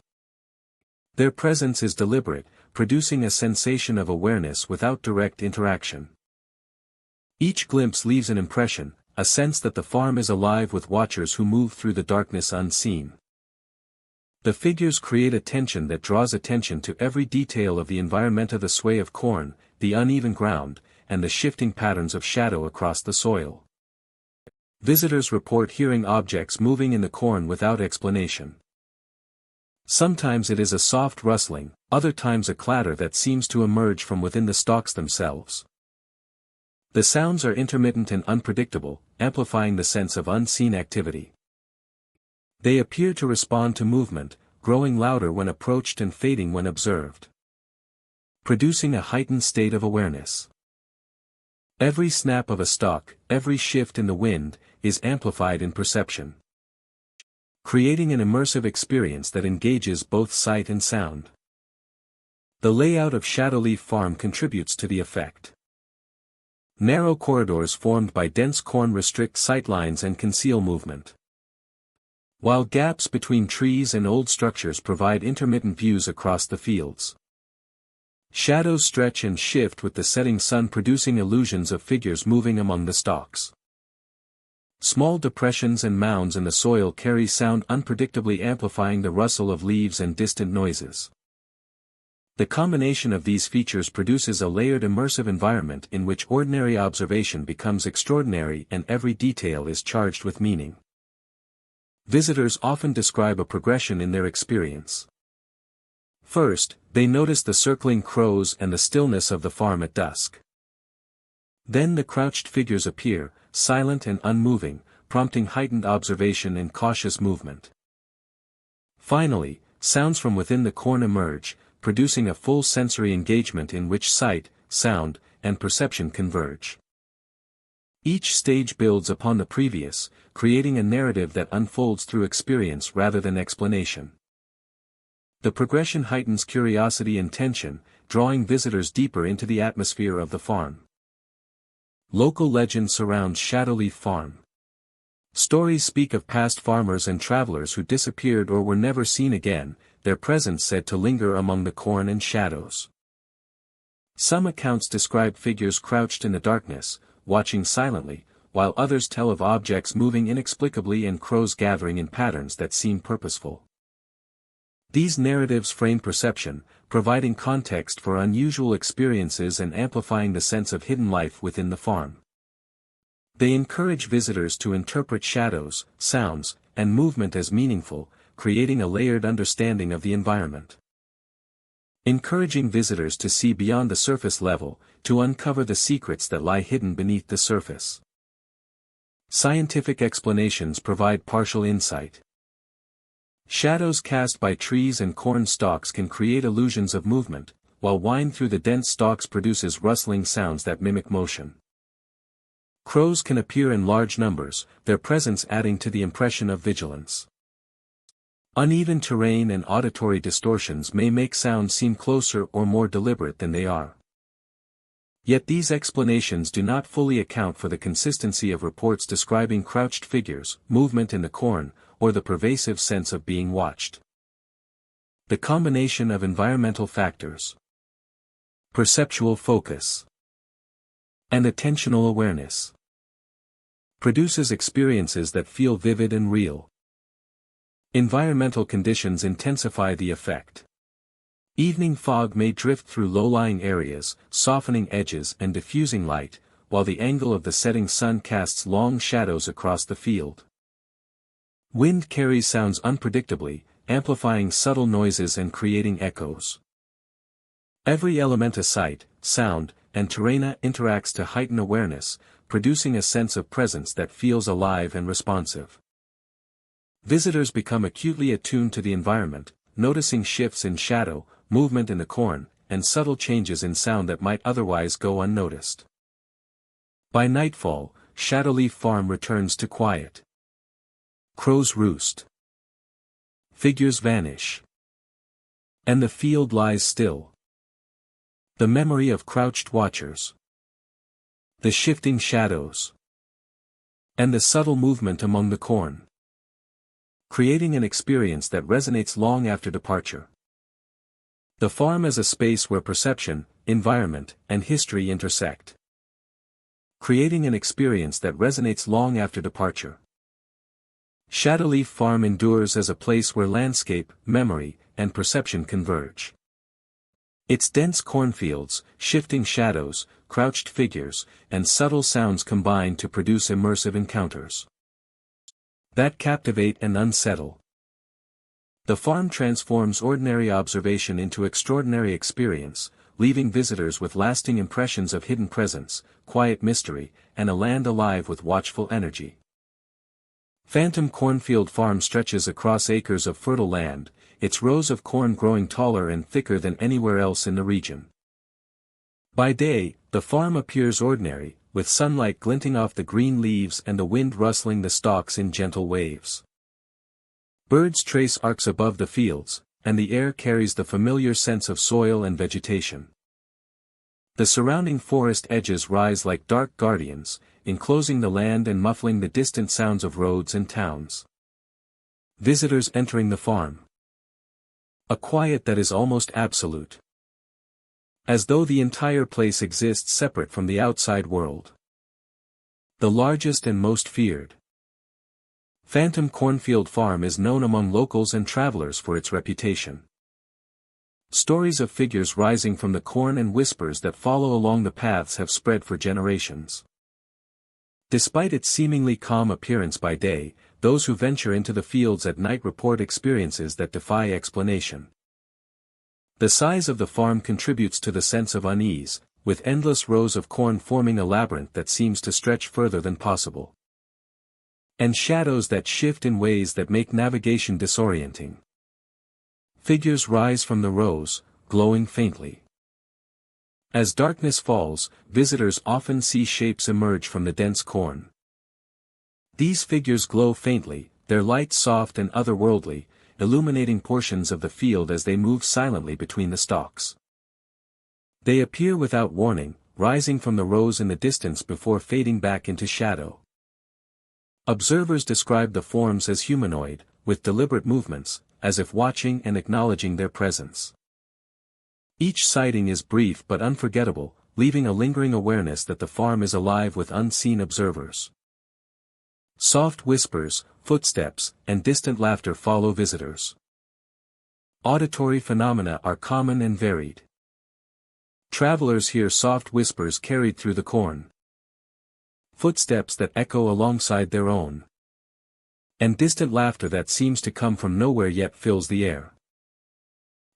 A: Their presence is deliberate, producing a sensation of awareness without direct interaction. Each glimpse leaves an impression, a sense that the farm is alive with watchers who move through the darkness unseen. The figures create a tension that draws attention to every detail of the environment, the sway of corn, the uneven ground, and the shifting patterns of shadow across the soil. Visitors report hearing objects moving in the corn without explanation. Sometimes it is a soft rustling, other times a clatter that seems to emerge from within the stalks themselves. The sounds are intermittent and unpredictable, amplifying the sense of unseen activity. They appear to respond to movement, growing louder when approached and fading when observed, producing a heightened state of awareness. Every snap of a stalk, every shift in the wind, is amplified in perception, creating an immersive experience that engages both sight and sound. The layout of Shadowleaf Farm contributes to the effect. Narrow corridors formed by dense corn restrict sightlines and conceal movement, while gaps between trees and old structures provide intermittent views across the fields. Shadows stretch and shift with the setting sun, producing illusions of figures moving among the stalks. Small depressions and mounds in the soil carry sound, unpredictably amplifying the rustle of leaves and distant noises. The combination of these features produces a layered immersive environment in which ordinary observation becomes extraordinary and every detail is charged with meaning. Visitors often describe a progression in their experience. First, they notice the circling crows and the stillness of the farm at dusk. Then the crouched figures appear, silent and unmoving, prompting heightened observation and cautious movement. Finally, sounds from within the corn emerge, producing a full sensory engagement in which sight, sound, and perception converge. Each stage builds upon the previous, creating a narrative that unfolds through experience rather than explanation. The progression heightens curiosity and tension, drawing visitors deeper into the atmosphere of the farm. Local legend surrounds Shadowleaf Farm. Stories speak of past farmers and travelers who disappeared or were never seen again, their presence said to linger among the corn and shadows. Some accounts describe figures crouched in the darkness, watching silently, while others tell of objects moving inexplicably and crows gathering in patterns that seem purposeful. These narratives frame perception, providing context for unusual experiences and amplifying the sense of hidden life within the farm. They encourage visitors to interpret shadows, sounds, and movement as meaningful, creating a layered understanding of the environment. Encouraging visitors to see beyond the surface level, to uncover the secrets that lie hidden beneath the surface. Scientific explanations provide partial insight. Shadows cast by trees and corn stalks can create illusions of movement, while wind through the dense stalks produces rustling sounds that mimic motion. Crows can appear in large numbers, their presence adding to the impression of vigilance. Uneven terrain and auditory distortions may make sounds seem closer or more deliberate than they are. Yet these explanations do not fully account for the consistency of reports describing crouched figures, movement in the corn, or the pervasive sense of being watched. The combination of environmental factors, perceptual focus, and attentional awareness produces experiences that feel vivid and real. Environmental conditions intensify the effect. Evening fog may drift through low-lying areas, softening edges and diffusing light, while the angle of the setting sun casts long shadows across the field. Wind carries sounds unpredictably, amplifying subtle noises and creating echoes. Every element of sight, sound, and terrain interacts to heighten awareness, producing a sense of presence that feels alive and responsive. Visitors become acutely attuned to the environment, noticing shifts in shadow, movement in the corn, and subtle changes in sound that might otherwise go unnoticed. By nightfall, Shadowleaf Farm returns to quiet. Crows roost. Figures vanish. And the field lies still. The memory of crouched watchers. The shifting shadows. And the subtle movement among the corn. Creating an experience that resonates long after departure. The farm as a space where perception, environment, and history intersect. Creating an experience that resonates long after departure. Shadowleaf Farm endures as a place where landscape, memory, and perception converge. Its dense cornfields, shifting shadows, crouched figures, and subtle sounds combine to produce immersive encounters that captivate and unsettle. The farm transforms ordinary observation into extraordinary experience, leaving visitors with lasting impressions of hidden presence, quiet mystery, and a land alive with watchful energy. Phantom Cornfield Farm stretches across acres of fertile land, its rows of corn growing taller and thicker than anywhere else in the region. By day, the farm appears ordinary, with sunlight glinting off the green leaves and the wind rustling the stalks in gentle waves. Birds trace arcs above the fields, and the air carries the familiar sense of soil and vegetation. The surrounding forest edges rise like dark guardians, enclosing the land and muffling the distant sounds of roads and towns. Visitors entering the farm. A quiet that is almost absolute. As though the entire place exists separate from the outside world. The largest and most feared. Phantom Cornfield Farm is known among locals and travelers for its reputation. Stories of figures rising from the corn and whispers that follow along the paths have spread for generations. Despite its seemingly calm appearance by day, those who venture into the fields at night report experiences that defy explanation. The size of the farm contributes to the sense of unease, with endless rows of corn forming a labyrinth that seems to stretch further than possible. And shadows that shift in ways that make navigation disorienting. Figures rise from the rows, glowing faintly. As darkness falls, visitors often see shapes emerge from the dense corn. These figures glow faintly, their light soft and otherworldly, illuminating portions of the field as they move silently between the stalks. They appear without warning, rising from the rows in the distance before fading back into shadow. Observers describe the forms as humanoid, with deliberate movements, as if watching and acknowledging their presence. Each sighting is brief but unforgettable, leaving a lingering awareness that the farm is alive with unseen observers. Soft whispers, footsteps, and distant laughter follow visitors. Auditory phenomena are common and varied. Travelers hear soft whispers carried through the corn. Footsteps that echo alongside their own. And distant laughter that seems to come from nowhere yet fills the air.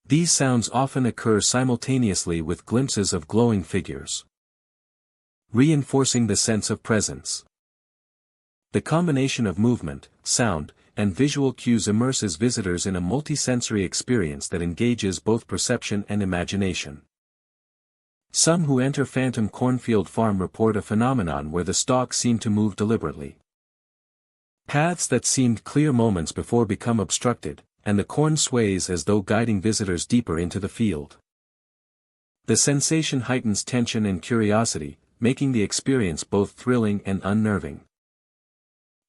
A: These sounds often occur simultaneously with glimpses of glowing figures, reinforcing the sense of presence. The combination of movement, sound, and visual cues immerses visitors in a multisensory experience that engages both perception and imagination. Some who enter Phantom Cornfield Farm report a phenomenon where the stalks seem to move deliberately. Paths that seemed clear moments before become obstructed, and the corn sways as though guiding visitors deeper into the field. The sensation heightens tension and curiosity, making the experience both thrilling and unnerving.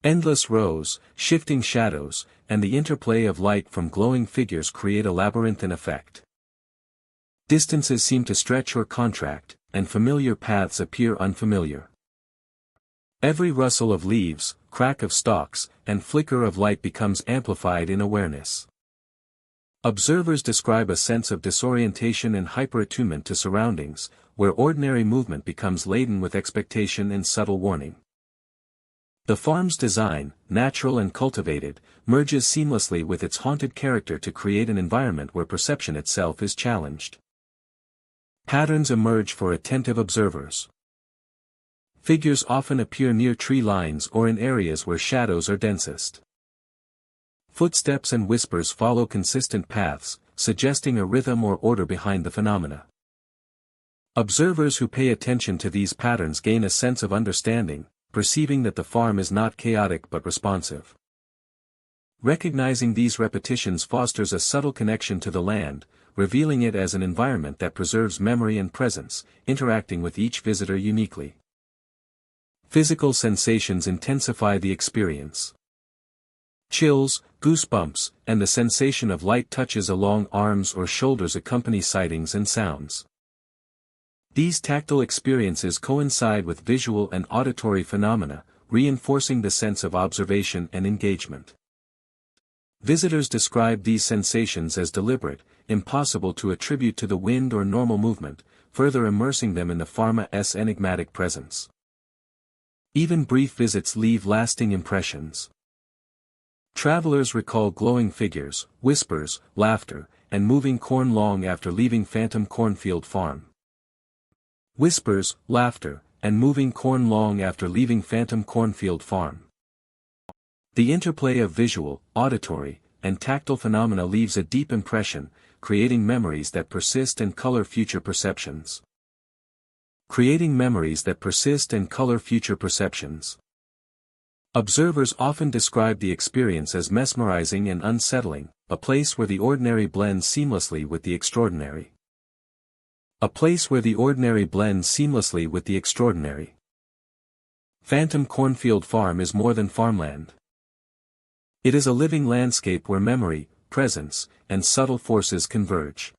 A: Endless rows, shifting shadows, and the interplay of light from glowing figures create a labyrinthine effect. Distances seem to stretch or contract, and familiar paths appear unfamiliar. Every rustle of leaves, crack of stalks, and flicker of light becomes amplified in awareness. Observers describe a sense of disorientation and hyperattunement to surroundings, where ordinary movement becomes laden with expectation and subtle warning. The farm's design, natural and cultivated, merges seamlessly with its haunted character to create an environment where perception itself is challenged. Patterns emerge for attentive observers. Figures often appear near tree lines or in areas where shadows are densest. Footsteps and whispers follow consistent paths, suggesting a rhythm or order behind the phenomena. Observers who pay attention to these patterns gain a sense of understanding, perceiving that the farm is not chaotic but responsive. Recognizing these repetitions fosters a subtle connection to the land, revealing it as an environment that preserves memory and presence, interacting with each visitor uniquely. Physical sensations intensify the experience. Chills, goosebumps, and the sensation of light touches along arms or shoulders accompany sightings and sounds. These tactile experiences coincide with visual and auditory phenomena, reinforcing the sense of observation and engagement. Visitors describe these sensations as deliberate, impossible to attribute to the wind or normal movement, further immersing them in the farm's enigmatic presence. Even brief visits leave lasting impressions. Travelers recall glowing figures, whispers, laughter, and moving corn long after leaving Phantom Cornfield Farm. Whispers, laughter, and moving corn long after leaving Phantom Cornfield Farm. The interplay of visual, auditory, and tactile phenomena leaves a deep impression, creating memories that persist and color future perceptions. Observers often describe the experience as mesmerizing and unsettling, a place where the ordinary blends seamlessly with the extraordinary. Phantom Cornfield Farm is more than farmland. It is a living landscape where memory, presence, and subtle forces converge.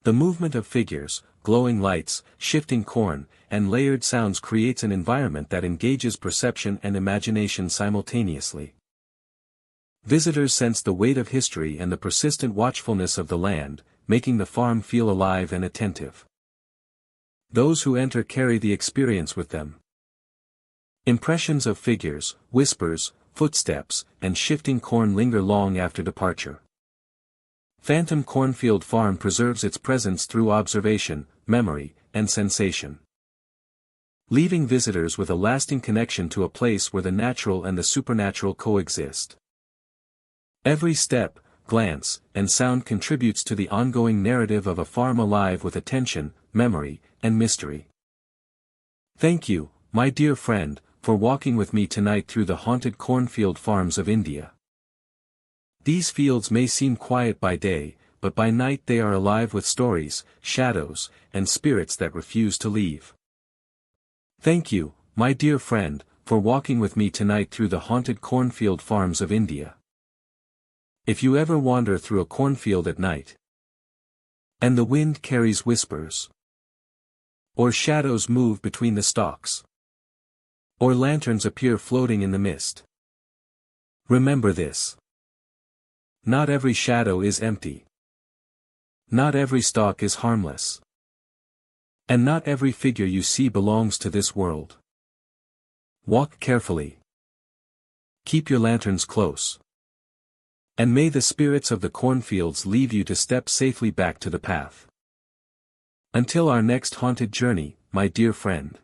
A: The movement of figures, glowing lights, shifting corn, and layered sounds creates an environment that engages perception and imagination simultaneously. Visitors sense the weight of history and the persistent watchfulness of the land, making the farm feel alive and attentive. Those who enter carry the experience with them. Impressions of figures, whispers, footsteps, and shifting corn linger long after departure. Phantom Cornfield Farm preserves its presence through observation, memory, and sensation, leaving visitors with a lasting connection to a place where the natural and the supernatural coexist. Every step, glance, and sound contributes to the ongoing narrative of a farm alive with attention, memory, and mystery. Thank you, my dear friend, for walking with me tonight through the haunted cornfield farms of India. These fields may seem quiet by day, but by night they are alive with stories, shadows, and spirits that refuse to leave. Thank you, my dear friend, for walking with me tonight through the haunted cornfield farms of India. If you ever wander through a cornfield at night, and the wind carries whispers, or shadows move between the stalks, or lanterns appear floating in the mist, remember this. Not every shadow is empty. Not every stalk is harmless. And not every figure you see belongs to this world. Walk carefully. Keep your lanterns close. And may the spirits of the cornfields lead you to step safely back to the path. Until our next haunted journey, my dear friend.